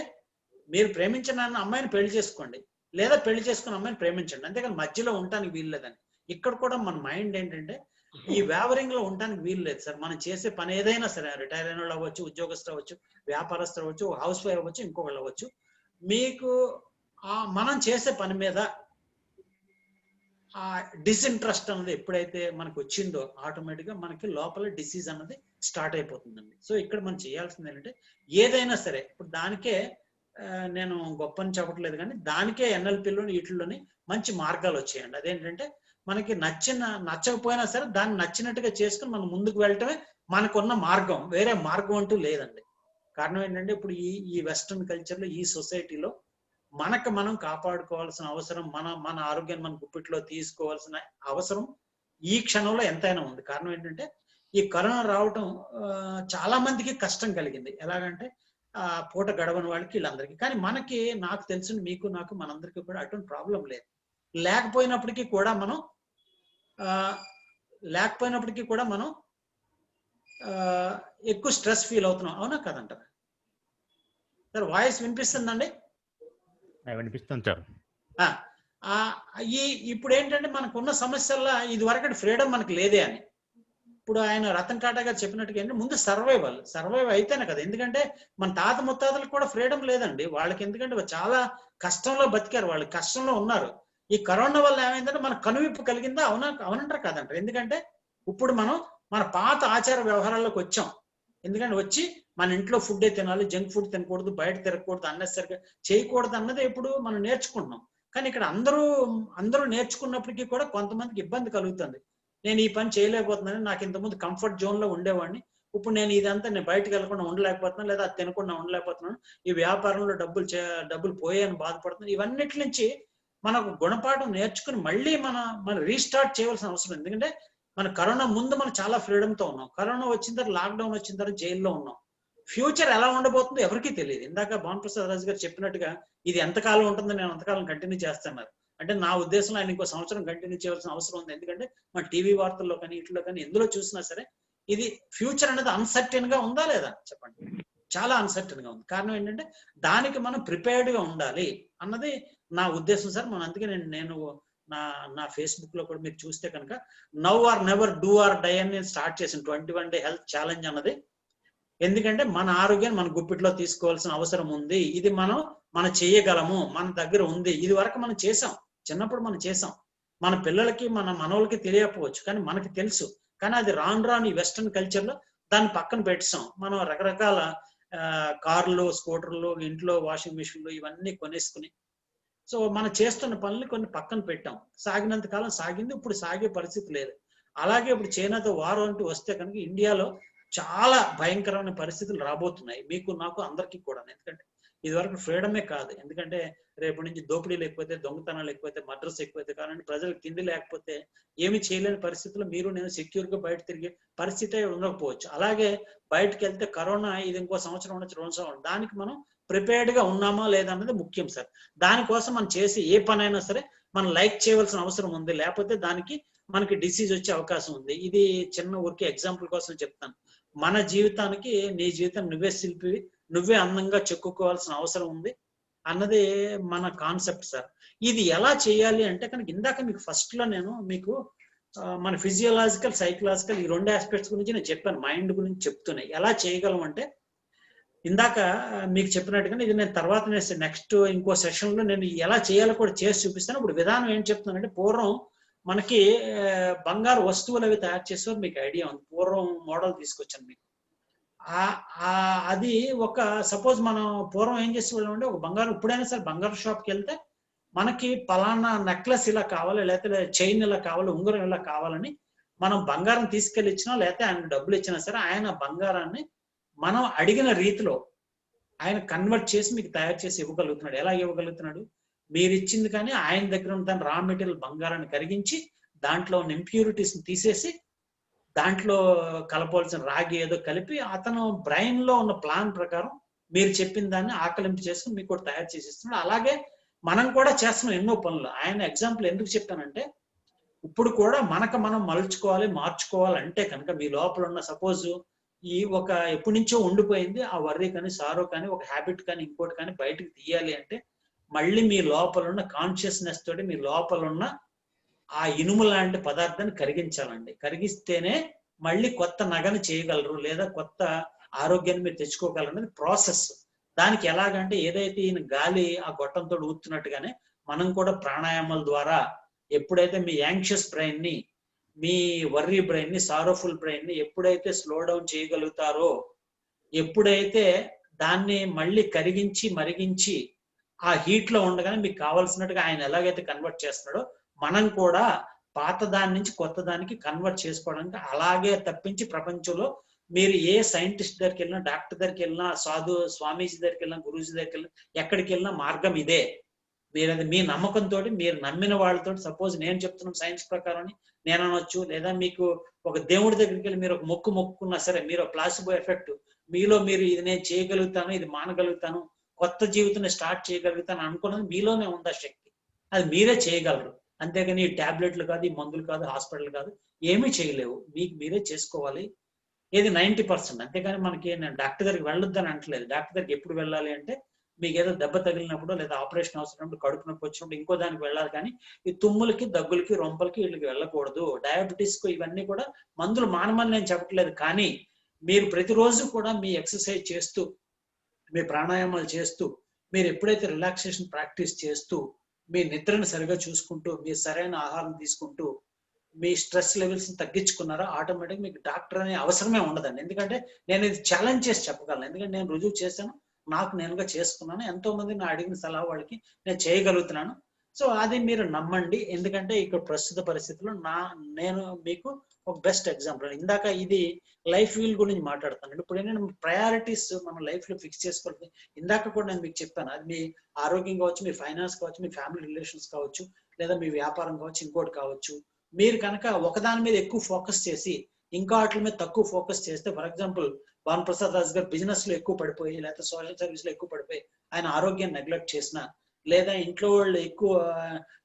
మీరు ప్రేమించిన అమ్మాయిని పెళ్లి చేసుకోండి, లేదా పెళ్లి చేసుకున్న అమ్మాయిని ప్రేమించండి, అంతేకాని మధ్యలో ఉండటానికి వీలు లేదని. ఇక్కడ కూడా మన మైండ్ ఏంటంటే ఈ వ్యావరింగ్ లో ఉండటానికి వీలు లేదు సార్. మనం చేసే పని ఏదైనా సరే, రిటైర్ అయిన వాళ్ళు అవ్వచ్చు, ఉద్యోగస్తులు అవ్వచ్చు, వ్యాపారస్తులు అవ్వచ్చు, హౌస్ వైఫ్ అవ్వచ్చు, ఇంకొకళ్ళు అవ్వచ్చు, మీకు మనం చేసే పని మీద ఆ డిస్ఇంట్రెస్ట్ అన్నది ఎప్పుడైతే మనకు వచ్చిందో ఆటోమేటిక్ గా మనకి లోపల డిసీజ్ అన్నది స్టార్ట్ అయిపోతుందండి. సో ఇక్కడ మనం చేయాల్సింది ఏంటంటే ఏదైనా సరే, ఇప్పుడు దానికే నేను గొప్పని చెప్పట్లేదు, కానీ దానికే ఎన్ఎల్పిలోని వీటిల్లోని మంచి మార్గాలు వచ్చాయండి. అదేంటంటే మనకి నచ్చకపోయినా సరే దాన్ని నచ్చినట్టుగా చేసుకుని మనం ముందుకు వెళ్ళటమే మనకున్న మార్గం, వేరే మార్గం అంటూ లేదండి. కారణం ఏంటంటే ఇప్పుడు ఈ వెస్ట్రన్ కల్చర్లో, ఈ సొసైటీలో మనకు మనం కాపాడుకోవాల్సిన అవసరం, మన ఆరోగ్యాన్ని మన గుప్పిట్లో తీసుకోవాల్సిన అవసరం ఈ క్షణంలో ఎంతైనా ఉంది. కారణం ఏంటంటే ఈ కరోనా రావటం చాలా మందికి కష్టం కలిగింది. ఎలాగంటే పూట గడవని వాళ్ళకి, వీళ్ళందరికీ. కానీ మనకి, నాకు తెలిసిన మీకు నాకు మనందరికీ కూడా అటువంటి ప్రాబ్లం లేదు. లేకపోయినప్పటికీ కూడా మనం ఎక్కువ స్ట్రెస్ ఫీల్ అవుతున్నాం. అవునా కాదంటారా సార్? వాయిస్ వినిపిస్తుందండి? వినిపిస్తుంది సార్. ఇప్పుడు ఏంటంటే మనకున్న సమస్యల్లో ఇది వరకటి ఫ్రీడమ్ మనకు లేదే అని. ఇప్పుడు ఆయన రతన్ టాటా గారు చెప్పినట్టుగా ఏంటంటే ముందు సర్వైవ్ అయితేనే కదా. ఎందుకంటే మన తాత ముత్తాతలకు కూడా ఫ్రీడమ్ లేదండి వాళ్ళకి. ఎందుకంటే చాలా కష్టంలో బతికారు, వాళ్ళు కష్టంలో ఉన్నారు. ఈ కరోనా వల్ల ఏమైందంటే మనకు కనువిప్పు కలిగిందా? అవునంటారు కాదంటారు. ఎందుకంటే ఇప్పుడు మనం మన పాత ఆచార వ్యవహారాల్లోకి వచ్చాం. ఎందుకంటే వచ్చి మన ఇంట్లో ఫుడ్ తినాలి, జంక్ ఫుడ్ తినకూడదు, బయట తిరగకూడదు, అన్నెసరిగా చేయకూడదు అన్నది ఇప్పుడు మనం నేర్చుకుంటున్నాం. కానీ ఇక్కడ అందరూ నేర్చుకున్నప్పటికీ కూడా కొంతమందికి ఇబ్బంది కలుగుతుంది. నేను ఈ పని చేయలేకపోతున్నాను, నాకు ఇంతకుముందు కంఫర్ట్ జోన్ లో ఉండేవాడిని, ఇప్పుడు నేను ఇదంతా నేను బయటకు వెళ్ళకుండా ఉండలేకపోతున్నాను, లేదా అది తినకుండా ఉండలేకపోతున్నాను, ఈ వ్యాపారంలో డబ్బులు పోయాయని బాధపడుతున్నాను. ఇవన్నిటి నుంచి మనకు గుణపాఠం నేర్చుకుని మళ్ళీ మనం రీస్టార్ట్ చేయవలసిన అవసరం. ఎందుకంటే మన కరోనా ముందు మనం చాలా ఫ్రీడమ్ తో ఉన్నాం, కరోనా వచ్చిన తర్వాత లాక్డౌన్ వచ్చిన తర్వాత జైల్లో ఉన్నాం. ఫ్యూచర్ ఎలా ఉండబోతుందో ఎవరికీ తెలియదు. ఇందాక భానుప్రసాద్ రాజు గారు చెప్పినట్టుగా ఇది ఎంతకాలం ఉంటుందో నేను అంతకాలం కంటిన్యూ చేస్తున్నారు అంటే నా ఉద్దేశంలో ఆయన ఇంకో సంవత్సరం కంటిన్యూ చేయవలసిన అవసరం ఉంది. ఎందుకంటే మన టీవీ వార్తల్లో కానీ ఇట్లో కానీ ఎందులో చూసినా సరే ఇది ఫ్యూచర్ అనేది అన్సర్టెన్ గా ఉందా లేదా చెప్పండి. చాలా అన్సర్టెన్ గా ఉంది. కారణం ఏంటంటే దానికి మనం ప్రిపేర్డ్ గా ఉండాలి అన్నది నా ఉద్దేశం సార్. మనం అందుకే నేను నా ఫేస్బుక్ లో కూడా మీరు చూస్తే కనుక now or never do or die అని నేను స్టార్ట్ చేశాను 21 డే హెల్త్ ఛాలెంజ్ అన్నది. ఎందుకంటే మన ఆరోగ్యాన్ని మన గుప్పిట్లో తీసుకోవాల్సిన అవసరం ఉంది. ఇది మనం చేయగలము, మన దగ్గర ఉంది. ఇది వరకు మనం చేసాం, చిన్నప్పుడు మనం చేసాం, మన పిల్లలకి మన మనోళ్ళకి తెలియకపోవచ్చు కానీ మనకి తెలుసు. కానీ అది రాను ఈ వెస్టర్న్ కల్చర్ లో దాన్ని పక్కన పెట్టాం. మనం రకరకాల కార్లు, స్కూటర్లు, ఇంట్లో వాషింగ్ మిషన్లు ఇవన్నీ కొనేసుకుని సో మనం చేస్తున్న పనులు కొన్ని పక్కన పెట్టాం. సాగినంత కాలం సాగింది, ఇప్పుడు సాగే పరిస్థితి లేదు. అలాగే ఇప్పుడు చైనాతో వార్ అంటూ వస్తే కనుక ఇండియాలో చాలా భయంకరమైన పరిస్థితులు రాబోతున్నాయి, మీకు నాకు అందరికీ కూడా. ఎందుకంటే ఇది వరకు ఫ్రీడమే కాదు, ఎందుకంటే రేపటి నుంచి దోపిడీలు ఎక్కువైతే, దొంగతనాలు ఎక్కువైతే, మద్రస్ ఎక్కువైతే, కానీ ప్రజలకు తిండి లేకపోతే ఏమి చేయలేని పరిస్థితుల్లో మీరు నేను సెక్యూర్ గా బయట తిరిగే పరిస్థితి ఉండకపోవచ్చు. అలాగే బయటకు వెళ్తే కరోనా ఇది ఇంకో సంవత్సరం ఉండొచ్చు, 2 సంవత్సరాలు, దానికి మనం ప్రిపేర్డ్ గా ఉన్నామా లేదా అన్నది ముఖ్యం సార్. దానికోసం మనం చేసి ఏ పనైనా సరే మనం లైక్ చేయవలసిన అవసరం ఉంది, లేకపోతే దానికి మనకి డిసీజ్ వచ్చే అవకాశం ఉంది. ఇది చిన్న ఊరికే ఎగ్జాంపుల్ కోసం చెప్తాను. మన జీవితానికి నీ జీవితం నువ్వే శిల్పివి, నువ్వే అందంగా చెక్కుకోవాల్సిన అవసరం ఉంది అన్నది మన కాన్సెప్ట్ సార్. ఇది ఎలా చేయాలి అంటే కనుక ఇందాక మీకు ఫస్ట్ లో నేను మీకు మన ఫిజియోలాజికల్, సైకలాజికల్ ఈ 2 ఆస్పెక్ట్స్ గురించి నేను చెప్పాను, మైండ్ గురించి చెప్తున్నాయి. ఎలా చేయగలం అంటే ఇందాక మీకు చెప్పినట్టుగా ఇది నేను తర్వాత నెక్స్ట్ ఇంకో సెషన్ లో నేను ఎలా చేయాలో కూడా చేసి చూపిస్తాను. ఇప్పుడు విధానం ఏం చెప్తున్నానంటే, పూర్వం మనకి బంగారు వస్తువులు అవి తయారు చేసేవారు, మీకు ఐడియా ఉంది. పూర్వం మోడల్ తీసుకొచ్చాను మీకు. అది ఒక సపోజ్ మనం పూర్వం ఏం చేసేవాళ్ళం అంటే, ఒక బంగారం ఇప్పుడైనా సరే బంగారు షాప్కి వెళ్తే మనకి పలానా నెక్లెస్ ఇలా కావాలి, లేకపోతే చైన్ ఇలా కావాలి, ఉంగరం ఇలా కావాలని మనం బంగారం తీసుకెళ్ళి ఇచ్చినా, లేకపోతే ఆయన డబ్బులు ఇచ్చినా సరే ఆయన బంగారాన్ని మనం అడిగిన రీతిలో ఆయన కన్వర్ట్ చేసి మీకు తయారు చేసి ఇవ్వగలుగుతున్నాడు. ఎలా ఇవ్వగలుగుతున్నాడు? మీరు ఇచ్చింది కానీ ఆయన దగ్గర ఉన్న రా మెటీరియల్ బంగారాన్ని కరిగించి దాంట్లో ఉన్న ఇంప్యూరిటీస్ తీసేసి దాంట్లో కలపాల్సిన రాగి ఏదో కలిపి అతను బ్రెయిన్ లో ఉన్న ప్లాన్ ప్రకారం మీరు చెప్పిన దాన్ని ఆకలింపు చేసుకుని మీకు కూడా తయారు చేసి ఇస్తున్నాడు. అలాగే మనం కూడా చేస్తున్నాం ఎన్నో పనులు. ఆయన ఎగ్జాంపుల్ ఎందుకు చెప్పానంటే, ఇప్పుడు కూడా మనం మలుచుకోవాలి, మార్చుకోవాలంటే కనుక మీ లోపల ఉన్న సపోజ్ ఈ ఒక ఎప్పటి నుంచో ఉండిపోయింది ఆ వర్రీ కానీ, సారో కానీ, ఒక హ్యాబిట్ కానీ, ఇంకోటి కానీ బయటకు తీయాలి అంటే మళ్ళీ మీ లోపల ఉన్న కాన్షియస్నెస్ తోటి మీ లోపల ఉన్న ఆ ఇనుము లాంటి పదార్థాన్ని కరిగించాలండి. కరిగిస్తేనే మళ్ళీ కొత్త నగను చేయగలరు, లేదా కొత్త ఆరోగ్యాన్ని మీరు తెచ్చుకోగలరు అనేది ప్రాసెస్. దానికి ఎలాగంటే, ఏదైతే ఈయన గాలి ఆ గొట్టంతో ఊతున్నట్టుగానే మనం కూడా ప్రాణాయామాల ద్వారా ఎప్పుడైతే మీ యాంగ్షియస్ బ్రెయిన్ ని, మీ వర్రీ బ్రెయిన్ ని, సారోఫుల్ బ్రెయిన్ ని ఎప్పుడైతే స్లో డౌన్ చేయగలుగుతారో, ఎప్పుడైతే దాన్ని మళ్ళీ కరిగించి మరిగించి ఆ హీట్ లో ఉండగానే మీకు కావాల్సినట్టుగా ఆయన ఎలాగైతే కన్వర్ట్ చేస్తున్నాడో, మనం కూడా పాత దాని నుంచి కొత్త దానికి కన్వర్ట్ చేసుకోవడానికి అలాగే తప్పించి ప్రపంచంలో మీరు ఏ సైంటిస్ట్ దగ్గరికి వెళ్ళినా, డాక్టర్ దగ్గరికి వెళ్ళినా, స్వామీజీ దగ్గరికి వెళ్ళినా, గురూజీ దగ్గరికి వెళ్ళినా, ఎక్కడికి వెళ్ళినా మార్గం ఇదే. మీరు అది మీ నమ్మకంతో, మీరు నమ్మిన వాళ్ళతో, సపోజ్ నేను చెప్తున్నాను సైన్స్ ప్రకారం నేను అనొచ్చు, లేదా మీకు ఒక దేవుడి దగ్గరికి వెళ్ళి మీరు ఒక మొక్కుకున్నా సరే, మీరు ప్లాసిబో ఎఫెక్ట్ మీలో మీరు ఇది నేను చేయగలుగుతాను, ఇది మానగలుగుతాను, కొత్త జీవితాన్ని స్టార్ట్ చేయగలుగుతాను అనుకున్నది మీలోనే ఉందా శక్తి, అది మీరే చేయగలరు. అంతేగాని ఈ ట్యాబ్లెట్లు కాదు, ఈ మందులు కాదు, హాస్పిటల్ కాదు, ఏమీ చేయలేవు. మీకు మీరే చేసుకోవాలి. ఏది 90%. అంతేగాని మనకి నేను డాక్టర్ దగ్గరికి వెళ్ళొద్దని అంటలేదు. డాక్టర్ దగ్గరికి ఎప్పుడు వెళ్ళాలి అంటే మీకు ఏదో దెబ్బ తగిలినప్పుడు లేదా ఆపరేషన్ అవసరమైనప్పుడు కడుపు నొప్పి వచ్చినప్పుడు ఇంకో దానికి వెళ్ళాలి, కానీ ఈ తుమ్ములకి దగ్గులకి రొంపలకి వీళ్ళకి వెళ్ళకూడదు. డయాబెటీస్కు ఇవన్నీ కూడా మందులు మానమని నేను చెప్పట్లేదు, కానీ మీరు ప్రతిరోజు కూడా మీ ఎక్సర్సైజ్ చేస్తూ మీ ప్రాణాయామాలు చేస్తూ మీరు ఎప్పుడైతే రిలాక్సేషన్ ప్రాక్టీస్ చేస్తూ మీ నిద్రను సరిగా చూసుకుంటూ మీ సరైన ఆహారం తీసుకుంటూ మీ స్ట్రెస్ లెవెల్స్ తగ్గించుకున్నారో ఆటోమేటిక్ మీకు డాక్టర్ అనే అవసరమే ఉండదండి. ఎందుకంటే నేను ఇది ఛాలెంజ్ చేసి చెప్పగలను, ఎందుకంటే నేను రుజువు చేశాను, నాకు నేనుగా చేసుకున్నాను, ఎంతో మంది నా అడిగిన సలహా వాళ్ళకి నేను చేయగలుగుతున్నాను. సో అది మీరు నమ్మండి, ఎందుకంటే ఇక్కడ ప్రస్తుత పరిస్థితుల్లో నేను మీకు ఒక బెస్ట్ ఎగ్జాంపుల్. ఇందాక ఇది లైఫ్ వీల్ గురించి మాట్లాడుతాను. ఇప్పుడు ఏంటంటే ప్రయారిటీస్ మన లైఫ్ లో ఫిక్స్ చేసుకోవాలి. ఇందాక కూడా నేను మీకు చెప్పాను, అది మీ ఆరోగ్యం కావచ్చు, మీ ఫైనాన్స్ కావచ్చు, మీ ఫ్యామిలీ రిలేషన్స్ కావచ్చు, లేదా మీ వ్యాపారం కావచ్చు, ఇంకోటి కావచ్చు. మీరు కనుక ఒకదాని మీద ఎక్కువ ఫోకస్ చేసి ఇంకా వాటి మీద తక్కువ ఫోకస్ చేస్తే, ఫర్ ఎగ్జాంపుల్ భాను ప్రసాద్ రాజు గారు బిజినెస్ లో ఎక్కువ పడిపోయి లేదా సోషల్ సర్వీస్ లో ఎక్కువ పడిపోయి ఆయన ఆరోగ్యాన్ని నెగ్లెక్ట్ చేసిన, లేదా ఇంట్లో వాళ్ళు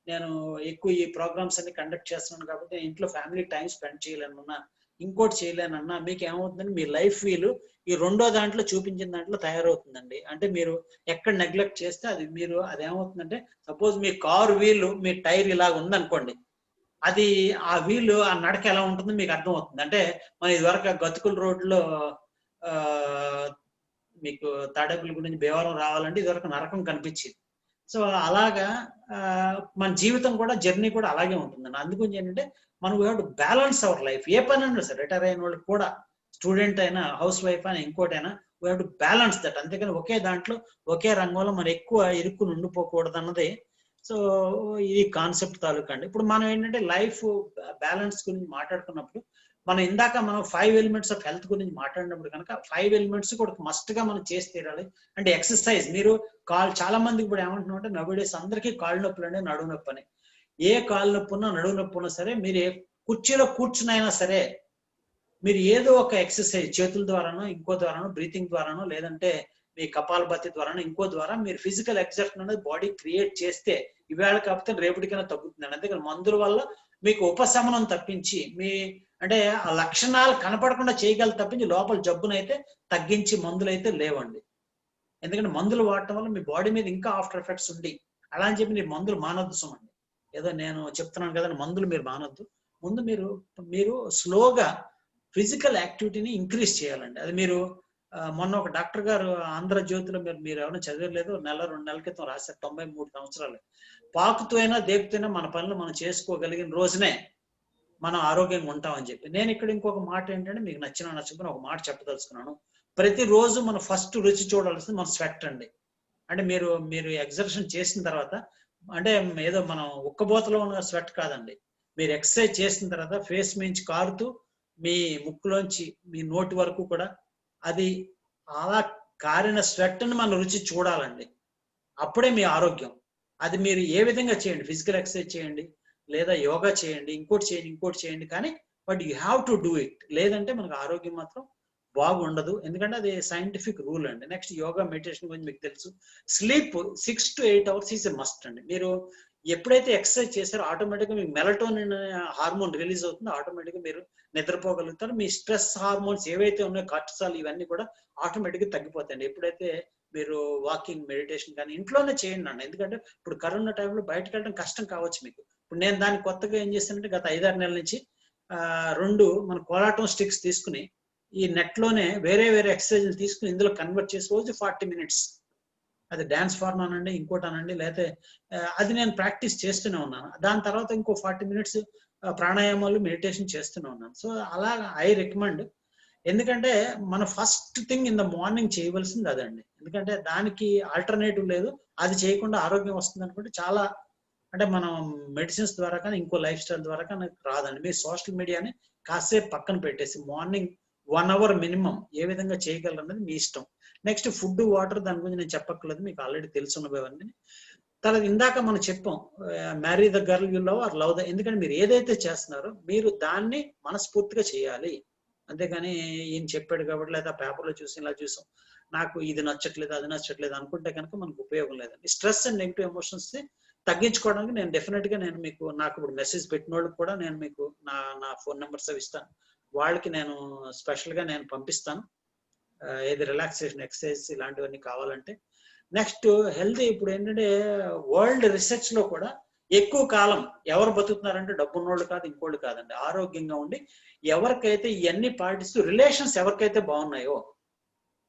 నేను ఎక్కువ ఈ ప్రోగ్రామ్స్ అన్ని కండక్ట్ చేస్తున్నాను కాబట్టి ఇంట్లో ఫ్యామిలీ టైం స్పెండ్ చేయలేనన్నా, ఇంకోటి చేయలేనన్నా, మీకు ఏమవుతుందండి మీ లైఫ్ వీలు ఈ రెండో దాంట్లో చూపించిన దాంట్లో తయారవుతుందండి. అంటే మీరు ఎక్కడ నెగ్లెక్ట్ చేస్తే అది ఏమవుతుందంటే, సపోజ్ మీ కారు వీలు మీ టైర్ ఇలాగ ఉందనుకోండి, అది ఆ వీలు ఆ నడక ఎలా ఉంటుందో మీకు అర్థం అవుతుంది. అంటే మన ఇదివరకు గతుకుల రోడ్లో మీకు తాడేపల్లి గురించి భీమవరం రావాలంటే ఇదివరకు నరకం కనిపించేది. సో అలాగా మన జీవితం కూడా జర్నీ కూడా అలాగే ఉంటుందండి. అందుగురించి ఏంటంటే మనం we have to balance our life. ఏ పని అయినా సరే, రిటైర్ అయిన వాళ్ళకి కూడా, స్టూడెంట్ అయినా, హౌస్ వైఫ్ అయినా, ఇంకోటైనా we have to balance that. అంతేకాని ఒకే దాంట్లో ఒకే రంగంలో మనం ఎక్కువ ఇరుక్కుని ఉండిపోకూడదు అన్నది. సో ఇది కాన్సెప్ట్ తాలూకా అండి. ఇప్పుడు మనం ఏంటంటే లైఫ్ బ్యాలెన్స్ గురించి మాట్లాడుకున్నప్పుడు మనం 5 ఎలిమెంట్స్ ఆఫ్ హెల్త్ గురించి మాట్లాడినప్పుడు కనుక 5 ఎలిమెంట్స్ కూడా మస్ట్ గా మనం చేసి తీరాలి. అంటే ఎక్సర్సైజ్. మీరు చాలా మందికి ఇప్పుడు ఏమంటున్నాం అంటే నవ్వేడేస్ అందరికీ కాళ్ళు నొప్పులు అంటే నడువు నొప్పి అని. ఏ కాళ్ళు నొప్పి ఉన్నా నడువు నొప్పి ఉన్నా సరే, మీరు కుర్చీలో కూర్చునైనా సరే మీరు ఏదో ఒక ఎక్సర్సైజ్ చేతుల ద్వారానో, ఇంకో ద్వారానో, బ్రీతింగ్ ద్వారానో, లేదంటే మీ కపాలభాతి ద్వారానో, ఇంకో ద్వారా మీరు ఫిజికల్ ఎక్సర్సైజ్ అనేది బాడీ క్రియేట్ చేస్తే ఇవాళ కాకపోతే రేపటికైనా తగ్గుతుందండి. అంతేకాని మందుల వల్ల మీకు ఉపశమనం తప్పించి అంటే ఆ లక్షణాలు కనపడకుండా చేయగల తప్పించి లోపల జబ్బునైతే తగ్గించి మందులు అయితే లేవండి. ఎందుకంటే మందులు వాడటం వల్ల మీ బాడీ మీద ఇంకా ఆఫ్టర్ ఎఫెక్ట్స్ ఉండి, అలా అని చెప్పి మీరు మందులు మానొద్దు సుమండి. ఏదో నేను చెప్తున్నాను కదా మందులు మీరు మానొద్దు. ముందు మీరు స్లోగా ఫిజికల్ యాక్టివిటీని ఇంక్రీజ్ చేయాలండి. అది మీరు మొన్న ఒక డాక్టర్ గారు ఆంధ్రజ్యోతిలో మీరు ఎవరైనా చదివలేదు, 1-2 నెలల క్రితం రాశారు. 93 సంవత్సరాలు. పాకుతూ అయినా దేపుతూనే మన పనులు మనం చేసుకోగలిగిన రోజునే మనం ఆరోగ్యంగా ఉంటామని చెప్పి. నేను ఇక్కడ ఇంకొక మాట ఏంటంటే, మీకు నచ్చకపోయినా ఒక మాట చెప్పదలుచుకున్నాను. ప్రతిరోజు మనం ఫస్ట్ రుచి చూడాల్సింది మన స్వెట్ అండి. అంటే మీరు ఎగ్జర్షన్ చేసిన తర్వాత, అంటే ఏదో మనం ఉక్కబోతలో ఉన్న స్వెట్ కాదండి. మీరు ఎక్సర్సైజ్ చేసిన తర్వాత ఫేస్ మించి కారుతూ మీ ముక్కులోంచి మీ నోటి వరకు కూడా అది అలా కారిన స్వెట్ ని మనం రుచి చూడాలండి. అప్పుడే మీ ఆరోగ్యం. అది మీరు ఏ విధంగా చేయండి, ఫిజికల్ ఎక్సర్సైజ్ చేయండి, లేదా యోగా చేయండి, ఇంకోటి చేయండి, కానీ but you have to do it. లేదంటే మనకు ఆరోగ్యం మాత్రం బాగుండదు. ఎందుకంటే అది సైంటిఫిక్ రూల్ అండి. నెక్స్ట్ యోగా, మెడిటేషన్ గురించి మీకు తెలుసు. Sleep 6 to 8 hours is a must అండి. మీరు ఎప్పుడైతే ఎక్సర్సైజ్ చేస్తారో ఆటోమేటిక్గా మీకు మెలటోనిన్ హార్మోన్ రిలీజ్ అవుతుందో ఆటోమేటిక్గా మీరు నిద్రపోగలుగుతారు. మీ స్ట్రెస్ హార్మోన్స్ ఏవైతే ఉన్నాయో, కార్టిసాల్, ఇవన్నీ కూడా ఆటోమేటిక్గా తగ్గిపోతాయండి. ఎప్పుడైతే మీరు వాకింగ్, మెడిటేషన్ కానీ ఇంట్లోనే చేయండి అన్న. ఎందుకంటే ఇప్పుడు కరోనా టైంలో బయటకు వెళ్ళడం కష్టం కావచ్చు మీకు. ఇప్పుడు నేను దాన్ని కొత్తగా ఏం చేశానంటే, గత 5-6 నెలల నుంచి 2 మన కోలాటం స్టిక్స్ తీసుకుని ఈ నెట్ లోనే వేరే ఎక్సర్సైజ్లు తీసుకుని ఇందులో కన్వర్ట్ చేసి రోజు 40 minutes, అది డాన్స్ ఫార్మ్ అనండి, ఇంకోటి అనండి, లేకపోతే అది నేను ప్రాక్టీస్ చేస్తూనే ఉన్నాను. దాని తర్వాత ఇంకో 40 minutes ప్రాణాయామాలు, మెడిటేషన్ చేస్తూనే ఉన్నాను. సో అలా ఐ రికమెండ్. ఎందుకంటే మన first thing in the morning చేయవలసింది అదండి. ఎందుకంటే దానికి ఆల్టర్నేటివ్ లేదు. అది చేయకుండా ఆరోగ్యం వస్తుంది అనుకుంటే చాలా, అంటే మనం మెడిసిన్స్ ద్వారా కానీ ఇంకో లైఫ్ స్టైల్ ద్వారా కానీ రాదండి. మీరు సోషల్ మీడియాని కాసేపు పక్కన పెట్టేసి మార్నింగ్ 1 hour మినిమం ఏ విధంగా చేయగలరు అనేది మీ ఇష్టం. నెక్స్ట్ ఫుడ్, వాటర్, దాని గురించి నేను చెప్పక్కర్లేదు, మీకు ఆల్రెడీ తెలుసున్నవన్నీ. తర్వాత ఇందాక మనం చెప్పాం, marry the girl you love or love the. ఎందుకంటే మీరు ఏదైతే చేస్తున్నారో మీరు దాన్ని మనస్ఫూర్తిగా చేయాలి. అంతేగాని ఈయన చెప్పాడు కాబట్టి, లేదా పేపర్లో చూసి ఇలా చూసాం, నాకు ఇది నచ్చట్లేదు, అది నచ్చట్లేదు అనుకుంటే కనుక మనకు ఉపయోగం లేదండి. స్ట్రెస్ అండ్ నెగిటివ్ ఎమోషన్స్ తగ్గించుకోవడానికి నేను డెఫినెట్ గా నాకు ఇప్పుడు మెసేజ్ పెట్టిన వాళ్ళకి కూడా నేను మీకు నా ఫోన్ నెంబర్స్ అవి ఇస్తాను. వాళ్ళకి నేను స్పెషల్ గా నేను పంపిస్తాను. ఏది రిలాక్సేషన్ ఎక్సర్సైజ్ ఇలాంటివన్నీ కావాలంటే. నెక్స్ట్ హెల్తీ ఇప్పుడు ఏంటంటే వరల్డ్ రీసెర్చ్ లో కూడా ఎక్కువ కాలం ఎవరు బతుకుతున్నారంటే డబ్బున్నోళ్ళు కాదు, ఇంకోళ్ళు కాదండి. ఆరోగ్యంగా ఉండి ఎవరికైతే ఇవన్నీ పాటిస్తూ రిలేషన్స్ ఎవరికైతే బాగున్నాయో,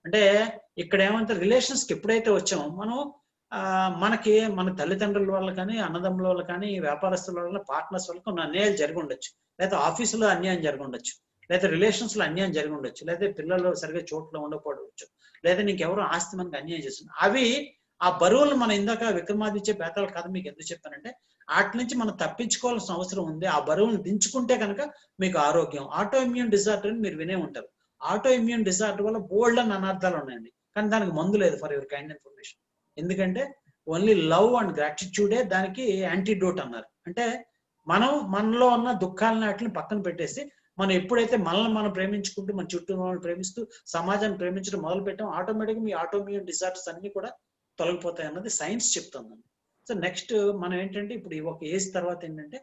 అంటే ఇక్కడ ఏమంటే రిలేషన్స్ కి ఎప్పుడైతే వచ్చామో మనం మనకి మన తల్లిదండ్రుల వల్ల కానీ, అన్నదమ్ముల వల్ల కానీ, వ్యాపారస్తుల వల్ల, పార్ట్నర్స్ వల్ల కొన్ని అన్యాయాలు జరిగి ఉండొచ్చు, లేదా ఆఫీసులో అన్యాయం జరిగి ఉండొచ్చు, లేదా రిలేషన్స్ లో అన్యాయం జరిగి ఉండొచ్చు, లేదా పిల్లలు సరిగ్గా చోట్ల ఉండకపోవచ్చు, లేదా నీకెవరో ఆస్తి మనకి అన్యాయం చేస్తుంది. అవి ఆ బరువులు మనం ఇందాక విక్రమాదిత్య బేతాల కథ మీకు ఎందుకు చెప్పానంటే వాటి నుంచి మనం తప్పించుకోవాల్సిన అవసరం ఉంది. ఆ బరువును దించుకుంటే కనుక మీకు ఆరోగ్యం. ఆటో ఇమ్యూన్ డిజార్డర్ అని మీరు వినే ఉంటారు. ఆటో ఇమ్యూన్ డిజార్డర్ వల్ల బోల్డ్ అని అనర్థాలు ఉన్నాయండి, కానీ దానికి మందు లేదు. For your kind information. ఎందుకంటే ఓన్లీ లవ్ అండ్ గ్రాటిట్యూడే దానికి యాంటీడోట్ అన్నారు. అంటే మనం మనలో ఉన్న దుఃఖాలను వాటిని పక్కన పెట్టేసి మనం ఎప్పుడైతే మనల్ని మనం ప్రేమించుకుంటూ మన చుట్టూ వాళ్ళని ప్రేమిస్తూ సమాజాన్ని ప్రేమించడం మొదలు పెట్టాం, ఆటోమేటిక్గా మీ ఆటోఇమ్యూన్ డిజార్డర్స్ అన్ని కూడా తొలగిపోతాయి అన్నది సైన్స్ చెప్తుందండి. సో నెక్స్ట్ మనం ఏంటంటే ఇప్పుడు ఒక ఏజ్ తర్వాత ఏంటంటే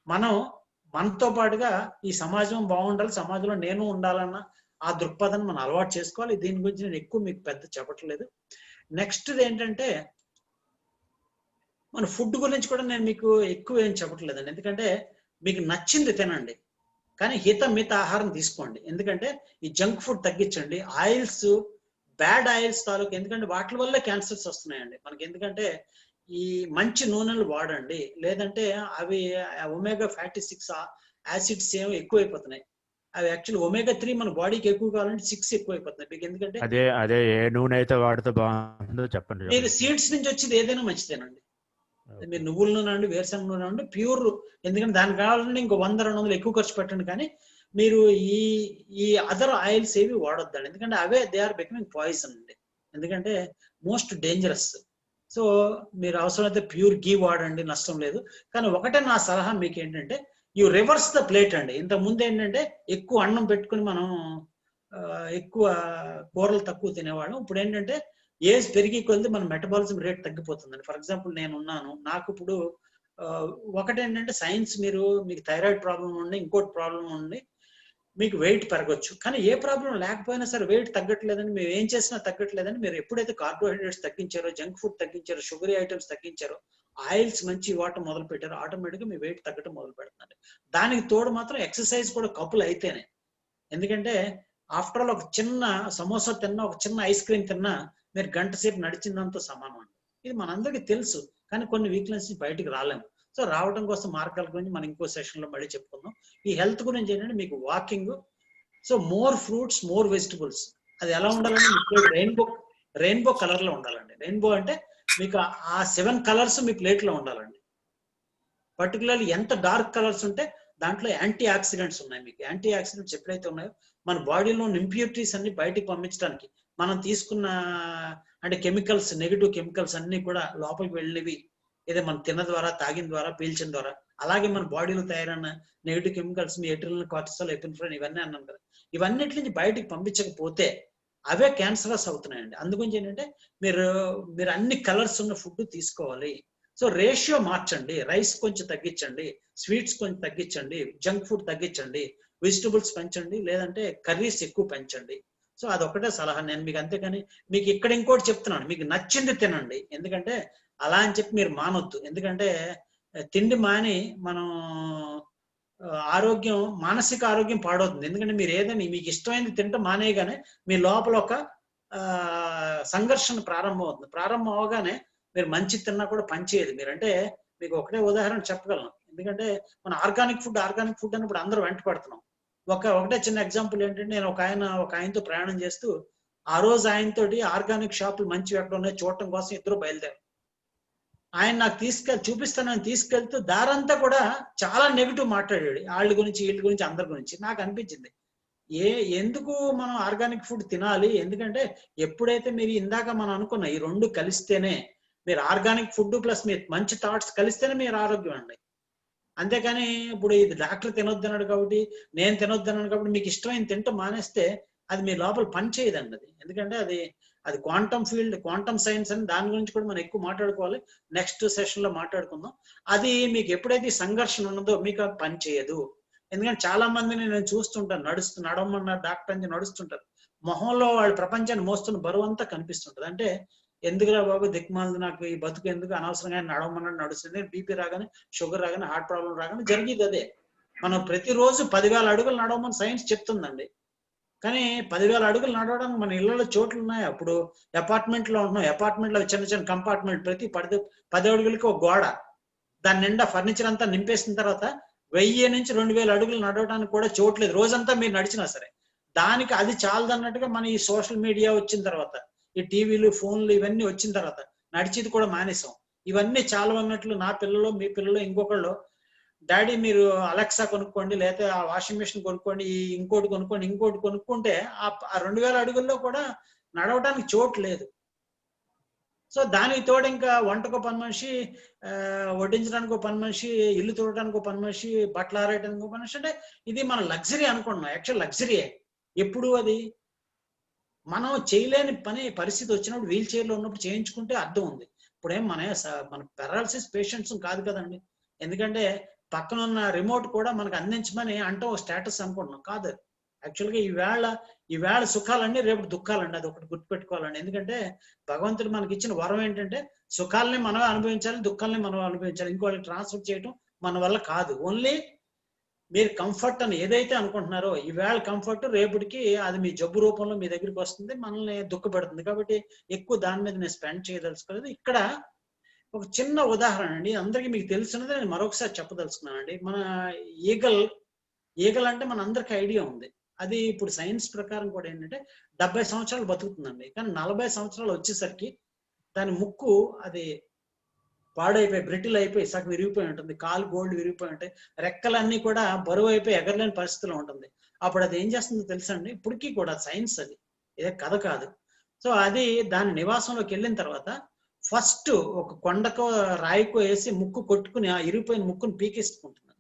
మనం మనతో పాటుగా ఈ సమాజం బాగుండాలి, సమాజంలో నేను ఉండాలన్న ఆ దృక్పథాన్ని మనం అలవాటు చేసుకోవాలి. దీని గురించి నేను ఎక్కువ మీకు పెద్ద చెప్పట్లేదు. నెక్స్ట్ ఏంటంటే మన ఫుడ్ గురించి కూడా నేను మీకు ఎక్కువ ఏం చెప్పట్లేదండి, ఎందుకంటే మీకు నచ్చింది తినండి, కానీ మిత ఆహారం తీసుకోండి. ఎందుకంటే ఈ జంక్ ఫుడ్ తగ్గించండి. ఆయిల్స్, బ్యాడ్ ఆయిల్స్ తాలూకు, ఎందుకంటే వాటి వల్ల క్యాన్సర్స్ వస్తున్నాయండి మనకి. ఎందుకంటే ఈ మంచి నూనెలు వాడండి, లేదంటే అవి ఒమేగా ఫ్యాటీ 6 యాసిడ్స్ ఏమో ఎక్కువైపోతున్నాయి. అవి యాక్చువల్లీ ఒమేగా 3 మన బాడీకి ఎక్కువ కావాలంటే 6 ఎక్కువైపోతున్నాయి మీకు. ఎందుకంటే అదే ఏ నూనె అయితే వాడితే బాగుంటుందో చెప్పండి. మీరు సీడ్స్ నుంచి వచ్చేది ఏదైనా మంచిదేనండి. మీరు నువ్వుల నూనె అండి, వేరుశనగ నూనె అండి, ప్యూర్. ఎందుకంటే దానికి కావాలంటే ఇంకో 100-200 ఎక్కువ ఖర్చు పెట్టండి, కానీ మీరు ఈ అదర్ ఆయిల్స్ ఏవి వాడొద్దండి. ఎందుకంటే away they are becoming poison అండి, ఎందుకంటే మోస్ట్ డేంజరస్. సో మీరు అవసరమైతే ప్యూర్ గీ వాడండి, నష్టం లేదు. కానీ ఒకటే నా సలహా మీకు ఏంటంటే యూ రివర్స్ ద ప్లేట్ అండి. ఇంతకు ముందు ఏంటంటే ఎక్కువ అన్నం పెట్టుకుని మనం ఎక్కువ కూరలు తక్కువ తినేవాళ్ళం. ఇప్పుడు ఏంటంటే ఏజ్ పెరిగి కొద్ది మన మెటబాలిజం రేట్ తగ్గిపోతుందండి. ఫర్ ఎగ్జాంపుల్ నేను ఉన్నాను, నాకు ఇప్పుడు ఒకటేంటంటే సైన్స్, మీకు థైరాయిడ్ ప్రాబ్లం ఉండి, ఇంకోటి ప్రాబ్లం ఉండి మీకు వెయిట్ పెరగచ్చు, కానీ ఏ ప్రాబ్లం లేకపోయినా సరే వెయిట్ తగ్గట్లేదని, మేము ఏం చేసినా తగ్గట్లేదని, మీరు ఎప్పుడైతే కార్బోహైడ్రేట్స్ తగ్గించారో, జంక్ ఫుడ్ తగ్గించారో, షుగరీ ఐటమ్స్ తగ్గించారో, ఆయిల్స్ మంచి వాటర్ మొదలు పెట్టారో, ఆటోమేటిక్గా మీ వెయిట్ తగ్గడం మొదలు పెడుతుంది. దానికి తోడు మాత్రం ఎక్సర్సైజ్ కూడా కపుల్ అయితేనే. ఎందుకంటే ఆఫ్టర్ ఆల్ ఒక చిన్న సమోసా తిన్నా, ఒక చిన్న ఐస్ క్రీమ్ తిన్నా మీరు గంట సేపు నడిచిందంతా సమానం అండి. ఇది మనందరికీ తెలుసు, కానీ కొన్ని వీక్నెస్ బయటికి రాలేము. సో రావడం కోసం మార్గాల గురించి మనం ఇంకో సెషన్ లో మళ్ళీ చెప్పుకుందాం. ఈ హెల్త్ గురించి ఏంటంటే మీకు walking, so more fruits, more vegetables. అది ఎలా ఉండాలంటే మీకు రెయిన్బో కలర్ లో ఉండాలండి. రెయిన్బో అంటే మీకు ఆ 7 కలర్స్ మీ ప్లేట్ లో ఉండాలండి. పర్టికులర్లీ ఎంత డార్క్ కలర్స్ ఉంటే దాంట్లో యాంటీ ఆక్సిడెంట్స్ ఉన్నాయి. మీకు యాంటీ ఆక్సిడెంట్స్ ఎప్పుడైతే ఉన్నాయో మన బాడీలో ఇంప్యూరిటీస్ అన్ని బయటికి పంపించడానికి, మనం తీసుకున్న అంటే కెమికల్స్, నెగిటివ్ కెమికల్స్ అన్ని కూడా లోపలికి వెళ్ళినవి, ఏదో మనం తిన్న ద్వారా, తాగిన ద్వారా, పీల్చిన ద్వారా, అలాగే మన బాడీలో తయారైన నెగిటివ్ కెమికల్స్, మీ ఎడ్రినల్, కార్టిసాల్, ఎపినెఫ్రిన్ ఇవన్నీ అన్నాం కదా, ఇవన్నిటి నుంచి బయటికి పంపించకపోతే అవే క్యాన్సరస్ అవుతున్నాయండి. అందుగురించి ఏంటంటే మీరు అన్ని కలర్స్ ఉన్న ఫుడ్ తీసుకోవాలి. సో రేషియో మార్చండి. రైస్ కొంచెం తగ్గించండి, స్వీట్స్ కొంచెం తగ్గించండి, జంక్ ఫుడ్ తగ్గించండి, వెజిటబుల్స్ పెంచండి, లేదంటే కర్రీస్ ఎక్కువ పెంచండి. సో అదొకటే సలహా నేను మీకు. అంతేకాని మీకు ఇక్కడ ఇంకోటి చెప్తున్నాను, మీకు నచ్చింది తినండి. ఎందుకంటే అలా అని చెప్పి మీరు మానొద్దు. ఎందుకంటే తిండి మాని మనం ఆరోగ్యం, మానసిక ఆరోగ్యం పాడవుతుంది. ఎందుకంటే మీరు ఏదైనా మీకు ఇష్టమైనది తింటే మానేయగానే మీ లోపల ఒక సంఘర్షణ ప్రారంభం అవుతుంది. ప్రారంభం అవగానే మీరు మంచి తిన్నా కూడా పనిచేయదు. మీరంటే మీకు ఒకటే ఉదాహరణ చెప్పగలను. ఎందుకంటే మన ఆర్గానిక్ ఫుడ్ అన్నప్పుడు అందరూ వెంట పడుతున్నాం. ఒకటే చిన్న ఎగ్జాంపుల్ ఏంటంటే, నేను ఒక ఆయనతో ప్రయాణం చేస్తూ, ఆ రోజు ఆయనతోటి ఆర్గానిక్ షాపులు మంచివి ఎక్కడ ఉన్నాయో చూడటం కోసం ఇద్దరు బయలుదేరు. ఆయన నాకు చూపిస్తానని తీసుకెళ్తూ దారంతా కూడా చాలా నెగిటివ్ మాట్లాడాడు, వాళ్ళ గురించి, వీళ్ళ గురించి, అందరి గురించి. నాకు అనిపించింది ఎందుకు మనం ఆర్గానిక్ ఫుడ్ తినాలి. ఎందుకంటే ఎప్పుడైతే మీరు ఇందాక మనం అనుకున్న ఈ రెండు కలిస్తేనే, మీరు ఆర్గానిక్ ఫుడ్ ప్లస్ మీరు మంచి థాట్స్ కలిస్తేనే మీరు ఆరోగ్యం అండి. అంతేకాని ఇప్పుడు ఇది డాక్టర్ తినొద్దన్నాడు కాబట్టి, నేను తినొద్దన్నాను కాబట్టి మీకు ఇష్టమైన తింటూ మానేస్తే అది మీ లోపల పని చేయదండి. అది ఎందుకంటే అది క్వాంటమ్ ఫీల్డ్, క్వాంటమ్ సైన్స్ అని, దాని గురించి కూడా మనం ఎక్కువ మాట్లాడుకోవాలి. నెక్స్ట్ సెషన్ లో మాట్లాడుకుందాం. అది మీకు ఎప్పుడైతే సంఘర్షణ ఉన్నదో మీకు అది పని చేయదు. ఎందుకంటే చాలా మందిని నేను చూస్తుంటాను, నడవమన్నారు డాక్టర్ అని నడుస్తుంటారు, మొహంలో వాళ్ళ ప్రపంచాన్ని మోస్తున్న బరువు అంతా కనిపిస్తుంటది. అంటే ఎందుకురా బాబు దిక్మాలది, నాకు ఈ బతుకు ఎందుకు, అనవసరంగా నడవమన్నట్టు నడుస్తుంది, బీపీ రాగానే, షుగర్ రాగానే, హార్ట్ ప్రాబ్లం రాగానే జరిగేది అదే. మనం ప్రతిరోజు 10,000 అడుగులు నడవమని సైన్స్ చెప్తుందండి. కానీ 10,000 అడుగులు నడవడానికి మన ఇళ్లలో చోట్లు ఉన్నాయి. అప్పుడు అపార్ట్మెంట్ లో ఉంటున్నాం, అపార్ట్మెంట్ లో చిన్న చిన్న కంపార్ట్మెంట్, ప్రతి 10 అడుగులకి ఒక గోడ, దాని నిండా ఫర్నిచర్ అంతా నింపేసిన తర్వాత 1000 నుంచి 2000 అడుగులు నడవడానికి కూడా చోట్లేదు, రోజంతా మీరు నడిచినా సరే. దానికి అది చాలదన్నట్టుగా మన ఈ సోషల్ మీడియా వచ్చిన తర్వాత, ఈ టీవీలు, ఫోన్లు ఇవన్నీ వచ్చిన తర్వాత నడిచేది కూడా మానేసాం. ఇవన్నీ చాలు అన్నట్లు నా పిల్లలు, మీ పిల్లలు, ఇంకొకళ్ళు, డాడీ మీరు అలెక్సా కొనుక్కోండి, లేకపోతే ఆ వాషింగ్ మెషిన్ కొనుక్కోండి, ఇంకోటి కొనుక్కోండి, ఇంకోటి కొనుక్కుంటే ఆ 2000 అడుగుల్లో కూడా నడవడానికి చోటు లేదు. సో దానికి తోడు ఇంకా వంటకు పని మనిషి, వడ్డించడానికి ఒక పని మనిషి, ఇల్లు తుడటానికి ఒక పని మనిషి, బట్టలు ఆరేయడానికి ఒక పని మనిషి. అంటే ఇది మన లగ్జరీ అనుకుంటున్నాం, యాక్చువల్ లగ్జరీయే. ఎప్పుడు అది మనం చేయలేని పని పరిస్థితి వచ్చినప్పుడు, వీల్ చైర్ లో ఉన్నప్పుడు చేయించుకుంటే అర్థం ఉంది. ఇప్పుడేం మన పెరాలసిస్ పేషెంట్స్ కాదు కదండి. ఎందుకంటే పక్కన ఉన్న రిమోట్ కూడా మనకు అందించమని అంటే ఒక స్టేటస్ అనుకుంటున్నాం, కాదు. యాక్చువల్గా ఈవేళ సుఖాలన్నీ రేపు దుఃఖాలండి, అది ఒకటి గుర్తుపెట్టుకోవాలండి. ఎందుకంటే భగవంతుడు మనకి ఇచ్చిన వరం ఏంటంటే సుఖాలని మనమే అనుభవించాలి, దుఃఖాలని మనం అనుభవించాలి. ఇంకోళ్ళకి ట్రాన్స్ఫర్ చేయడం మన వల్ల కాదు. ఓన్లీ మీరు కంఫర్ట్ అని ఏదైతే అనుకుంటున్నారో, ఈవేళ కంఫర్ట్ రేపటికి అది మీ జబ్బు రూపంలో మీ దగ్గరికి వస్తుంది, మనల్ని దుఃఖపెడుతుంది. కాబట్టి ఎక్కువ దాని మీద నేను స్పెండ్ చేయదలుచుకోలేదు. ఇక్కడ ఒక చిన్న ఉదాహరణ అండి, అందరికీ మీకు తెలిసినది నేను మరొకసారి చెప్పదలుచుకున్నానండి. మన ఈగల్ అంటే మన అందరికీ ఐడియా ఉంది. అది ఇప్పుడు సైన్స్ ప్రకారం కూడా ఏంటంటే 70 సంవత్సరాలు బతుకుతుందండి. కానీ 40 సంవత్సరాలు వచ్చేసరికి దాని ముక్కు అది పాడైపోయి, బ్రిటిల్ అయిపోయి, సగం విరిగిపోయి ఉంటుంది, కాలు గోల్డ్ విరిగిపోయి ఉంటాయి, రెక్కలన్నీ కూడా బరువు అయిపోయి ఎగరలేని పరిస్థితిలో ఉంటుంది. అప్పుడు అది ఏం చేస్తుందో తెలుసా అండి, ఇప్పటికీ కూడా సైన్స్, అది ఇదే కథ కాదు. సో అది దాని నివాసంలోకి వెళ్ళిన తర్వాత ఫస్ట్ ఒక కొండకో రాయికో వేసి ముక్కు కొట్టుకుని ఆ ఇరిగిపోయిన ముక్కును పీకేసుకుంటుంది.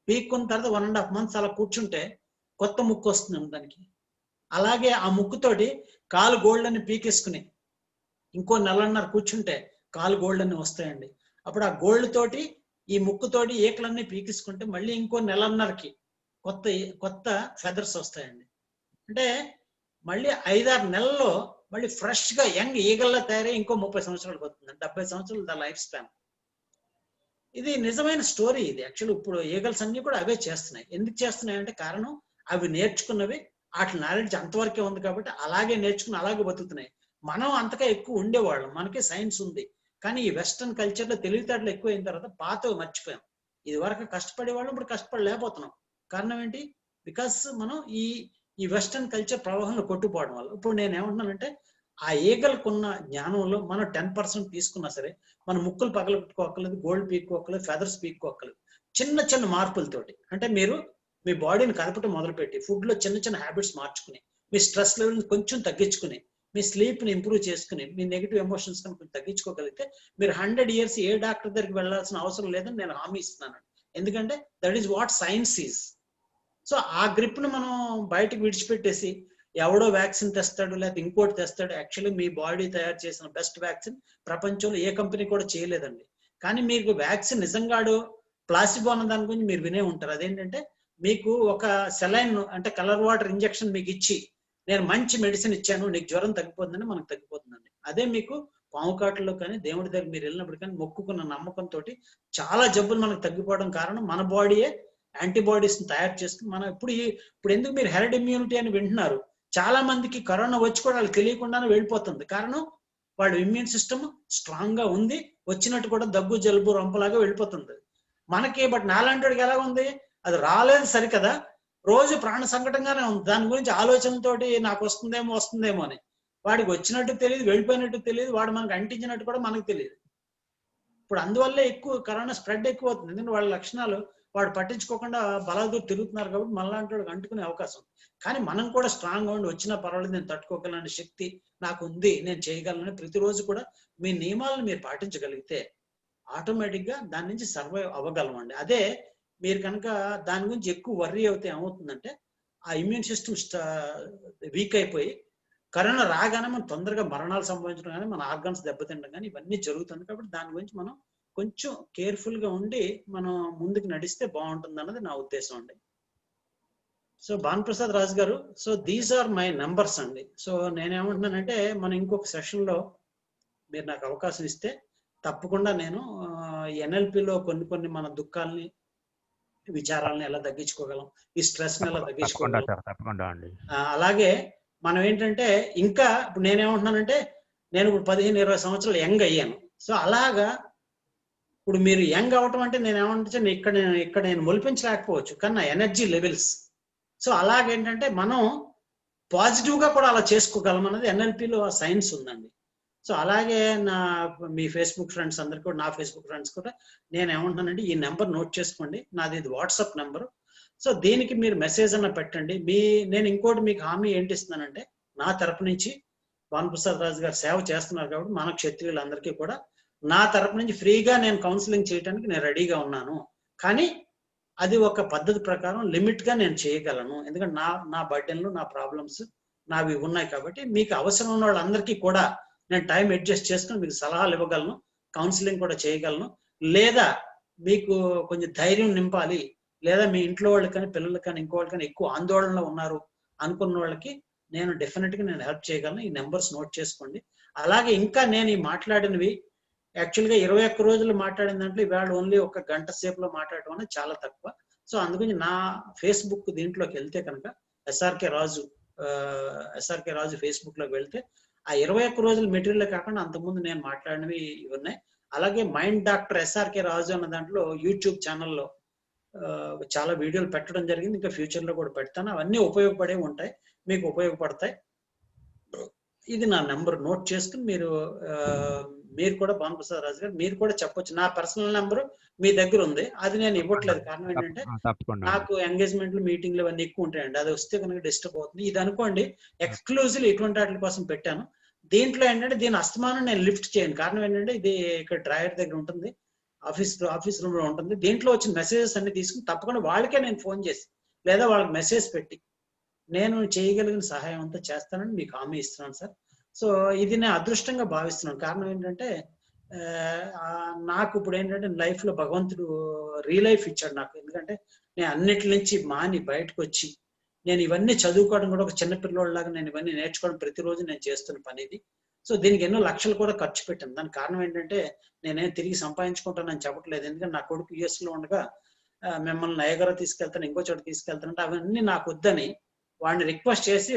పీక్కున్న తర్వాత 1.5 months అలా కూర్చుంటే కొత్త ముక్కు వస్తుంది దానికి. అలాగే ఆ ముక్కుతోటి కాలు గోల్డ్ అని పీకేసుకుని ఇంకో 1.5 కూర్చుంటే కాలు గోల్డ్ అని వస్తాయండి. అప్పుడు ఆ గోల్డ్ తోటి ఈ ముక్కుతోటి ఏకలన్నీ పీకేసుకుంటే మళ్ళీ ఇంకో 1.5కి కొత్త ఫెదర్స్ వస్తాయండి. అంటే మళ్ళీ 5-6 నెలల్లో మళ్ళీ ఫ్రెష్ గా యంగ్ ఈగల్లా తయారై ఇంకో 30 సంవత్సరాలు పోతుంది. 70 సంవత్సరాలు ద లైఫ్ స్పాన్. ఇది నిజమైన స్టోరీ. ఇది యాక్చువల్ ఇప్పుడు ఈగల్స్ అన్ని కూడా అవే చేస్తున్నాయి. ఎందుకు చేస్తున్నాయి అంటే కారణం అవి నేర్చుకున్నవి, వాటి నాలెడ్జ్ అంతవరకే ఉంది కాబట్టి అలాగే నేర్చుకుని అలాగే బతుకుతున్నాయి. మనం అంతగా ఎక్కువ ఉండేవాళ్ళం, మనకి సైన్స్ ఉంది. కానీ ఈ వెస్టర్న్ కల్చర్ లో తెలివితేటలు ఎక్కువ అయిన తర్వాత పాతవి మర్చిపోయాం. ఇది వరకు కష్టపడేవాళ్ళం, ఇప్పుడు కష్టపడలేకపోతున్నాం. కారణం ఏంటి? బికాస్ మనం ఈ వెస్టర్న్ కల్చర్ ప్రవాహంలో కొట్టుపోవడం వల్ల. ఇప్పుడు నేను ఏమంటున్నానంటే ఆ ఈగలకున్న జ్ఞానంలో మనం 10% తీసుకున్నా సరే, మన ముక్కులు పగలగొట్టుకోకలేదు, గోల్డ్ పీక్కోకలేదు, ఫెదర్స్ పీక్కోకలేదు. చిన్న చిన్న మార్పులతోటి, అంటే మీరు మీ బాడీని కదపటం మొదలుపెట్టి, ఫుడ్ లో చిన్న చిన్న హ్యాబిట్స్ మార్చుకుని, మీ స్ట్రెస్ లెవెల్ కొంచెం తగ్గించుకుని, మీ స్లీప్ ని ఇంప్రూవ్ చేసుకుని, మీ నెగిటివ్ ఎమోషన్స్ కొంచెం తగ్గించుకోగలిగితే మీరు 100 years ఏ డాక్టర్ దగ్గరికి వెళ్లాల్సిన అవసరం లేదని నేను హామీ ఇస్తున్నాను. ఎందుకంటే that is what science is. So ఆ గ్రిప్ ను మనం బయటకు విడిచిపెట్టేసి ఎవడో వ్యాక్సిన్ తెస్తాడు లేకపోతే ఇంకోటి తెస్తాడు. యాక్చువల్లీ మీ బాడీ తయారు చేసిన బెస్ట్ వ్యాక్సిన్ ప్రపంచంలో ఏ కంపెనీ కూడా చేయలేదండి. కానీ మీకు వ్యాక్సిన్ నిజంగాడు ప్లాసిబో అన్న దాని గురించి మీరు వినే ఉంటారు. అదేంటంటే మీకు ఒక సెలైన్ అంటే కలర్ వాటర్ ఇంజెక్షన్ మీకు ఇచ్చి నేను మంచి మెడిసిన్ ఇచ్చాను, నీకు జ్వరం తగ్గిపోతుందని మనకు తగ్గిపోతుందండి. అదే మీకు పాముకాటలో కానీ దేవుడి దగ్గర మీరు వెళ్ళినప్పుడు కానీ మొక్కుకున్న నమ్మకంతో చాలా జబ్బులు మనకు తగ్గిపోవడం కారణం మన బాడీయే యాంటీబాడీస్ తయారు చేసుకుని మనం ఇప్పుడు ఎందుకు మీరు హెర్డ్ ఇమ్యూనిటీ అని వింటున్నారు. చాలా మందికి కరోనా వచ్చి కూడా వాళ్ళకి తెలియకుండానే వెళ్ళిపోతుంది. కారణం వాళ్ళ ఇమ్యూన్ సిస్టమ్ స్ట్రాంగ్ గా ఉంది, వచ్చినట్టు కూడా దగ్గు జలుబు రొంపలాగా వెళ్ళిపోతుంది. మనకి బట్ నాలాంటి ఎలా ఉంది, అది రాలేదు సరికదా, రోజు ప్రాణ సంకటంగానే ఉంది. దాని గురించి ఆలోచనతోటి నాకు వస్తుందేమో అని. వాడికి వచ్చినట్టు తెలియదు, వెళ్ళిపోయినట్టు తెలియదు, వాడు మనకు అంటించినట్టు కూడా మనకు తెలియదు. ఇప్పుడు అందువల్ల ఎక్కువ కరోనా స్ప్రెడ్ ఎక్కువ అవుతుంది. ఎందుకంటే వాళ్ళ లక్షణాలు వాడు పట్టించుకోకుండా బలాదూరు తిరుగుతున్నారు కాబట్టి మనలాంటి వాడికి అంటుకునే అవకాశం. కానీ మనం కూడా స్ట్రాంగ్ గా ఉండి వచ్చినా పర్వాలేదు, నేను తట్టుకోగలనే శక్తి నాకు ఉంది, నేను చేయగలను. ప్రతిరోజు కూడా మీ నియమాలను మీరు పాటించగలిగితే ఆటోమేటిక్ గా దాని నుంచి సర్వైవ్ అవ్వగలం అండి. అదే మీరు కనుక దాని గురించి ఎక్కువ వర్రీ అవుతే ఏమవుతుందంటే ఆ ఇమ్యూన్ సిస్టమ్ వీక్ అయిపోయి కరోనా రాగానే మనం తొందరగా మరణాలు సంభవించడం కానీ మన ఆర్గన్స్ దెబ్బతింటం కానీ ఇవన్నీ జరుగుతుంది. కాబట్టి దాని గురించి మనం కొంచెం కేర్ఫుల్ గా ఉండి మనం ముందుకు నడిస్తే బాగుంటుంది అన్నది నా ఉద్దేశం అండి. సో భానుప్రసాద్ రాజు గారు, so these are my numbers అండి. సో నేనేమంటున్నానంటే మనం ఇంకొక సెషన్ లో మీరు నాకు అవకాశం ఇస్తే తప్పకుండా నేను ఎన్ఎల్పిలో కొన్ని మన దుఃఖాలని, విచారాలను ఎలా తగ్గించుకోగలం, ఈ స్ట్రెస్ ని ఎలా తగ్గించుకోగలం. తప్పకుండా అండి. అలాగే మనం ఏంటంటే ఇంకా ఇప్పుడు నేనేమంటున్నానంటే నేను ఇప్పుడు 15-20 సంవత్సరాలు యంగ్ అయ్యాను. సో అలాగా ఇప్పుడు మీరు యంగ్ అవటం అంటే నేను ఏమంటే ఇక్కడ నేను మొలిపించలేకపోవచ్చు, కానీ నా ఎనర్జీ లెవెల్స్. సో అలాగేంటంటే మనం పాజిటివ్ గా కూడా అలా చేసుకోగలం అన్నది ఎన్ఎల్పిలో సైన్స్ ఉందండి. సో అలాగే మీ ఫేస్బుక్ ఫ్రెండ్స్ అందరికీ కూడా, నా ఫేస్బుక్ ఫ్రెండ్స్ కూడా నేను ఏమంటున్నానంటే ఈ నెంబర్ నోట్ చేసుకోండి, నాది ఇది వాట్సాప్ నెంబర్. సో దీనికి మీరు మెసేజ్ అన్న పెట్టండి. నేను ఇంకోటి మీకు హామీ ఏంటి ఇస్తున్నానంటే, నా తరపు నుంచి భానుప్రసాద్ రాజు గారు సేవ చేస్తున్నారు కాబట్టి మన క్షత్రియులందరికీ కూడా నా తరపు నుంచి ఫ్రీగా నేను కౌన్సిలింగ్ చేయడానికి నేను రెడీగా ఉన్నాను. కానీ అది ఒక పద్ధతి ప్రకారం లిమిట్ గా నేను చేయగలను. ఎందుకంటే నా బర్డెన్లు, నా ప్రాబ్లమ్స్ నావి ఉన్నాయి కాబట్టి మీకు అవసరం ఉన్న వాళ్ళందరికీ కూడా నేను టైం అడ్జస్ట్ చేసుకుని మీకు సలహాలు ఇవ్వగలను, కౌన్సిలింగ్ కూడా చేయగలను. లేదా మీకు కొంచెం ధైర్యం నింపాలి, లేదా మీ ఇంట్లో వాళ్ళకి కానీ పిల్లలకి కానీ ఇంకో వాళ్ళకి కానీ ఎక్కువ ఆందోళనలో ఉన్నారు అనుకున్న వాళ్ళకి నేను డెఫినెట్ గా నేను హెల్ప్ చేయగలను. ఈ నెంబర్స్ నోట్ చేసుకోండి. అలాగే ఇంకా నేను ఈ మాట్లాడినవి యాక్చువల్గా 21 రోజులు మాట్లాడిన దాంట్లో ఇవాళ ఓన్లీ 1 గంట సేపులో మాట్లాడడం అనేది చాలా తక్కువ. సో అందుకని నా ఫేస్బుక్ దీంట్లోకి వెళ్తే కనుక ఎస్ఆర్కే రాజు ఫేస్బుక్ లోకి వెళ్తే ఆ 21 రోజుల మెటీరియల్ కాకుండా అంతకుముందు నేను మాట్లాడినవి ఇవి ఉన్నాయి. అలాగే మైండ్ డాక్టర్ ఎస్ఆర్కే రాజు అన్న దాంట్లో యూట్యూబ్ ఛానల్లో చాలా వీడియోలు పెట్టడం జరిగింది. ఇంకా ఫ్యూచర్ లో కూడా పెడతాను. అవన్నీ ఉపయోగపడే ఉంటాయి, మీకు ఉపయోగపడతాయి. ఇది నా నెంబర్ నోట్ చేసుకుని మీరు కూడా భానుప్రసాద్ రాజు గారు మీరు కూడా చెప్పొచ్చు. నా పర్సనల్ నెంబర్ మీ దగ్గర ఉంది, అది నేను ఇవ్వట్లేదు. కారణం ఏంటంటే నాకు ఎంగేజ్మెంట్లు, మీటింగ్లు ఇవన్నీ ఎక్కువ ఉంటాయండి. అది వస్తే కనుక డిస్టర్బ్ అవుతుంది. ఇది అనుకోండి ఎక్స్క్లూజివ్ ఇటువంటి వాటి కోసం పెట్టాను. దీంట్లో ఏంటంటే దీని అస్తమానం నేను లిఫ్ట్ చేయను. కారణం ఏంటంటే ఇది ఇక్కడ డ్రాయర్ దగ్గర ఉంటుంది, ఆఫీస్ రూమ్ లో ఉంటుంది. దీంట్లో వచ్చిన మెసేజెస్ అన్ని తీసుకుని తప్పకుండా వాళ్ళకే నేను ఫోన్ చేసి లేదా వాళ్ళకి మెసేజ్ పెట్టి నేను చేయగలిగిన సహాయం అంతా చేస్తానని మీకు హామీ ఇస్తున్నాను సార్. సో ఇది నేను అదృష్టంగా భావిస్తున్నాను. కారణం ఏంటంటే నాకు ఇప్పుడు ఏంటంటే లైఫ్ లో భగవంతుడు రీలైఫ్ ఇచ్చాడు నాకు. ఎందుకంటే నేను అన్నిటి నుంచి మాని బయటకు వచ్చి నేను ఇవన్నీ చదువుకోవడం కూడా ఒక చిన్న పిల్లోళ్ళలాగా నేను ఇవన్నీ నేర్చుకోవడం ప్రతిరోజు నేను చేస్తున్న పని ఇది. సో దీనికి ఎన్నో లక్షలు కూడా ఖర్చు పెట్టాను. దానికి కారణం ఏంటంటే నేనేం తిరిగి సంపాదించుకుంటానని చెప్పట్లేదు. ఎందుకంటే నా కొడుకు యుఎస్ లో ఉండగా మిమ్మల్ని నయగరా తీసుకెళ్తాను, ఇంకో చోట తీసుకెళ్తానంటే అవన్నీ నాకు వద్దని వాడిని రిక్వెస్ట్ చేసి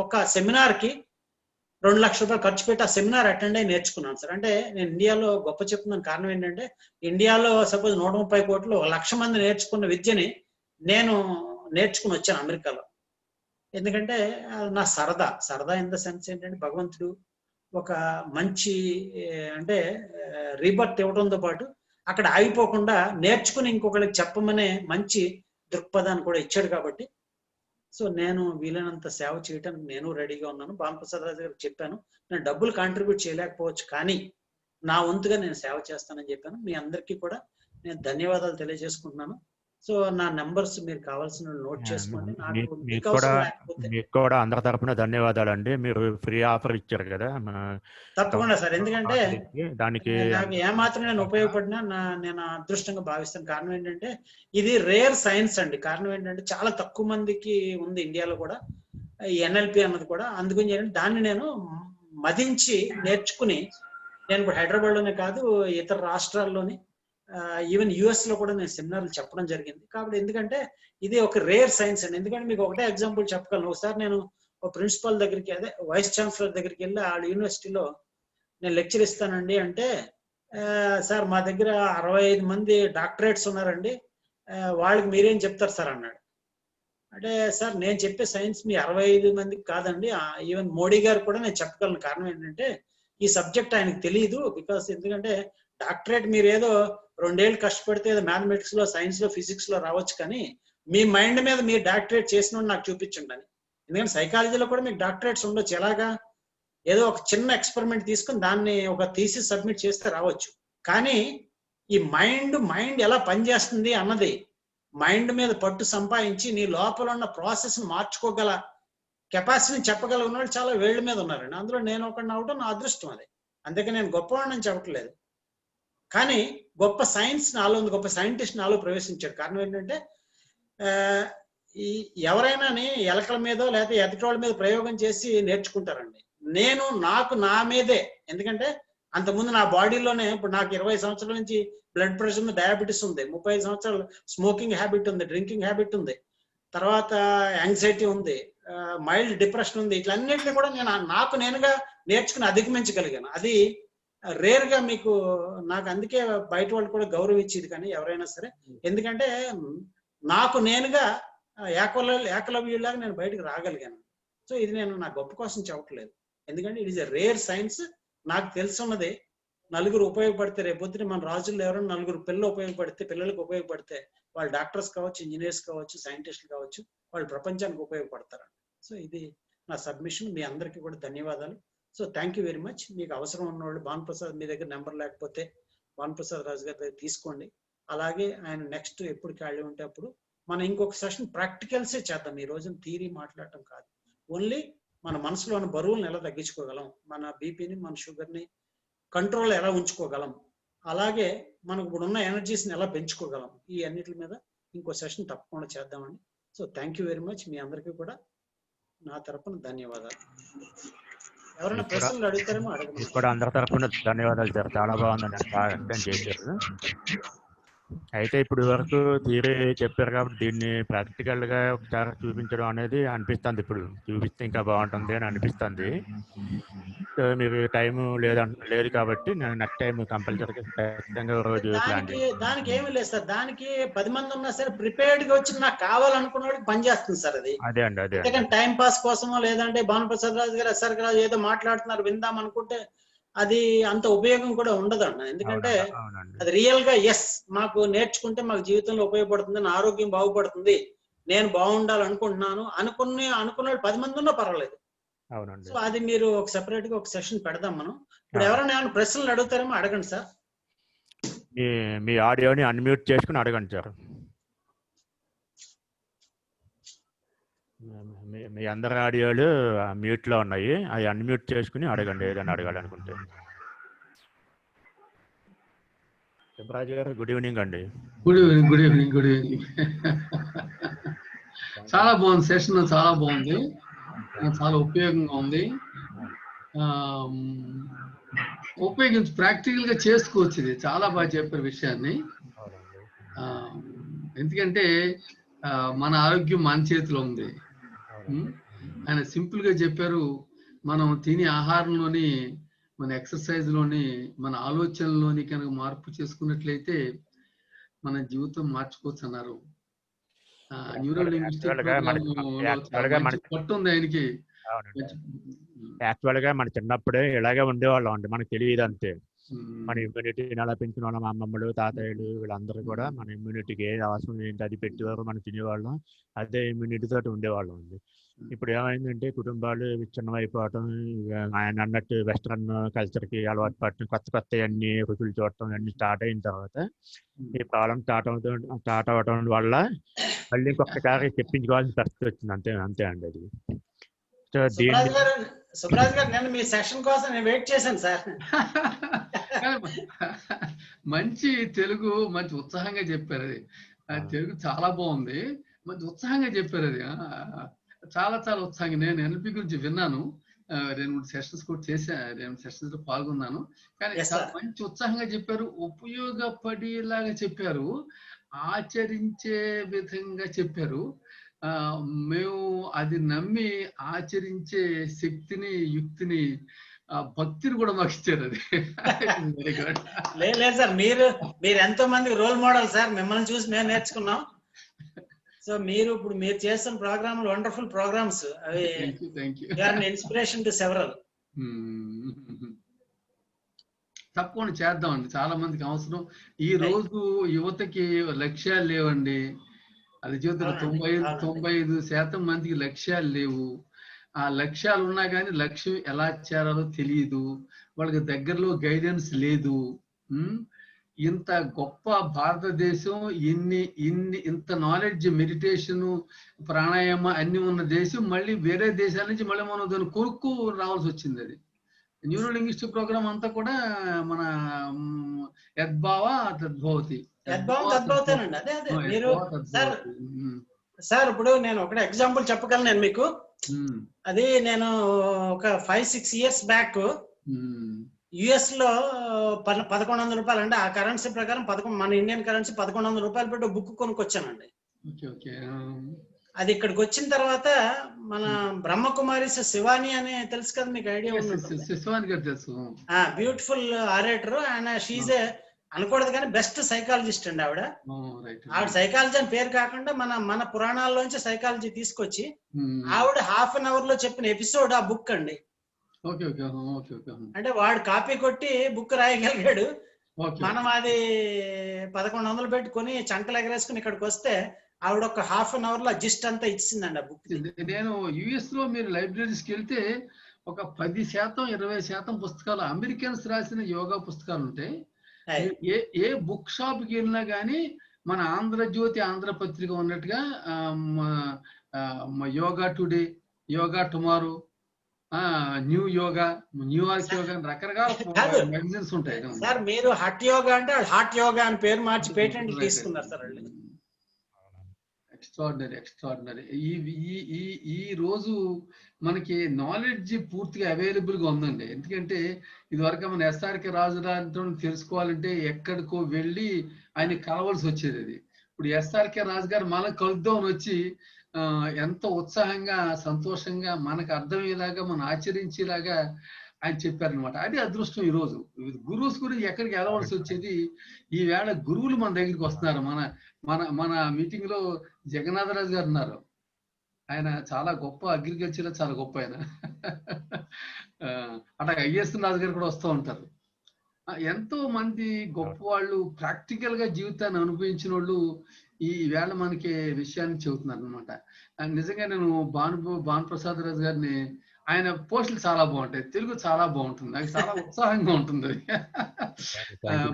ఒక సెమినార్ కి 2 లక్షల రూపాయలు ఖర్చు పెట్టి ఆ సెమినార్ అటెండ్ అయ్యి నేర్చుకున్నాను సార్. అంటే నేను ఇండియాలో గొప్ప చెప్తున్నాను. కారణం ఏంటంటే ఇండియాలో సపోజ్ 130 కోట్లు 1 లక్ష మంది నేర్చుకున్న విద్యని నేను నేర్చుకుని వచ్చాను అమెరికాలో. ఎందుకంటే నా సరదా ఇన్ ద సెన్స్ ఏంటంటే భగవంతుడు ఒక మంచి అంటే రీబర్త్ ఇవ్వడంతో పాటు అక్కడ ఆగిపోకుండా నేర్చుకుని ఇంకొకరికి చెప్పమనే మంచి దృక్పథాన్ని కూడా ఇచ్చాడు. కాబట్టి సో నేను వీలైనంత సేవ చేయడానికి నేను రెడీగా ఉన్నాను. భానుప్రసాద్ రాజు గారికి చెప్పాను, నేను డబ్బులు కాంట్రిబ్యూట్ చేయలేకపోవచ్చు కానీ నా వంతుగా నేను సేవ చేస్తానని చెప్పాను. మీ అందరికీ కూడా నేను ధన్యవాదాలు తెలియజేసుకుంటున్నాను. సో నా నెంబర్స్ మీరు కావాల్సిన నోట్ చేసుకోండి. మీకు కూడా అందరి తరపున ధన్యవాదాలు అండి. మీరు ఫ్రీ ఆఫర్ ఇచ్చారు కదా. తప్పకుండా సార్. ఎందుకంటే దానికి నాకు ఏమాత్రం నేను ఉపయోగపడినా నేను అదృష్టంగా భావిస్తాను. కారణం ఏంటంటే ఇది రేర్ సైన్స్ అండి. కారణం ఏంటంటే చాలా తక్కువ మందికి ఉంది ఇండియాలో కూడా ఎన్ఎల్పి అన్నది కూడా. అందుకని దాన్ని నేను మదించి నేర్చుకుని నేను ఇప్పుడు హైదరాబాద్ లోనే కాదు ఇతర రాష్ట్రాల్లోని ఈవెన్ యుఎస్ లో కూడా నేను సెమినార్లు చెప్పడం జరిగింది. కాబట్టి ఎందుకంటే ఇది ఒక రేర్ సైన్స్ అండి. ఎందుకంటే మీకు ఒకటే ఎగ్జాంపుల్ చెప్పగలను. ఒకసారి నేను ఒక ప్రిన్సిపాల్ దగ్గరికి, అదే వైస్ ఛాన్సలర్ దగ్గరికి వెళ్ళి ఆ యూనివర్సిటీలో నేను లెక్చర్ ఇస్తానండి అంటే, సార్ మా దగ్గర 65 మంది డాక్టరేట్స్ ఉన్నారండి, వాళ్ళకి మీరేం చెప్తారు సార్ అన్నాడు. అంటే సార్ నేను చెప్పే సైన్స్ మీ 65 మందికి కాదండి, ఈవెన్ మోడీ గారు కూడా నేను చెప్పగలను. కారణం ఏంటంటే ఈ సబ్జెక్ట్ ఆయనకు తెలియదు. బికాస్ ఎందుకంటే డాక్టరేట్ మీరు ఏదో 2 ఏళ్ళు కష్టపడితే ఏదో మ్యాథమెటిక్స్ లో, సైన్స్ లో, ఫిజిక్స్ లో రావచ్చు, కానీ మీ మైండ్ మీద మీరు డాక్టరేట్ చేసిన నాకు చూపించండి అని. ఎందుకంటే సైకాలజీలో కూడా మీకు డాక్టరేట్స్ ఉండొచ్చు. ఎలాగా ఏదో ఒక చిన్న ఎక్స్పెరిమెంట్ తీసుకుని దాన్ని ఒక థీసిస్ సబ్మిట్ చేస్తే రావచ్చు. కానీ ఈ మైండ్ ఎలా పనిచేస్తుంది అన్నది, మైండ్ మీద పట్టు సంపాదించి నీ లోపల ఉన్న ప్రాసెస్ ని మార్చుకోగల కెపాసిటీని చెప్పగల ఉన్నవాళ్ళు చాలా వేళ్ల మీద ఉన్నారండి. అందులో నేను ఒకడిని అవడం నా అదృష్టం. అది అందుకే నేను గొప్పవాడిని చెప్పట్లేదు, కానీ గొప్ప సైన్స్ నాలో ఉంది, గొప్ప సైంటిస్ట్ నాలో ప్రవేశించాడు. కారణం ఏంటంటే ఎవరైనా ఎలకల మీద లేకపోతే ఎదటోళ్ళ మీద ప్రయోగం చేసి నేర్చుకుంటారండి. నేను నాకు నా మీదే, ఎందుకంటే అంతకుముందు నా బాడీలోనే ఇప్పుడు నాకు 20 సంవత్సరాల నుంచి బ్లడ్ ప్రెషర్ ఉంది, డయాబెటీస్ ఉంది, 35 సంవత్సరాలు స్మోకింగ్ హ్యాబిట్ ఉంది, డ్రింకింగ్ హ్యాబిట్ ఉంది, తర్వాత యాంగ్జైటీ ఉంది, మైల్డ్ డిప్రెషన్ ఉంది. ఇట్లన్నింటినీ కూడా నేను నాకు నేనుగా నేర్చుకుని అధిగమించగలిగాను. అది రేర్ గా మీకు నాకు అందుకే బయట వాళ్ళు కూడా గౌరవం ఇచ్చేది కానీ ఎవరైనా సరే, ఎందుకంటే నాకు నేనుగా ఏకలవ్యులాగా నేను బయటకు రాగలిగాను. సో ఇది నేను నా గొప్ప కోసం చెప్పట్లేదు, ఎందుకంటే it is a rare science. నాకు తెలుసున్నదే నలుగురు ఉపయోగపడితే, రేపొద్దున మన రాజుల్లో ఎవరైనా నలుగురు పిల్లలు ఉపయోగపడితే, పిల్లలకు ఉపయోగపడితే వాళ్ళు డాక్టర్స్ కావచ్చు, ఇంజనీర్స్ కావచ్చు, సైంటిస్టులు కావచ్చు, వాళ్ళు ప్రపంచానికి ఉపయోగపడతారు. సో ఇది నా సబ్మిషన్. మీ అందరికీ కూడా ధన్యవాదాలు. So thank you very much. మీకు అవసరం ఉన్నవాళ్ళు భానుప్రసాద్, మీ దగ్గర నెంబర్ లేకపోతే భానుప్రసాద్ రాజు గారి దగ్గర తీసుకోండి. అలాగే ఆయన నెక్స్ట్ ఎప్పుడు ఖాళీ ఉంటే అప్పుడు మనం ఇంకొక సెషన్ ప్రాక్టికల్సే చేద్దాం. ఈ రోజున థియరీ మాట్లాడటం కాదు, ఓన్లీ మన మనసులో ఉన్న బరువులను ఎలా తగ్గించుకోగలం, మన బీపీని, మన షుగర్ని కంట్రోల్ ఎలా ఉంచుకోగలం, అలాగే మనకు ఇప్పుడు ఉన్న ఎనర్జీస్ని ఎలా పెంచుకోగలం, ఈ అన్నిటి మీద ఇంకో సెషన్ తప్పకుండా చేద్దామండి. So thank you very much. మీ అందరికీ కూడా నా తరపున ధన్యవాదాలు. ఎవరైనా ప్రశ్నలు అడుగుతారేమో అడగండి. కూడా అందరి తరపున ధన్యవాదాలు సార్, చాలా బాగుందండి, బాగా అర్థం చేశారు. అయితే ఇప్పుడు వరకు థియరీ చెప్పారు కాబట్టి దీన్ని ప్రాక్టికల్ గా ఒకసారి చూపించడం అనేది అనిపిస్తుంది. ఇప్పుడు చూపిస్తే ఇంకా బాగుంటుంది అని అనిపిస్తుంది. మీరు టైం లేదు కాబట్టి నేను నెక్స్ట్ టైం కంపల్సరీగా ఖచ్చితంగా రోజు ప్లాన్ చేస్తాను. దానికి ఏమీ లేదు సార్, దానికి 10 మంది ఉన్నా సరే ప్రిపేర్డ్ గా వచ్చి నాకు కావాలనుకున్నవాడికి పని చేస్తుంది సార్. అది అదే అండి, అదే ఎందుకంటే టైం పాస్ కోసమో లేదంటే భానుప్రసాద్ రాజు గారు ఎస్ఆర్ రాజు ఏదో మాట్లాడుతున్నారు విందాం అనుకుంటే అది అంత ఉపయోగం కూడా ఉండదు అన్న. ఎందుకంటే అది రియల్ గా ఎస్ మాకు నేర్చుకుంటే మాకు జీవితంలో ఉపయోగపడుతుంది, నా ఆరోగ్యం బాగుపడుతుంది, నేను బాగుండాలనుకుంటున్నాను అనుకున్న 10 మంది ఉన్నా పర్వాలేదు. సో అది మీరు ఒక సెపరేట్ గా ఒక సెషన్ పెడదాం మనం. ఇప్పుడు ఎవరైనా ఏమైనా ప్రశ్నలు అడుగుతారేమో అడగండి సార్. మీ ఆడియోని అన్మ్యూట్ చేసుకుని అడగండి సార్. మీ అందరి ఆడియోలు మ్యూట్ లో ఉన్నాయి, అవి అన్మ్యూట్ చేసుకుని అడగండి ఏదైనా అడగాలనుకుంటే. శివరాజు గారు గుడ్ ఈవినింగ్ అండి. Good evening, good evening, good evening. చాలా బాగుంది సెషన్, చాలా బాగుంది, చాలా ఉపయోగంగా ఉంది. ఉపయోగించి ప్రాక్టికల్ గా చేసుకోవచ్చు. ఇది చాలా బాగా చెప్పారు విషయాన్ని. ఎందుకంటే మన ఆరోగ్యం మన చేతిలో ఉంది. ఆయన సింపుల్ గా చెప్పారు, మనం తినే ఆహారంలోని, మన ఎక్సర్సైజ్ లోని, మన ఆలోచనలోని కనుక మార్పు చేసుకున్నట్లయితే మన జీవితం మార్చుకోవచ్చు అన్నారు. న్యూరల్ లింగ్విస్టిక్ పట్టు ఉంది ఆయనకి. యాక్చువల్ గా మన చిన్నప్పుడే ఇలాగే ఉండేవాళ్ళం అండి, మనకు తెలియదు అంతే. మన ఇమ్యూనిటీని అలా పెంచిన వాళ్ళం, మా అమ్మమ్మలు, తాతయ్యలు వీళ్ళందరూ కూడా మన ఇమ్యూనిటీకి ఏ అవసరం ఏంటి అది పెట్టేవారు, మనం తినేవాళ్ళం, అదే ఇమ్యూనిటీ తోటి ఉండేవాళ్ళం అండి. ఇప్పుడు ఏమైందంటే కుటుంబాలు విచ్ఛిన్నం అయిపోవటం, ఆయన అన్నట్టు వెస్ట్రన్ కల్చర్కి అలవాటు పడటం, కొత్త అన్ని రుచులు చూడటం అన్ని స్టార్ట్ అయిన తర్వాత ఈ ప్రాబ్లం స్టార్ట్ అవడం వల్ల మళ్ళీ ఇంకొకసారి చెప్పించుకోవాల్సిన పరిస్థితి వచ్చింది. అంతే అండి అది. సో సుబ్రాజ్ గారు నేను మీ సెషన్ కోసం నేను వెయిట్ చేశాను సార్. మంచి తెలుగు, మంచి ఉత్సాహంగా చెప్పారు. అది తెలుగు చాలా బాగుంది, మంచి ఉత్సాహంగా చెప్పారు. అది చాలా చాలా ఉత్సాహంగా. నేను ఎన్ఎల్పి గురించి విన్నాను, 2-3 సెషన్స్ కూడా చేశాను, 2 సెషన్స్ లో పాల్గొన్నాను. కానీ చాలా మంచి ఉత్సాహంగా చెప్పారు, ఉపయోగపడేలాగా చెప్పారు, ఆచరించే విధంగా చెప్పారు. మేము అది నమ్మి ఆచరించే శక్తిని, యుక్తిని, భక్తిని కూడా మాకు ఇచ్చారు. అది లేదు సార్, మీరు ఎంతో మందికి రోల్ మోడల్ సార్, మిమ్మల్ని చూసి మేము నేర్చుకున్నాం. సో మీరు ఇప్పుడు మీరు చేస్తున్న ప్రోగ్రామ్లు వండర్ఫుల్ ప్రోగ్రామ్స్, అవి ఇన్స్పిరేషన్ టు సెవరల్. తప్పకుండా చేద్దామండి, చాలా మందికి అవసరం. ఈ రోజు యువతకి లక్ష్యాలు లేవండి. అది జీవితంలో 95% మందికి లక్ష్యాలు లేవు. ఆ లక్ష్యాలు ఉన్నా కానీ లక్ష్యం ఎలా చేరాలో తెలియదు, వాళ్ళకి దగ్గరలో గైడెన్స్ లేదు. ఇంత గొప్ప భారతదేశం, ఇంత నాలెడ్జ్, మెడిటేషన్, ప్రాణాయామ అన్ని ఉన్న దేశం, మళ్ళీ వేరే దేశాల నుంచి మళ్ళీ మనం దాన్ని కొనుక్కు రావాల్సి వచ్చింది. అది న్యూరో లింగ్విస్టిక్ ప్రోగ్రామ్ అంతా కూడా మన యద్భావ తద్భవతి. సార్ ఇప్పుడు నేను ఒకటి ఎగ్జాంపుల్ చెప్పగలను నేను మీకు. అది నేను ఒక 5-6 years బ్యాక్ యుఎస్ లో 1100 రూపాయలు అంటే ఆ కరెన్సీ ప్రకారం మన ఇండియన్ కరెన్సీ 1100 రూపాయలు పెట్టి బుక్ కొనుక్కొచ్చానండి. అది ఇక్కడికి వచ్చిన తర్వాత మన బ్రహ్మకుమారి శివాని అని తెలుసు కదా, మీకు ఐడియా ఉంటుంది. బ్యూటిఫుల్ ఆరేటర్ అండ్ షీజ్ అనకూడదు కానీ బెస్ట్ సైకాలజిస్ట్ అండి ఆవిడ. ఆవిడ సైకాలజీ అని పేరు కాకుండా మన పురాణాల్లోంచి సైకాలజీ తీసుకొచ్చి ఆవిడ హాఫ్ అన్ అవర్ లో చెప్పిన ఎపిసోడ్ ఆ బుక్ అండి. అంటే వాడు కాపీ కొట్టి బుక్ రాయగలిగాడు. మనం అది 1100 పెట్టుకొని చంకలు ఎగరేసుకుని ఇక్కడికి వస్తే ఆవిడ ఒక హాఫ్ అన్ అవర్ లో జిస్ట్ అంతా ఇచ్చిందండి ఆ బుక్. నేను యుఎస్ లో మీరు లైబ్రరీస్కి వెళ్తే ఒక 10%-20% పుస్తకాలు అమెరికన్స్ రాసిన యోగా పుస్తకాలు ఉంటాయి. ఏ బుక్ షాప్ కి వెళ్ళినా గానీ మన ఆంధ్రజ్యోతి ఆంధ్రపత్రిక ఉన్నట్టుగా yoga today, yoga tomorrow, new yoga, New York yoga, రకరకాల మ్యాగజైన్స్ ఉంటాయి. సార్ మీరు హట్ యోగా అంటే హాట్ యోగా అని పేరు మార్చి పేటెంట్ తీసుకున్నారు సార్. ఎక్స్ట్రాడినరీ. ఈ రోజు మనకి నాలెడ్జ్ పూర్తిగా అవైలబుల్ గా ఉందండి. ఎందుకంటే ఇదివరకు మన ఎస్ఆర్కే రాజు తెలుసుకోవాలంటే ఎక్కడికో వెళ్ళి ఆయన కలవలసి వచ్చేది. అది ఇప్పుడు ఎస్ఆర్కే రాజు గారు మనకు కలుద్దాం వచ్చి ఎంతో ఉత్సాహంగా సంతోషంగా మనకు అర్థమయ్యేలాగా మనం ఆచరించేలాగా ఆయన చెప్పారనమాట. అది అదృష్టం. ఈ రోజు గురువుస్ గురించి ఎక్కడికి వెళ్ళవలసి వచ్చేది, ఈవేళ గురువులు మన దగ్గరికి వస్తున్నారు. మన మీటింగ్ లో జగన్నాథరాజు గారు ఉన్నారు. ఆయన చాలా గొప్ప అగ్రికల్చర్, చాలా గొప్ప ఆయన. అట్లాగే ఐఎస్ రాజు గారు కూడా వస్తూ ఉంటారు. ఎంతో మంది గొప్ప వాళ్ళు ప్రాక్టికల్ గా జీవితాన్ని అనుభవించిన వాళ్ళు ఈ వేళ మనకి విషయాన్ని చెబుతున్నారు అనమాట. నిజంగా నేను భానుప్రసాద్ రాజు గారిని, ఆయన పోస్టులు చాలా బాగుంటాయి, తెలుగు చాలా బాగుంటుంది, నాకు చాలా ఉత్సాహంగా ఉంటుంది.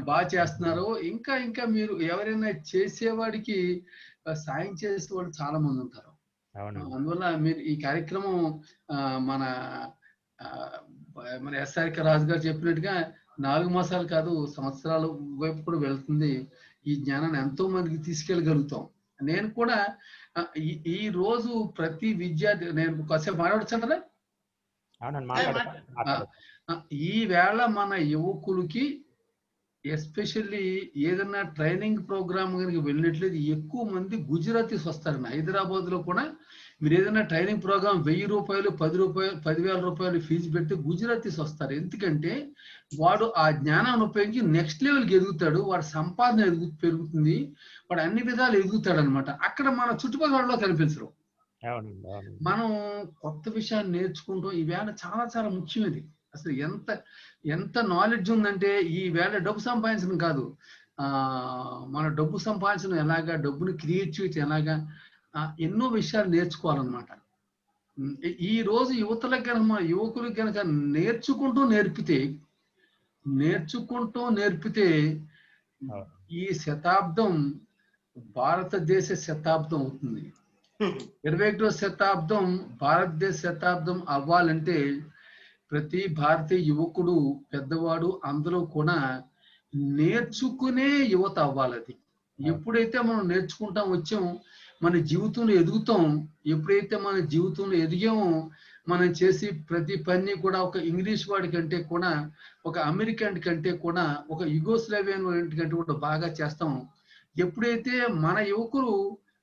బాగా చేస్తున్నారు. ఇంకా మీరు ఎవరైనా చేసేవాడికి సాయం చేసే వాళ్ళు చాలా మంది ఉంటారు. అందువల్ల మీరు ఈ కార్యక్రమం మన ఎస్ఆర్కే రాజు గారు చెప్పినట్టుగా 4 మాసాలు కాదు, సంవత్సరాల వైపు కూడా వెళ్తుంది. ఈ జ్ఞానాన్ని ఎంతో మందికి తీసుకెళ్ళగలుగుతాం. నేను కూడా ఈ రోజు ప్రతి విద్యార్థి, నేను కాసేపు మాట్లాడొచ్చంటారా? ఈ వేళ మన యువకులకి ఎస్పెషల్లీ ఏదైనా ట్రైనింగ్ ప్రోగ్రామ్ కనుక వెళ్ళినట్లయితే ఎక్కువ మంది గుజరాతీస్ వస్తారండి. హైదరాబాద్ లో కూడా మీరు ఏదైనా ట్రైనింగ్ ప్రోగ్రామ్ 1000 రూపాయలు, 10 రూపాయలు, 10,000 రూపాయలు ఫీజు పెట్టి గుజరాతీస్ వస్తారు. ఎందుకంటే వాడు ఆ జ్ఞానాన్ని ఉపయోగించి నెక్స్ట్ లెవెల్కి ఎదుగుతాడు, వాడు సంపాదన పెరుగుతుంది, వాడు అన్ని విధాలు ఎదుగుతాడు అనమాట. అక్కడ మన చుట్టుపక్కల కనిపించరు. మనం కొత్త విషయాన్ని నేర్చుకుంటాం. ఈ వేళ చాలా చాలా ముఖ్యమైనది. అసలు ఎంత నాలెడ్జ్ ఉందంటే ఈ వేళ డబ్బు సంపాదించడం కాదు, మన డబ్బు సంపాదించడం ఎలాగా, డబ్బుని క్రియేట్ చేయడం ఎలాగా, ఎన్నో విషయాలు నేర్చుకోవాలన్నమాట. ఈ రోజు యువకులకు కనుక నేర్చుకుంటూ నేర్పితే ఈ శతాబ్దం భారతదేశ శతాబ్దం అవుతుంది. 21వ శతాబ్దం భారతదేశ శతాబ్దం అవ్వాలంటే ప్రతి భారతీయ యువకుడు, పెద్దవాడు అందరూ కూడా నేర్చుకునే యువత అవ్వాలి. అది ఎప్పుడైతే మనం నేర్చుకుంటాం వచ్చాం, మన జీవితంలో ఎదుగుతాం. ఎప్పుడైతే మన జీవితంలో ఎదిగామో మనం చేసి ప్రతి పని కూడా ఒక ఇంగ్లీష్ వాడి కంటే కూడా, ఒక అమెరికన్ కంటే కూడా, ఒక యుగోస్లావియన్ కంటే కూడా బాగా చేస్తాం. ఎప్పుడైతే మన యువకులు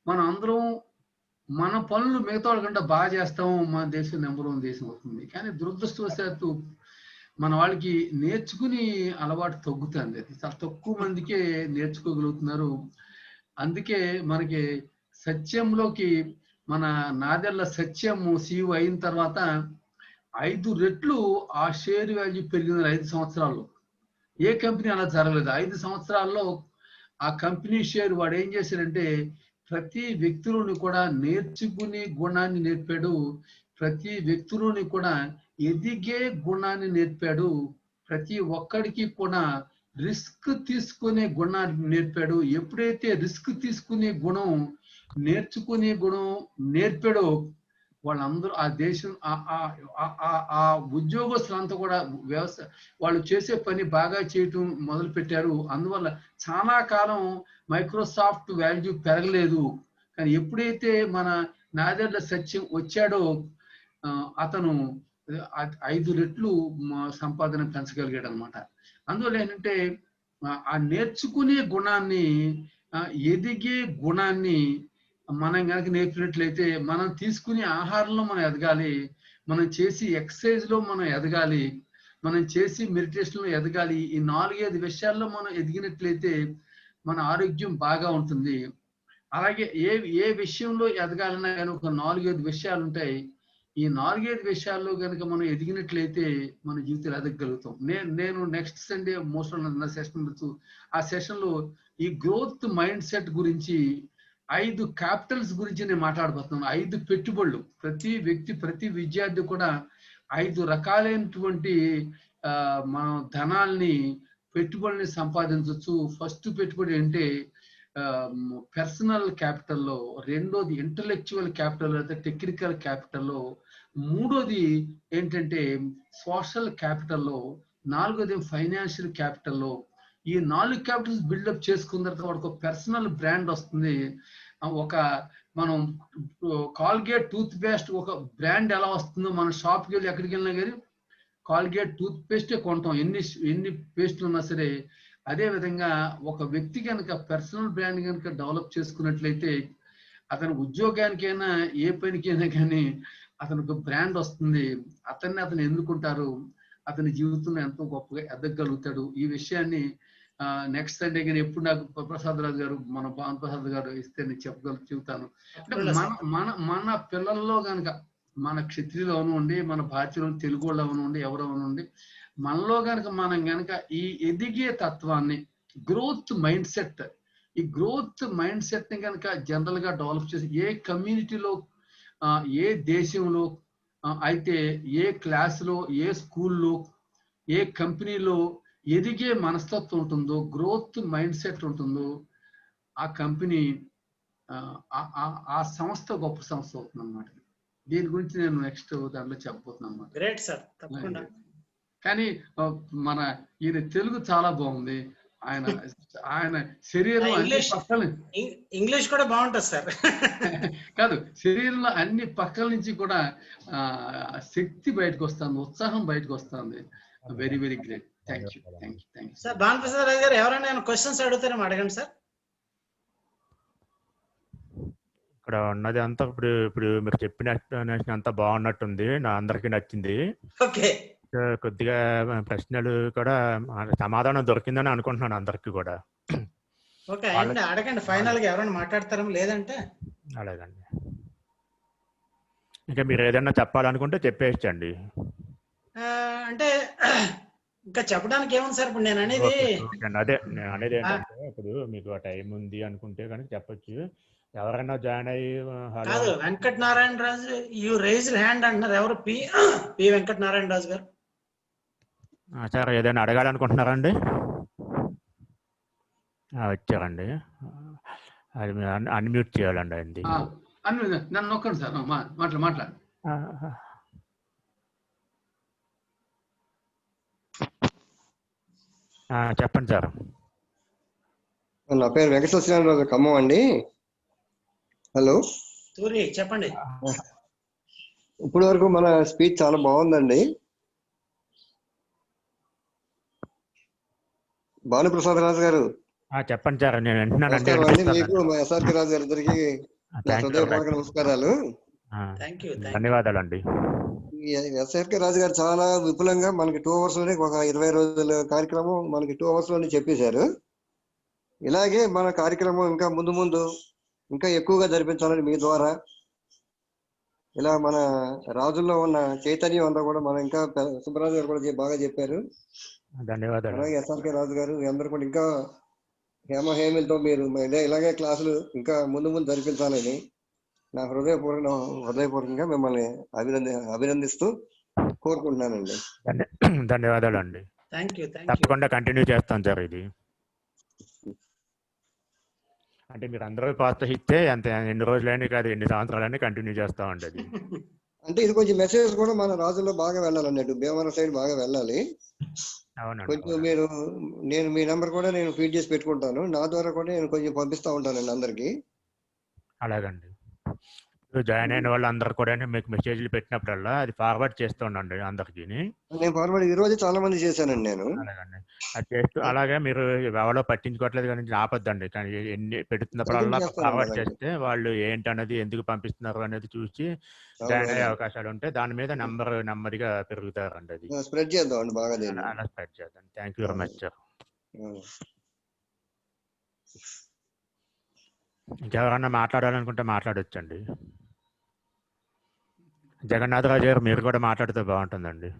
మనం అందరం మన పనులు మిగతా వాళ్ళకంటే బాగా చేస్తాము, మన దేశం నెంబర్ 1 దేశం అవుతుంది. కానీ దురదృష్టవశాత్తు మన వాళ్ళకి నేర్చుకుని అలవాటు తగ్గుతుంది. అది చాలా తక్కువ మందికే నేర్చుకోగలుగుతున్నారు. అందుకే మనకి సత్యంలోకి మన నాదెళ్ల సత్యం CEO అయిన తర్వాత 5 రెట్లు ఆ షేర్ వాల్యూ పెరిగింది 5 సంవత్సరాల్లో. ఏ కంపెనీ అలా జరగలేదు. 5 సంవత్సరాల్లో ఆ కంపెనీ షేర్ వాడు ఏం చేశాడంటే ప్రతి వ్యక్తులని కూడా నేర్చుకునే గుణాన్ని నేర్పాడు, ప్రతి వ్యక్తులని కూడా ఎదిగే గుణాన్ని నేర్పాడు, ప్రతి ఒక్కడికి కూడా రిస్క్ తీసుకునే గుణాన్ని నేర్పాడు. ఎప్పుడైతే రిస్క్ తీసుకునే గుణం, నేర్చుకునే గుణం నేర్పాడో వాళ్ళందరూ ఆ దేశం ఆ ఉద్యోగస్తులంతా కూడా వ్యవసాయ వాళ్ళు చేసే పని బాగా చేయటం మొదలు పెట్టారు. అందువల్ల చాలా కాలం మైక్రోసాఫ్ట్ వాల్యూ పెరగలేదు. కానీ ఎప్పుడైతే మన నాదెళ్ల సత్యం వచ్చాడో అతను 5 రెట్లు సంపాదన పెంచగలిగాడు అనమాట. అందువల్ల ఏంటంటే ఆ నేర్చుకునే గుణాన్ని, ఎదిగే గుణాన్ని మనం కనుక నేర్పినట్లయితే, మనం తీసుకునే ఆహారంలో మనం ఎదగాలి, మనం చేసి ఎక్సర్సైజ్ లో మనం ఎదగాలి, మనం చేసి మెడిటేషన్ లో ఎదగాలి. ఈ 4-5 విషయాల్లో మనం ఎదిగినట్లయితే మన ఆరోగ్యం బాగా ఉంటుంది. అలాగే ఏ విషయంలో ఎదగాలన్నా కానీ ఒక 4-5 విషయాలు ఉంటాయి. ఈ 4-5 విషయాల్లో కనుక మనం ఎదిగినట్లయితే మన జీవితాలు ఎదగలుగుతాం. నేను నెక్స్ట్ సండే మోస్ట్ సెషన్ ఆ సెషన్ లో ఈ గ్రోత్ మైండ్ సెట్ గురించి 5 క్యాపిటల్స్ గురించి నేను మాట్లాడబోతున్నాను. 5 పెట్టుబడులు. ప్రతి వ్యక్తి, ప్రతి విద్యార్థి కూడా 5 రకాలైనటువంటి మనం ధనాల్ని, పెట్టుబడిని సంపాదించవచ్చు. ఫస్ట్ పెట్టుబడి అంటే పర్సనల్ క్యాపిటల్లో, రెండోది ఇంటలెక్చువల్ క్యాపిటల్ అయితే టెక్నికల్ క్యాపిటల్లో, మూడోది ఏంటంటే సోషల్ క్యాపిటల్లో, నాలుగోది ఫైనాన్షియల్ క్యాపిటల్లో. ఈ 4 క్యాపిటల్స్ బిల్డప్ చేసుకున్న తర్వాత వాడికి ఒక పర్సనల్ బ్రాండ్ వస్తుంది. మనం కాల్గేట్ టూత్ పేస్ట్ ఒక బ్రాండ్ ఎలా వస్తుందో, మన షాప్కి వెళ్ళి ఎక్కడికి వెళ్ళినా కానీ కాల్గేట్ టూత్ పేస్టే కొంటాం, ఎన్ని పేస్ట్లు ఉన్నా సరే. అదే విధంగా ఒక వ్యక్తి కనుక పర్సనల్ బ్రాండ్ కనుక డెవలప్ చేసుకున్నట్లయితే అతని ఉద్యోగానికైనా ఏ పనికైనా కానీ అతనికి బ్రాండ్ వస్తుంది. అతన్ని ఎన్నుకుంటారు, అతని జీవితంలో ఎంతో గొప్పగా ఎదగలుగుతాడు. ఈ విషయాన్ని నెక్స్ట్ సండే కానీ ఎప్పుడు నాకు ప్రసాద్ రాజు గారు, మన భాను ప్రసాద్ గారు ఇస్తే నేను చెబుతాను. అంటే మన పిల్లల్లో కనుక, మన క్షత్రియులు అవనండి, మన భారతీయులు, తెలుగు వాళ్ళు అవనండి, ఎవరు అవనండి, మనలో కనుక మనం కనుక ఈ ఎదిగే తత్వాన్ని, గ్రోత్ మైండ్ సెట్, ఈ గ్రోత్ మైండ్ సెట్ ని కనుక జనరల్ గా డెవలప్ చేసి ఏ కమ్యూనిటీలో, ఏ దేశంలో అయితే, ఏ క్లాసులో, ఏ స్కూల్లో, ఏ కంపెనీలో ఎదిగే మనస్తత్వం ఉంటుందో, గ్రోత్ మైండ్ సెట్ ఉంటుందో, ఆ కంపెనీ, ఆ సంస్థ గొప్ప సంస్థ అవుతుంది అన్నమాట. దీని గురించి నేను నెక్స్ట్ దాంట్లో చెప్పబోతున్నాను అన్నమాట. గ్రేట్ సార్, తప్పకుండా. కానీ మన ఈయన తెలుగు చాలా బాగుంది. ఆయన శరీరం అన్ని పక్కల, ఇంగ్లీష్ కూడా బాగుంటుంది సార్. కాదు, శరీరంలో అన్ని పక్కల నుంచి కూడా శక్తి బయటకు వస్తుంది, ఉత్సాహం బయటకు వస్తుంది. Very very great. Thank you sir. Bhanuprasad Raju garu, ఎవరైనా క్వశ్చన్స్ అడుగుతారేమో అడగండి సార్. ఇక్కడ ఉన్నది అంతా ఇప్పుడు మీరు చెప్పిన అంతా బాగున్నట్టుంది, నా అందరికీ నచ్చింది. ఓకే, కొద్దిగా ప్రశ్నలు కూడా సమాధానం దొరికిందని అనుకుంటున్నాను అందరికి కూడా. ఓకే, అడగండి. ఫైనల్ గా ఎవరైనా మాట్లాడతారా? లేదంటే అలాగండి. ఇంకా మీరు ఏదైనా చెప్పాలనుకుంటే చెప్పేయచ్చండి. అంటే ఇంకా చెప్పడానికి ఏముంది సార్, ఇప్పుడు నేను అనేది ఏంటంటే, ఇప్పుడు మీకు టైం ఉంది అనుకుంటే కనుక చెప్పొచ్చు. ఎవరైనా జాయిన్ అయ్యి, కాదు, వెంకట నారాయణ రాజు యూ రైజ్డ్ హ్యాండ్ అంటున్నారు. ఎవరు? పి వెంకట నారాయణ రాజు గారు. సార్, ఏదైనా అడగాలనుకుంటున్నారా అండి? వచ్చారండి, అది అన్మ్యూట్ చేయాలండి. అయింది, నన్ను నొక్కండి సార్, మాట్లాడు. చెప్పండి సార్. నా పేరు వెంకట సత్యనారాయణ, ఖమ్మం అండి. హలో, చెప్పండి. ఇప్పటి వరకు మన స్పీచ్ చాలా బాగుందండి. భానుప్రసాద్ రాజు గారు చెప్పండి సార్. నేను వింటున్నానండి. మీకు మా ఎస్ఆర్కే రాజు గారి ఇద్దరికి హృదయపూర్వక నమస్కారాలు, ధన్యవాదాలండి. ఎస్ఆర్కే రాజు గారు చాలా విపులంగా మనకి 2 hours లోనే, ఒక 20 రోజుల కార్యక్రమం మనకి 2 hours లోనే చెప్పేశారు. ఇలాగే మన కార్యక్రమం ఇంకా ముందు ఇంకా ఎక్కువగా జరిపించాలని మీ ద్వారా, ఇలా మన రాజుల్లో ఉన్న చైతన్యం అంతా కూడా మనం ఇంకా సుబ్బరాజు గారు కూడా బాగా చెప్పారు. ధన్యవాదాలు. అలాగే ఎస్ఆర్కే రాజు గారు అందరూ కూడా ఇంకా హేమహేమిలతో మీరు ఇలాగే క్లాసులు ఇంకా ముందు జరిపించాలని నా హృదయపూర్వకంగా మిమ్మల్ని అభినందిస్తూ కోరుకుంటున్నానండి. ధన్యవాదాలు అండి. తప్పకుండా కంటిన్యూ చేస్తాం సార్. ఇది అంటే మీరు అందరూ ప్రోత్సహిస్తే అంత ఎన్ని రోజులైనా కాదు, ఎన్ని సంవత్సరాలైనా కంటిన్యూ చేస్తామండి. అది అంటే ఇది కొంచెం మెసేజ్ కూడా మన రాజుల్లో బాగా వెళ్ళాలన్నట్టు, భీమవరం సైడ్ బాగా వెళ్ళాలి. కొంచెం నేను మీ నెంబర్ కూడా నేను ఫీడ్ చేసి పెట్టుకుంటాను. నా ద్వారా కూడా నేను కొంచెం పంపిస్తా ఉంటానండి అందరికి. అలాగండి. జాయిన్ అయిన వాళ్ళందరూ కూడా మీకు మెసేజ్లు పెట్టినప్పుడల్లా అది ఫార్వర్డ్ చేస్తూ ఉండండి అందరికి. నేను ఫార్వర్డ్ ఈ రోజు చాలా మంది చేశానండి నేను. అలాగండి, అది చేస్తూ అలాగే మీరు ఎవరో పట్టించుకోవట్లేదు కానీ ఆపొద్దండి. కానీ ఎన్ని పెడుతున్నప్పుడల్లా ఫార్వర్డ్ చేస్తే వాళ్ళు ఏంటన్నది ఎందుకు పంపిస్తున్నారు అనేది చూసి జాయిన్ అయ్యే అవకాశాలు ఉంటాయి. దాని మీద నెమ్మదిగా పెరుగుతారండి. అది స్ప్రెడ్ చేద్దాం బాగా. అలా స్ప్రెడ్ చేద్దాం. Thank you very much sir. ఇంకెవరన్నా మాట్లాడాలనుకుంటే మాట్లాడొచ్చండి. జగన్నాథరాజు గారు మీరు కూడా మాట్లాడితే బాగుంటుందండి.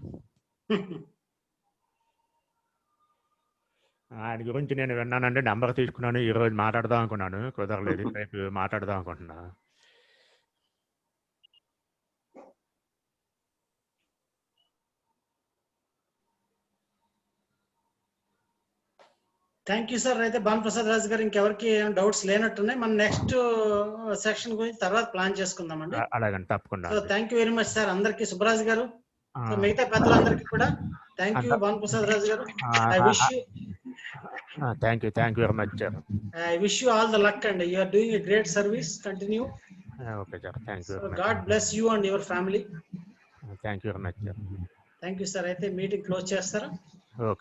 ఆయన గురించి నేను విన్నానండి, నెంబర్ తీసుకున్నాను. ఈ రోజు మాట్లాడదాం అనుకున్నాను, కుదరలేదు. రేపు మాట్లాడదాం అనుకుంటున్నా. Thank you sir. అయితే భానుప్రసాద్ రాజు గారు ఇంకెవరికి డౌట్స్ లేనట్టున్నాయి. మనం నెక్స్ట్ సెక్షన్ గురించి తర్వాత ప్లాన్ చేసుకుందామండి. అలాగండి, తప్పకుండా. So thank you very much sir అందరికి. సుబ్బరాజు గారు, మిగతా పెద్దలందరికీ కూడా థ్యాంక్ యూ. భానుప్రసాద్ రాజు గారు, I wish you thank you very much sir. I wish you all the luck and you are doing a great service. Continue. Okay sir, thank you. God bless you and your family. Thank you very much sir. Thank you sir. అయితే meeting close చేస్తారా? Okay.